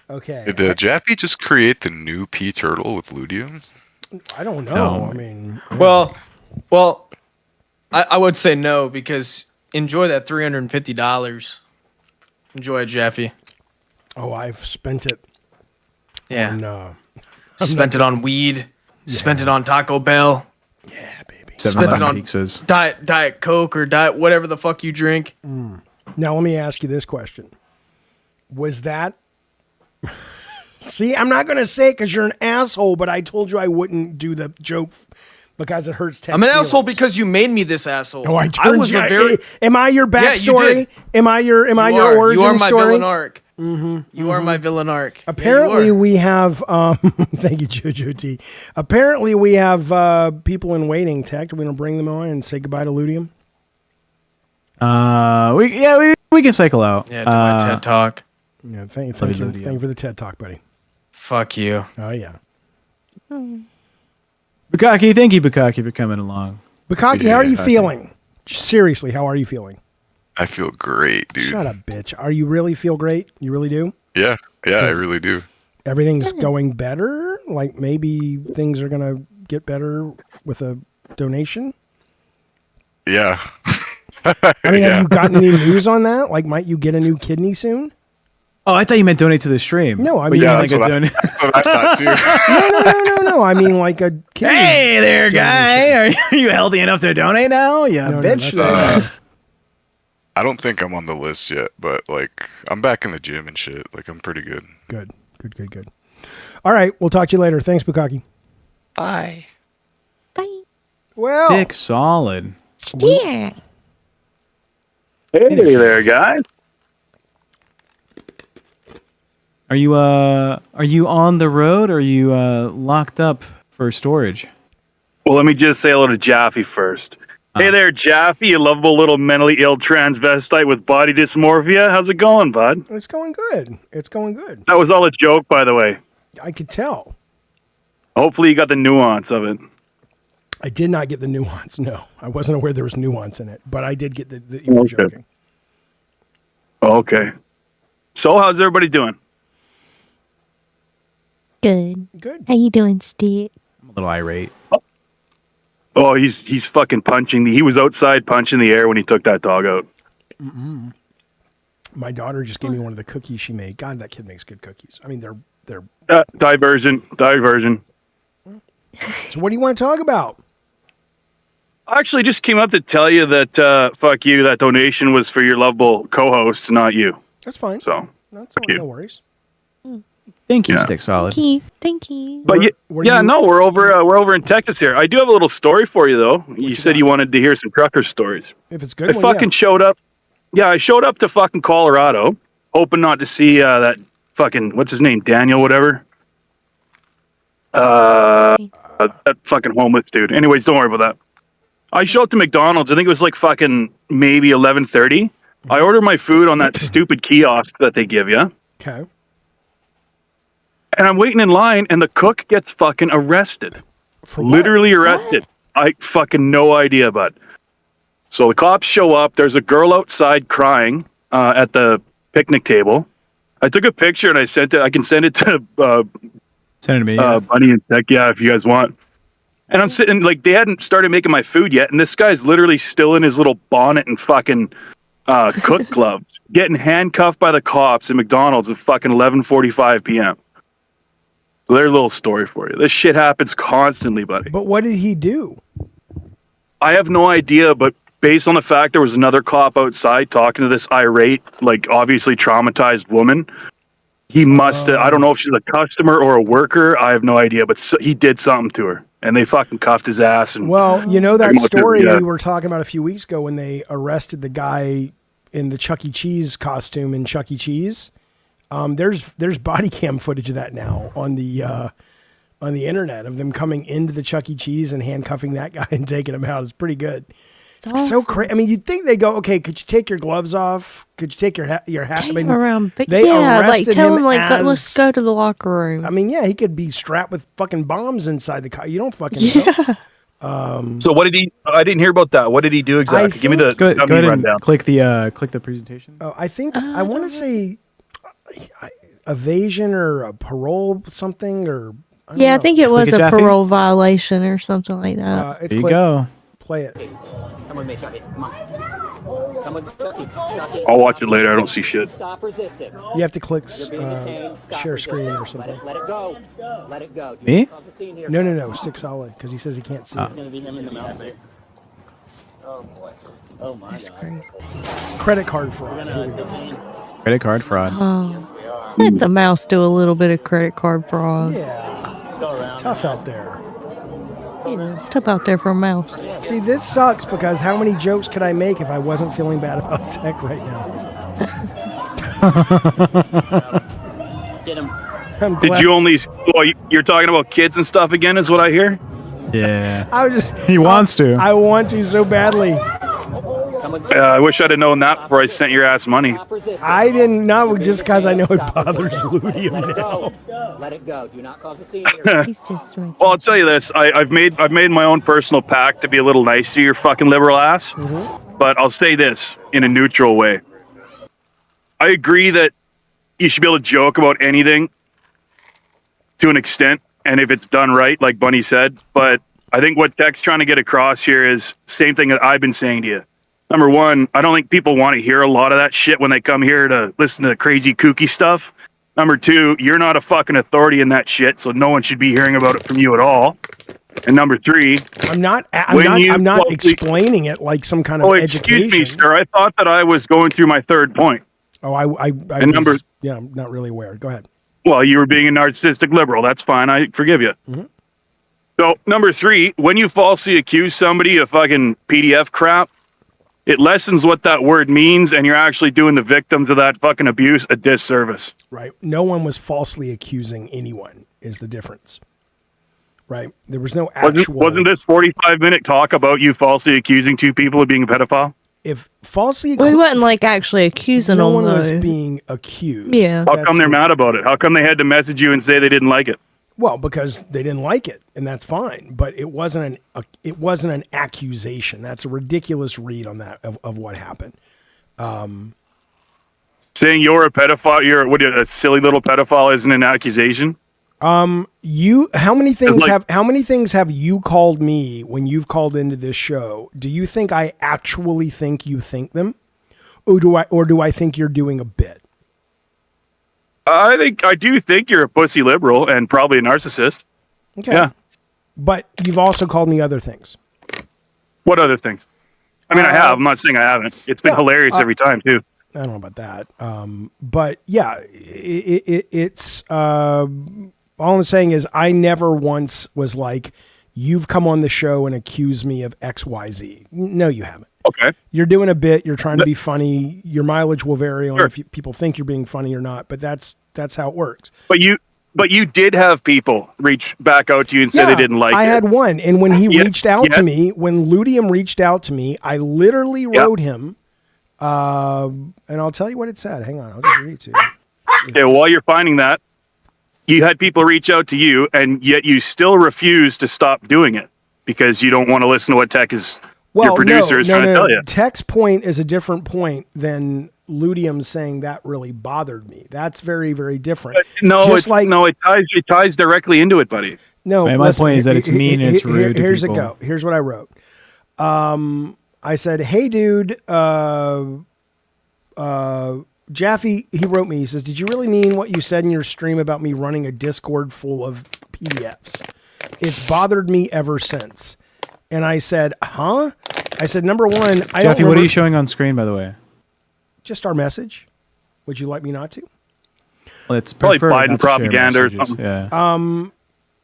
Okay. Did Jaffe just create the new P turtle with Ludium? I don't know. No. I mean, Well, I would say no, because enjoy that $350. Enjoy it, Jaffe. oh, I've spent it. Yeah. On, Spent it on weed. Spent it on Taco Bell. Yeah, baby. Spent it on pizzas. Diet Coke or Diet whatever the fuck you drink. Now let me ask you this question: was that? See, I'm not going to say it because you're an asshole, but I told you I wouldn't do the joke because it hurts. I'm an asshole because you made me this asshole. Oh, I turned was you. a very. Am I your Yeah, you backstory? did. Am I your origin You are my story? villain arc. Mm-hmm. You are my villain arc. Apparently, Yeah, you are. we have. Thank you, Jojo T. Apparently, we have people in waiting. Tech, are we going to bring them on and say goodbye to Ludium? We can cycle out. Yeah, do my TED talk. Yeah, thank you Ludium. for the TED talk, buddy. Fuck you. Oh yeah, Bukaki, thank you, Bukaki, for coming along. Bukaki, how are you feeling? Seriously, how are you feeling? I feel great, dude. Shut up, bitch. Are you really feel great? You really do? Yeah, I really do. Everything's going better? Like maybe things are going to get better with a donation? Yeah. I mean, have you gotten any news on that? Like, might you get a new kidney soon? Oh, I thought you meant donate to the stream. No, I mean, that's what I thought too. no. I mean, like a kidney. Hey there, donation. guy. Are you healthy enough to donate now? Yeah, No, bitch. that's I don't think I'm on the list yet, but like I'm back in the gym and shit. Like I'm pretty good. Good. All right, we'll talk to you later. Thanks, Bukaki. Bye. Well, Dick solid. Yeah. Hey there, guys. Are you on the road or are you locked up for storage? Well, let me just say hello to Jaffe first. Hey there, Jaffe, you lovable little mentally ill transvestite with body dysmorphia. How's it going, bud? it's going good. That was all a joke, by the way. I could tell. Hopefully you got the nuance of it. I did not get the nuance. No, I wasn't aware there was nuance in it, but I did get that you were joking. Okay. So, how's everybody doing? Good. Good. How you doing, Steve? I'm a little irate. Oh, he's fucking punching. He was outside punching the air when he took that dog out. Mm-mm. My daughter just gave me one of the cookies she made. God, that kid makes good cookies. I mean, they're. Diversion. So, what do you want to talk about? I actually just came up to tell you that, fuck you, that donation was for your lovable co-hosts, not you. That's fine. So, That's fuck fine. you. No worries. Thank you, Yeah. Stick Solid. Thank you. But we're over in Texas here. I do have a little story for you, though. You said you wanted to hear some trucker stories. If it's good, I fucking showed up. Yeah, I showed up to fucking Colorado, hoping not to see that fucking, what's his name, Daniel, whatever. That fucking homeless dude. Anyways, don't worry about that. I showed up to McDonald's. I think it was like fucking maybe 11:30. I ordered my food on that stupid kiosk that they give you. Okay. And I'm waiting in line, and the cook gets fucking arrested. Literally arrested. I fucking no idea, bud. So the cops show up. There's a girl outside crying at the picnic table. I took a picture and I sent it. I can send it to Send it to me. Yeah. Bunny and Tech, yeah, if you guys want. And I'm sitting, like, they hadn't started making my food yet, and this guy's literally still in his little bonnet and fucking cook gloves, getting handcuffed by the cops at McDonald's at fucking 11:45 p.m. So there's a little story for you. This shit happens constantly, buddy. But what did he do? I have no idea, but based on the fact there was another cop outside talking to this irate, like, obviously traumatized woman, He must have, I don't know if she's a customer or a worker. I have no idea, but he did something to her. And they fucking cuffed his ass. And well, you know that pretty much, story yeah. we were talking about a few weeks ago when they arrested the guy in the Chuck E. Cheese costume in Chuck E. Cheese? There's body cam footage of that now on the internet of them coming into the Chuck E. Cheese and handcuffing that guy and taking him out. It's pretty good. It's so crazy. I mean, you'd think they go, okay, could you take your gloves off? Could you take your hat? Take I mean, him around. But they yeah, like arrested tell him like as, let's go to the locker room. I mean, yeah, he could be strapped with fucking bombs inside the car. You don't fucking know. So what did he? I didn't hear about that. What did he do exactly? Give me the go ahead rundown. and click the presentation. Oh, I think I want to say evasion or a parole something or. I think it was a parole violation or something like that. It's there you go. Play it. Come with me, Chucky. Come on. Come with Chucky. I'll watch it later. I don't see shit. Stop resisting. You have to click share screen or something. Let it go. Let it go. Me? No. Stick solid because he says he can't see it. It's gonna be him in the mouth there. Oh boy. Oh my God. Credit card fraud. Credit card fraud. Oh, let the mouse do a little bit of credit card fraud. Yeah, it's tough out there. It's tough out there for a mouse. See, this sucks because how many jokes could I make if I wasn't feeling bad about tech right now? Get him. Did you only? Well, you're talking about kids and stuff again, is what I hear. Yeah. I was just. He wants to. I want to so badly. I wish I'd have known that before I sent your ass money. I didn't know just because I know it bothers Ludium now. Let it go. Do not cause a scene here. He's just Well, I'll tell you this: I've made my own personal pact to be a little nice to your fucking liberal ass. But I'll say this in a neutral way. I agree that you should be able to joke about anything to an extent, and if it's done right, like Bunny said. But I think what Tech's trying to get across here is same thing that I've been saying to you. Number one, I don't think people want to hear a lot of that shit when they come here to listen to crazy kooky stuff. Number two, you're not a fucking authority in that shit, so no one should be hearing about it from you at all. And number three, I'm not explaining it like some kind of education. Excuse me, sir. I thought that I was going through my third point. Oh, I'm not really aware. Go ahead. Well, you were being a narcissistic liberal. That's fine. I forgive you. So, number three, when you falsely accuse somebody of fucking PDF crap, it lessens what that word means, and you're actually doing the victims of that fucking abuse a disservice. Right. No one was falsely accusing anyone is the difference. Right. There was no actual... Wasn't this 45-minute talk about you falsely accusing two people of being a pedophile? If falsely... Well, he wasn't like actually accusing no them. one was though. being accused. Yeah. How come they're mad about it? How come they had to message you and say they didn't like it? Well, because they didn't like it, and that's fine. But it wasn't an accusation. That's a ridiculous read on that of what happened. Saying you're a pedophile, a silly little pedophile, isn't an accusation. How many things have you called me when you've called into this show? Do you think I actually think you think them, or do I think you're doing a bit? I do think you're a pussy liberal and probably a narcissist. Okay. Yeah. But you've also called me other things. What other things? I mean, I have. I'm not saying I haven't. It's been hilarious every time, too. I don't know about that. But yeah, it's all I'm saying is I never once was like, you've come on the show and accused me of XYZ. No, you haven't. Okay. You're doing a bit. You're trying to be funny. Your mileage will vary on if people think you're being funny or not, but that's how it works. But you did have people reach back out to you and say they didn't like it. I had one. And when he reached out to me, when Ludium reached out to me, I literally wrote him, and I'll tell you what it said. Hang on. I'll just read it to you. Okay, while you're finding that, you had people reach out to you, and yet you still refuse to stop doing it because you don't want to listen to what Tech is... your producer is trying to tell you. Tech's point is a different point than Ludium saying that really bothered me. That's very, very different. It ties directly into it, buddy. No, my point is that it's mean and it's rude. Here's it go. Here's what I wrote. I said, "Hey, dude, Jaffe." He wrote me. He says, "Did you really mean what you said in your stream about me running a Discord full of PDFs? It's bothered me ever since." And I said, huh? I said, number one, Jaffe, what are you showing on screen, by the way? Just our message. Would you like me not to? Well, it's Probably preferred Biden not to share propaganda or messages. something. Yeah.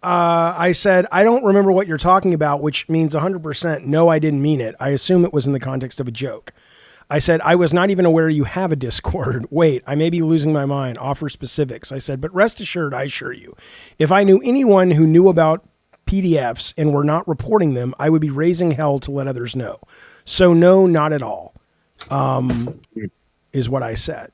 I said, I don't remember what you're talking about, which means 100% no, I didn't mean it. I assume it was in the context of a joke. I said, I was not even aware you have a Discord. Wait, I may be losing my mind. Offer specifics. I said, but rest assured, I assure you, if I knew anyone who knew about PDFs and were not reporting them, I would be raising hell to let others know. So no, not at all, is what I said.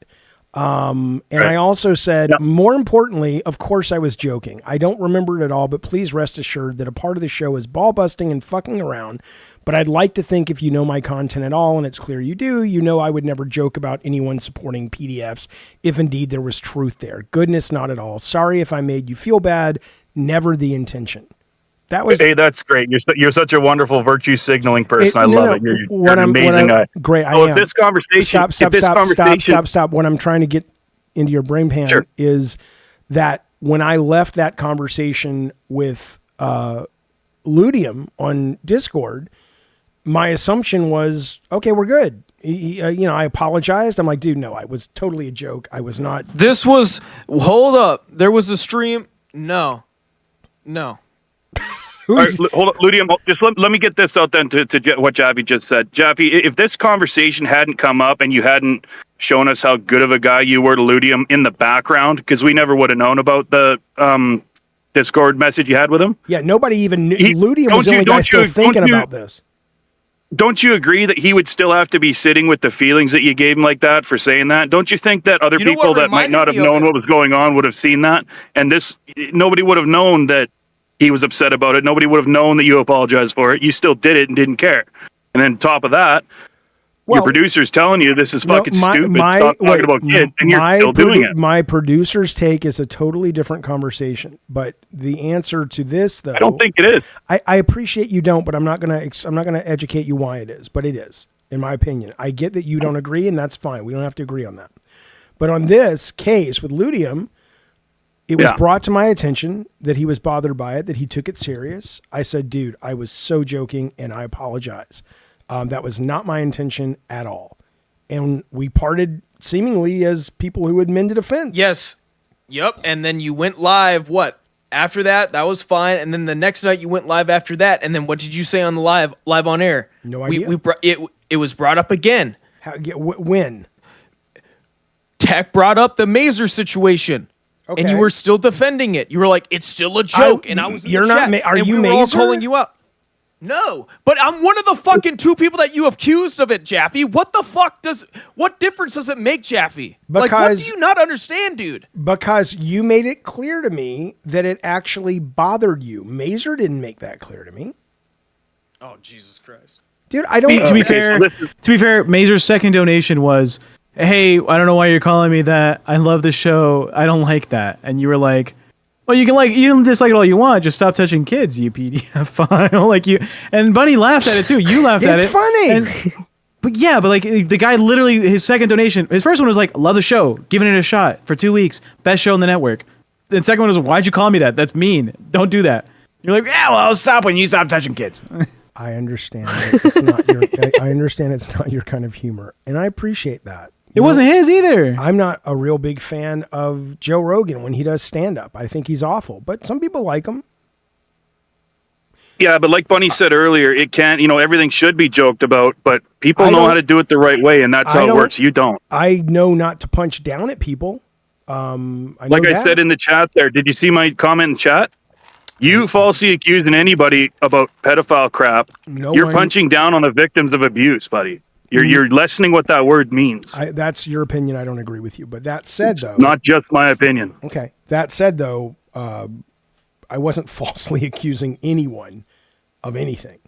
And I also said, more importantly, of course I was joking. I don't remember it at all, but please rest assured that a part of the show is ball busting and fucking around. But I'd like to think if you know my content at all, and it's clear you do, you know I would never joke about anyone supporting PDFs if indeed there was truth there. Goodness, not at all. Sorry if I made you feel bad. Never the intention. That was. Hey, that's great. You're such a wonderful virtue signaling person. I love it. You're an amazing guy. Great. So if this conversation, Stop. What I'm trying to get into your brain pan is that when I left that conversation with Ludium on Discord, my assumption was, okay, we're good. I apologized. I'm like, dude, no, I was totally a joke. I was not. This was, hold up. There was a stream. No. All right, hold on, Ludium. Just let me get this out then to what Jaffe just said. Jaffe, if this conversation hadn't come up and you hadn't shown us how good of a guy you were to Ludium in the background, because we never would have known about the Discord message you had with him. Yeah, nobody even knew. Ludium was the only guy still thinking about this. Don't you agree that he would still have to be sitting with the feelings that you gave him like that for saying that? Don't you think that other people that might not have known what was going on would have seen that? And nobody would have known that he was upset about it. Nobody would have known that you apologized for it. You still did it and didn't care. And then top of that, your producer's telling you this is fucking stupid. Stop talking about kids, and you're still doing it. My producer's take is a totally different conversation. But the answer to this, though, I don't think it is. I appreciate you don't, but I'm not gonna educate you why it is. But it is, in my opinion. I get that you don't agree, and that's fine. We don't have to agree on that. But on this case with Ludium, it was brought to my attention that he was bothered by it, that he took it serious. I said, dude, I was so joking, and I apologize. That was not my intention at all. And we parted seemingly as people who had mended a fence. Yes. Yep. And then you went live. What? After that, that was fine. And then the next night you went live after that. And then what did you say on the live on air? No idea. It was brought up again. When? Tech brought up the Mazer situation. Okay. And you were still defending it. You were like, it's still a joke. And I was in the chat, are and you we were Mazer? all calling you out. No, but I'm one of the fucking two people that you accused of it, Jaffe. What difference does it make, Jaffe? Like, what do you not understand, dude? Because you made it clear to me that it actually bothered you. Mazer didn't make that clear to me. Oh, Jesus Christ. Dude, I don't... To be fair, Mazer's second donation was, hey, I don't know why you're calling me that. I love the show. I don't like that. And you were like, well, you can dislike it all you want. Just stop touching kids, you PDF file. And Bunny laughed at it too. You laughed at it. It's funny. But the guy literally, his second donation, his first one was like, love the show, giving it a shot for 2 weeks, best show on the network. The second one was, why'd you call me that? That's mean. Don't do that. You're like, yeah, well, I'll stop when you stop touching kids. I understand. It's not your. I understand it's not your kind of humor, and I appreciate that. It wasn't his either. I'm not a real big fan of Joe Rogan when he does stand-up. I think he's awful, but some people like him. Yeah, but like Bunny said earlier, it can't, everything should be joked about, but people know how to do it the right way, and that's how it works. You don't. I know not to punch down at people. I said in the chat there, did you see my comment in chat? You falsely accusing anybody about pedophile crap. You're punching down on the victims of abuse, buddy. You're lessening what that word means. That's your opinion. I don't agree with you. But that said, though... Not just my opinion. Okay. That said, though, I wasn't falsely accusing anyone of anything.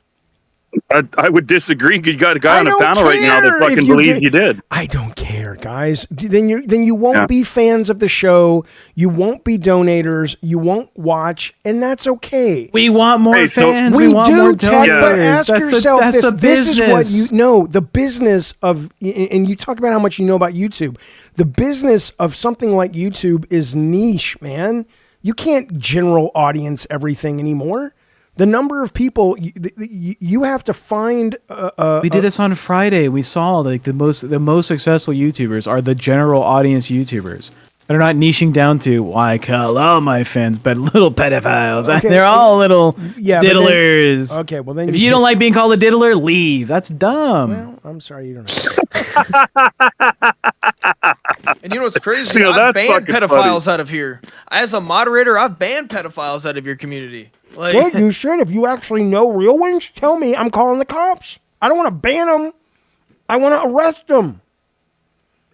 I would disagree. You got a guy on a panel right now that fucking believes you did. I don't care, guys. Then you won't be fans of the show. You won't be donators. You won't watch, and that's okay. We want more fans. We want do, more Ted, but donators. ask yourself that's the this is what business. you know. The business of, and you talk about how much you know about YouTube. The business of something like YouTube is niche, man. You can't general audience everything anymore. The number of people you have to find. We did this on Friday. We saw the most successful YouTubers are the general audience YouTubers. They're not niching down to, why I call all my fans but little pedophiles. Okay, They're all little yeah, but then- diddlers. okay, well then if you you don't can't- like being called a diddler, leave. That's dumb. Well, I'm sorry you don't know. And you know what's crazy? You know, I've that's banned fucking pedophiles funny. out of here. As a moderator, I've banned pedophiles out of your community. Like, Good, you should. If you actually know real ones, tell me. I'm calling the cops. I don't want to ban them. I want to arrest them.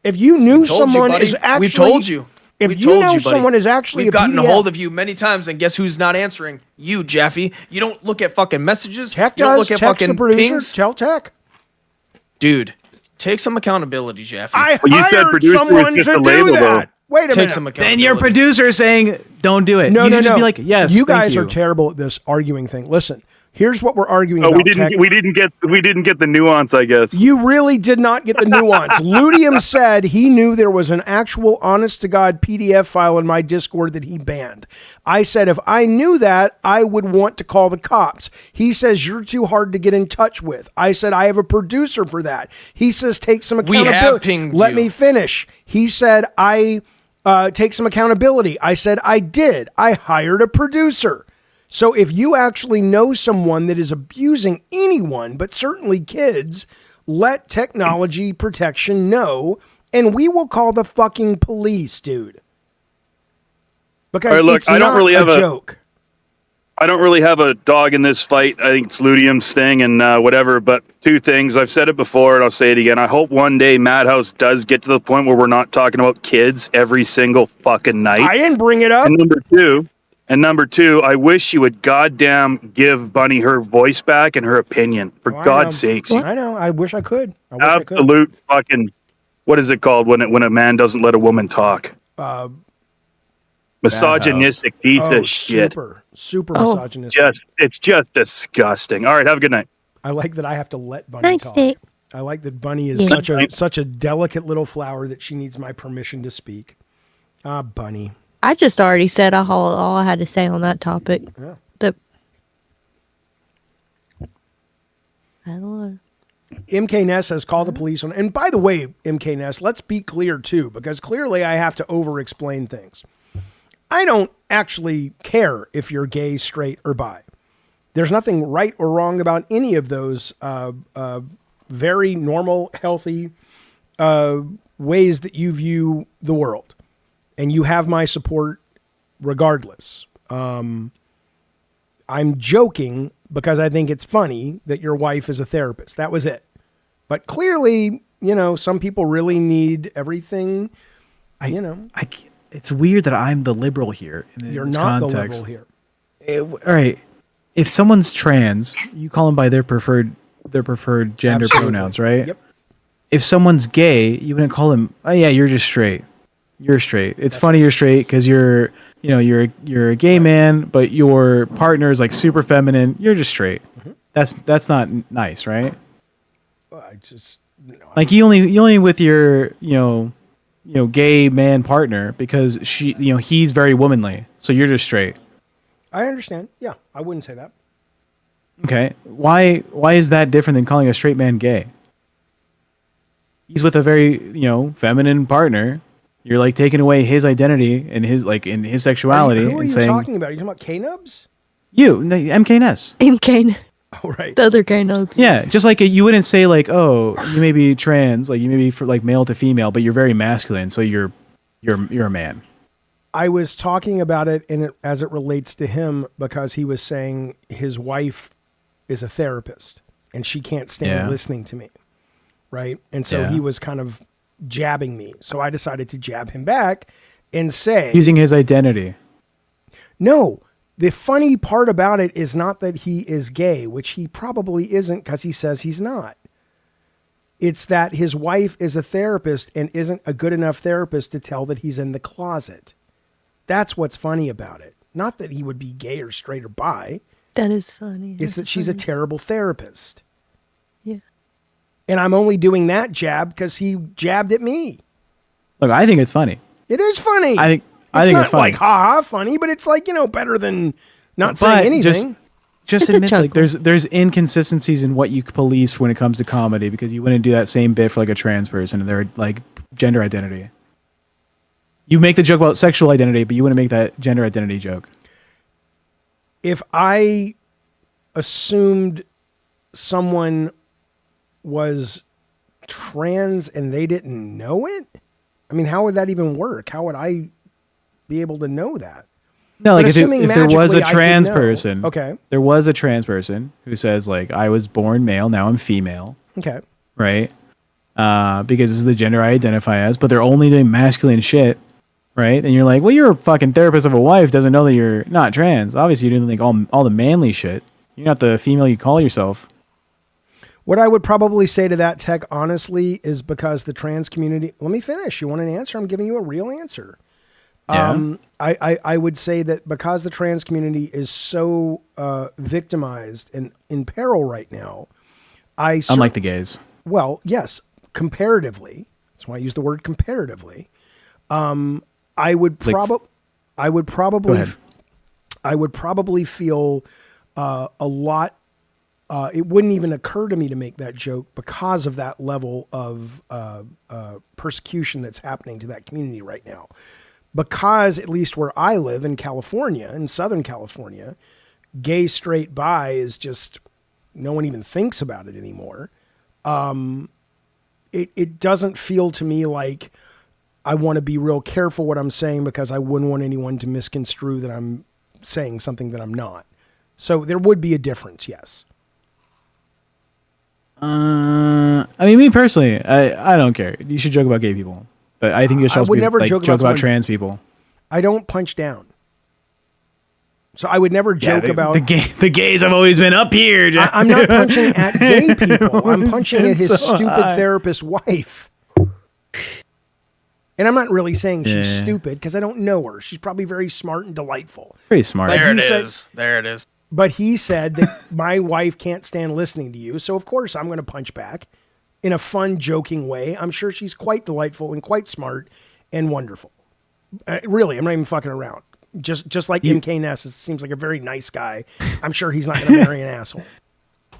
If you knew told you, someone buddy. is actually, We told you. If We you told know you, buddy. someone is actually We've a gotten a PDF, hold of you many times, and guess who's not answering? You, Jaffe. You don't look at fucking messages. Tech you don't does. look at Tech's the fucking producer. pings. Tell Tech. Dude, take some accountability, Jaffe. I Well, you said hired producer was someone just to a do label, though. that. Wait a Take minute. some Then accountability. your producer is saying, don't do it. No, you no, should just no. be like, yes, you thank guys you. are terrible at this arguing thing. Listen, here's what we're arguing Oh, about. we didn't get the nuance, I guess. You really did not get the nuance. Ludium said he knew there was an actual honest-to-God PDF file in my Discord that he banned. I said if I knew that, I would want to call the cops. He says you're too hard to get in touch with. I said I have a producer for that. He says take some We have accountability. pinged Let you. me finish. He said I take some accountability. I said I did. I hired a producer. So if you actually know someone that is abusing anyone, but certainly kids, let technology protection know, and we will call the fucking police, dude. Because All right, look, it's I don't not really a have a- joke. I don't really have a dog in this fight. I think it's Ludium's thing and whatever. But two things. I've said it before and I'll say it again. I hope one day Madhouse does get to the point where we're not talking about kids every single fucking night. I didn't bring it up. And number two, I wish you would goddamn give Bunny her voice back and her opinion. For Oh, I God's know. sakes. I know. I wish I could. I wish I could. Absolute fucking, what is it called when a man doesn't let a woman talk? Misogynistic piece of shit. Super misogynistic. It's just disgusting. All right, have a good night. I like that I have to let Bunny Night talk. state. I like that Bunny is Yeah. such a delicate little flower that she needs my permission to speak. Ah, Bunny. I just already said all I had to say on that topic. Yeah. I don't know. MK Ness has called the police on. And by the way, MK Ness, let's be clear too, because clearly I have to over-explain things. I don't actually care if you're gay, straight, or bi. There's nothing right or wrong about any of those very normal, healthy ways that you view the world. And you have my support regardless. I'm joking because I think it's funny that your wife is a therapist. That was it. But clearly, some people really need everything, It's weird that I'm the liberal here. In You're this not context. the liberal here. All right. If someone's trans, you call them by their preferred gender Absolutely. pronouns, right? Yep. If someone's gay, you wouldn't call them, oh yeah, you're just straight. You're straight. It's funny you're straight because you're a gay man, but your partner is like super feminine. You're just straight. Mm-hmm. That's not nice, right? I just, Like you only with your gay man partner because he's very womanly. So you're just straight. I understand. Yeah, I wouldn't say that. Okay. Why is that different than calling a straight man gay? He's with a very, feminine partner. You're like taking away his identity and his sexuality Who are and you saying talking about? Are you talking about K-Nubs? MKNS. MK. Oh, right. The other K-Nubs. Yeah, just like you wouldn't say like, oh, you may be trans, like you may be for like male to female, but you're very masculine, so you're a man. I was talking about it as it relates to him because he was saying his wife is a therapist and she can't stand listening to me, right? And so he was kind of jabbing me. So I decided to jab him back and say... Using his identity. No, the funny part about it is not that he is gay, which he probably isn't because he says he's not. It's that his wife is a therapist and isn't a good enough therapist to tell that he's in the closet. That's what's funny about it. Not that he would be gay or straight or bi. That is funny. It's that she's a terrible therapist. Yeah. And I'm only doing that jab because he jabbed at me. Look, I think it's funny. It is funny. I think not it's funny. like ha funny, but it's like, better than not saying anything. Just admit like there's inconsistencies in what you police when it comes to comedy because you wouldn't do that same bit for like a trans person and their like gender identity. You make the joke about sexual identity, but you wouldn't make that gender identity joke. If I assumed someone was trans and they didn't know it, I mean, how would that even work? How would I be able to know that? No, like if there was a magically I trans could know. person, Okay. there was a trans person who says like, I was born male, now I'm female, Okay. right? Because this is the gender I identify as, but they're only doing masculine shit, right? And you're like, well, you're a fucking therapist of a wife, doesn't know that you're not trans. Obviously, you're doing like all the manly shit. You're not the female you call yourself. What I would probably say to that, Tech, honestly, is because the trans community... Let me finish. You want an answer? I'm giving you a real answer. Yeah. I would say that because the trans community is so victimized and in peril right now, Unlike the gays. Well, yes, comparatively. That's why I use the word comparatively. I would probably feel a lot. It wouldn't even occur to me to make that joke because of that level of persecution that's happening to that community right now. Because at least where I live in California, in Southern California, gay, straight, bi is just, no one even thinks about it anymore. It doesn't feel to me like I want to be real careful what I'm saying because I wouldn't want anyone to misconstrue that I'm saying something that I'm not. So there would be a difference, yes. I mean, me personally, I don't care. You should joke about gay people. But I think you should also joke about trans people. I don't punch down. So I would never joke about... The gays have always been up here. I'm not punching at gay people. I'm punching at his stupid therapist wife. And I'm not really saying she's stupid because I don't know her. She's probably very smart and delightful. Pretty smart. There it is. But he said that my wife can't stand listening to you. So of course I'm going to punch back in a fun, joking way. I'm sure she's quite delightful and quite smart and wonderful. Really, I'm not even fucking around. Just like MK Ness seems like a very nice guy. I'm sure he's not going to marry an asshole.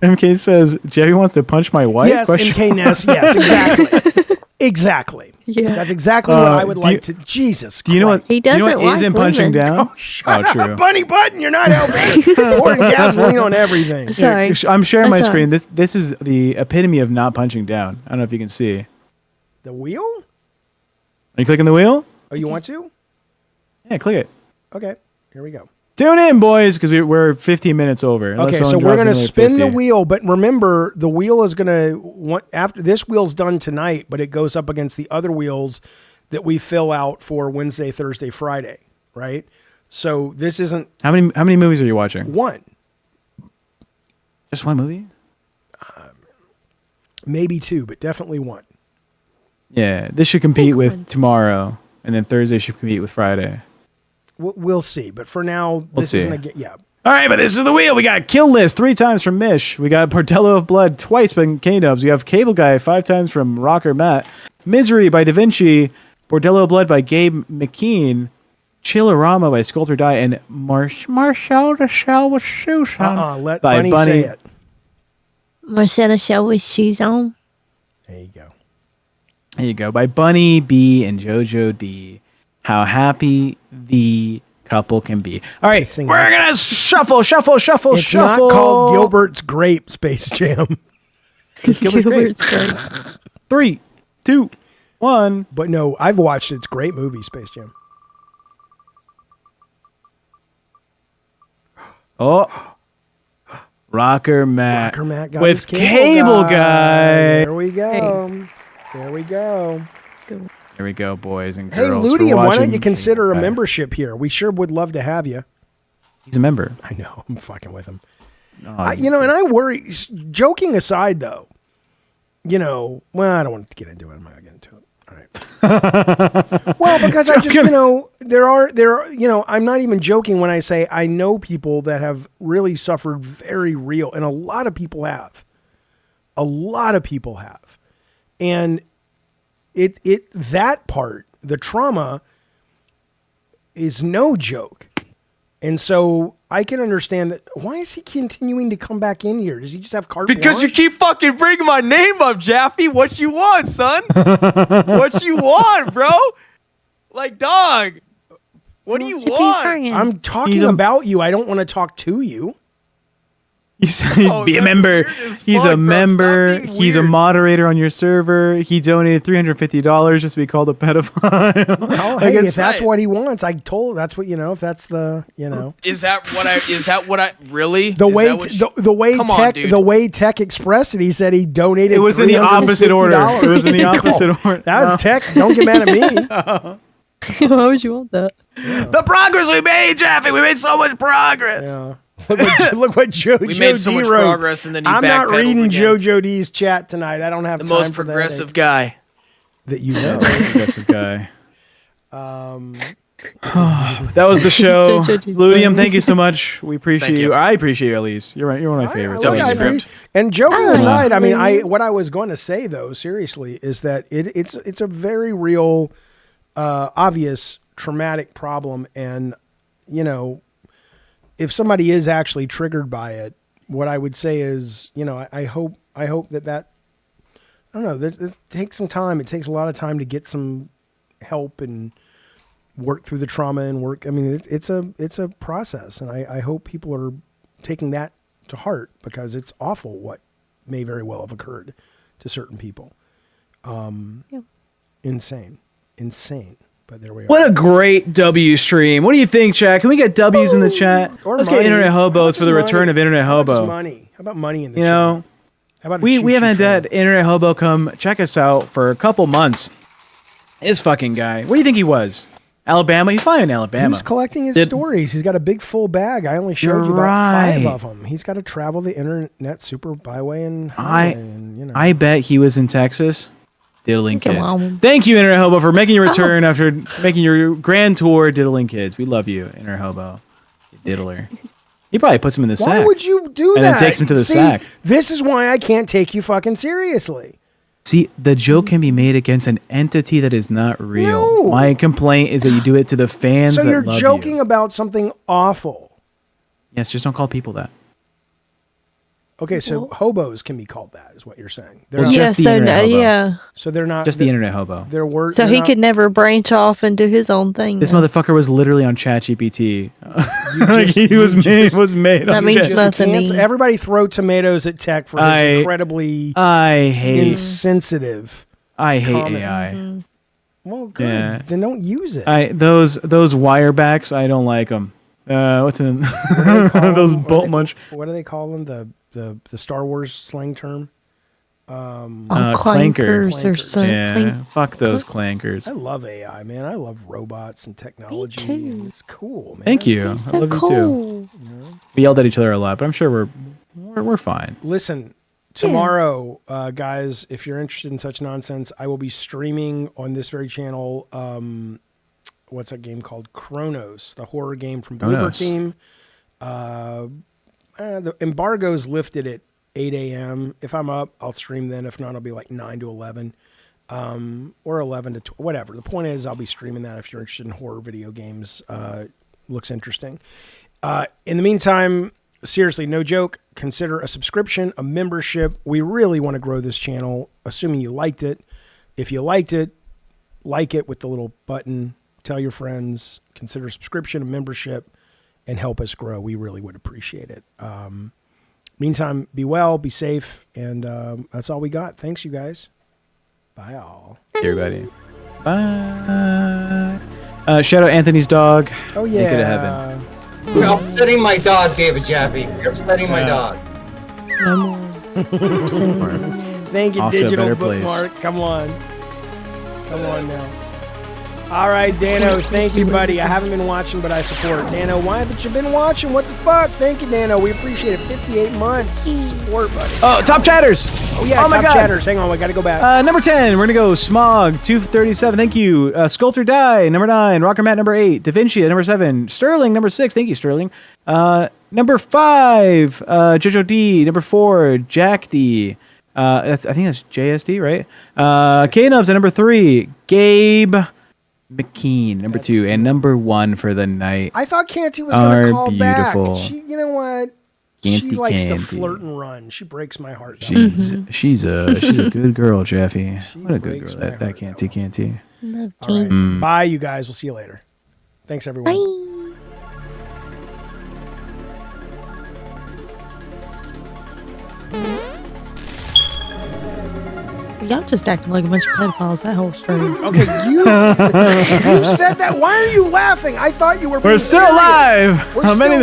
MK says, Jeffy wants to punch my wife? Yes, MK Ness. Yes, exactly. Exactly. Yeah. That's exactly what I would like to... Jesus Do you know what, he doesn't you know what like isn't women. punching down? Shut up, Bunny Button. You're not helping. Pouring gasoline on everything. Sorry. I'm sharing my Sorry. screen. This is the epitome of not punching down. I don't know if you can see. The wheel? Are you clicking the wheel? Oh, you want to? Yeah, click it. Okay. Here we go. Tune in, boys, because we're 15 minutes over. Okay, so we're going to spin the wheel, but remember, the wheel is going to, after this wheel's done tonight, but it goes up against the other wheels that we fill out for Wednesday, Thursday, Friday, right? So this isn't... How many movies are you watching? One. Just one movie? Maybe two, but definitely one. Yeah, this should compete with tomorrow, and then Thursday should compete with Friday. We'll see, but for now, this isn't a... Yeah. All right, but this is the wheel. We got Kill List 3 times from Mish. We got Bordello of Blood twice by K-Dubs. We have Cable Guy 5 times from Rocker Matt. Misery by Da Vinci. Bordello of Blood by Gabe McKean. Chillerama by Sculptor Die. And Marshall the Shell with Shoes on. Let by Bunny Bunny. say it. Marcella Shell with shoes on. There you go. There you go. By Bunny B and JoJo D. How happy the couple can be. All right, we're going to shuffle. It's not called Gilbert's Grape Space Jam. It's Gilbert's Grape. 3, 2, 1. But no, I've watched it. It's a great movie, Space Jam. Oh. Rocker Matt got with his Cable Guy. There we go. There we go. Here we go, boys and Hey, girls. Ludium, why don't you consider a membership here? We sure would love to have you. He's a member. I know. I'm fucking with him. Oh, and I worry, joking aside, though, well, I don't want to get into it. I'm not going to get into it. All right. Well, because I just, there are, I'm not even joking when I say I know people that have really suffered very real, and a lot of people have. A lot of people have. And that part, the trauma, is no joke. And so I can understand that. Why is he continuing to come back in here? Does he just have carte Because you blanche? keep fucking bringing my name up, Jaffe. What you want, son? What you want, bro? Like, dog. What do you want? I'm talking about you. I don't want to talk to you. You said be a member. He's a member. He's a moderator on your server. He donated $350 just to be called a pedophile. Well, hey, if that's what he wants, that's what if that's the Is that what I really? The way Tech expressed it, he said he donated. It was in the opposite order. It was in the opposite order. That was Tech. Don't get mad at me. Why would you want that? Yeah. The progress we made, Jaffe. We made so much progress. Yeah. Look what Jojo We made so D much wrote. progress, and then he I'm not backpedaled reading again. Jojo D's chat tonight. I don't have The time most for progressive guy that you know. Progressive guy. That was the show. Ludium, thank you so much. We appreciate you. I appreciate you, at least. You're right. You're one of my favorites. And joking aside, I mean, what I was going to say though, seriously, is that it's a very real, obvious traumatic problem, and if somebody is actually triggered by it, what I would say is, I hope that I don't know, it takes some time. It takes a lot of time to get some help and work through the trauma and work. I mean, it's a process, and I hope people are taking that to heart, because it's awful what may very well have occurred to certain people. Insane. But there we are. What a great W stream. What do you think, chat? Can we get W's in the chat? Let's get Internet Hobos for the return of Internet Hobo. How about money in the chat? How about we haven't had Internet Hobo come check us out for a couple months. This fucking guy. What do you think he was? Alabama? He's probably in Alabama. He was collecting his stories. He's got a big full bag. I only showed you about 5 of them. He's got to travel the internet superbyway and highway. I bet he was in Texas. Diddling Kids. Thank you, Internet Hobo, for making your return after making your grand tour, Diddling Kids. We love you, Internet Hobo. You diddler. He probably puts him in the sack. Why would you do that? And then takes him to the sack. This is why I can't take you fucking seriously. See, the joke can be made against an entity that is not real. No. My complaint is that you do it to the fans So that you're love joking you. about something awful. Yes, just don't call people that. Okay, so hobos can be called that, is what you're saying. Well, just the Internet Hobo. So they're not Just the Internet Hobo. They're words. So he could never branch off and do his own thing. This then. motherfucker was literally on ChatGPT. He was made That on means Chat- nothing to me. Everybody throw tomatoes at Tech for his incredibly insensitive. I hate comment. AI. Well, good. Yeah. Then don't use it. Those wirebacks, I don't like them. What's in those bolt munch? What do they call them? The Star Wars slang term? clankers or something. Yeah, fuck those clankers. I love AI, man. I love robots and technology. Me too. And it's cool, man. Thank you. It's I so love cool. you too. We yelled at each other a lot, but I'm sure we're fine. Listen, tomorrow, guys, if you're interested in such nonsense, I will be streaming on this very channel. What's that game called? Chronos, the horror game from Bloober Chronos. Team. The embargo's lifted at 8 a.m. If I'm up, I'll stream then. If not, I'll be like 9 to 11. Or 11 to whatever. The point is, I'll be streaming that if you're interested in horror video games. Looks interesting. In the meantime, seriously, no joke, consider a subscription, a membership. We really want to grow this channel, assuming you liked it. If you liked it, like it with the little button. Tell your friends. Consider a subscription, a membership, and help us grow. We really would appreciate it. Meantime, be well, be safe, and that's all we got. Thanks, you guys. Bye, all. Everybody. Bye. Shout out Anthony's dog. Oh, Take it to heaven. You're upsetting my dog, David Jaffe. You're upsetting my dog. No more. Thank you, Off to a digital better place. bookmark. Come on now. All right, Dano, thank you, buddy. I haven't been watching, but I support. Dano, why haven't you been watching? What the fuck? Thank you, Dano. We appreciate it. 58 months of support, buddy. Oh, top chatters. Oh, yeah, my top God. chatters. Hang on, we got to go back. Number 10, we're going to go Smog, 237. Thank you. Sculptor Die, number 9. Rocker Matt, number 8. Da Vinci at number 7. Sterling, number 6. Thank you, Sterling. Number 5, Jojo D. Number 4, Jack D. I think that's JSD, right? K-Nubs at number 3. Gabe McKean, number 2. And number 1 for the night. I thought Canty was going to are call beautiful. back. You know what? She likes to flirt and run. She breaks my heart. She's a good girl, Jaffe. What a good girl. That can't. All right. Bye, you guys. We'll see you later. Thanks, everyone. Bye. Y'all just acting like a bunch of pedophiles that whole stream. Okay, you said that. Why are you laughing? I thought you were. We're still serious. live. We're How many? still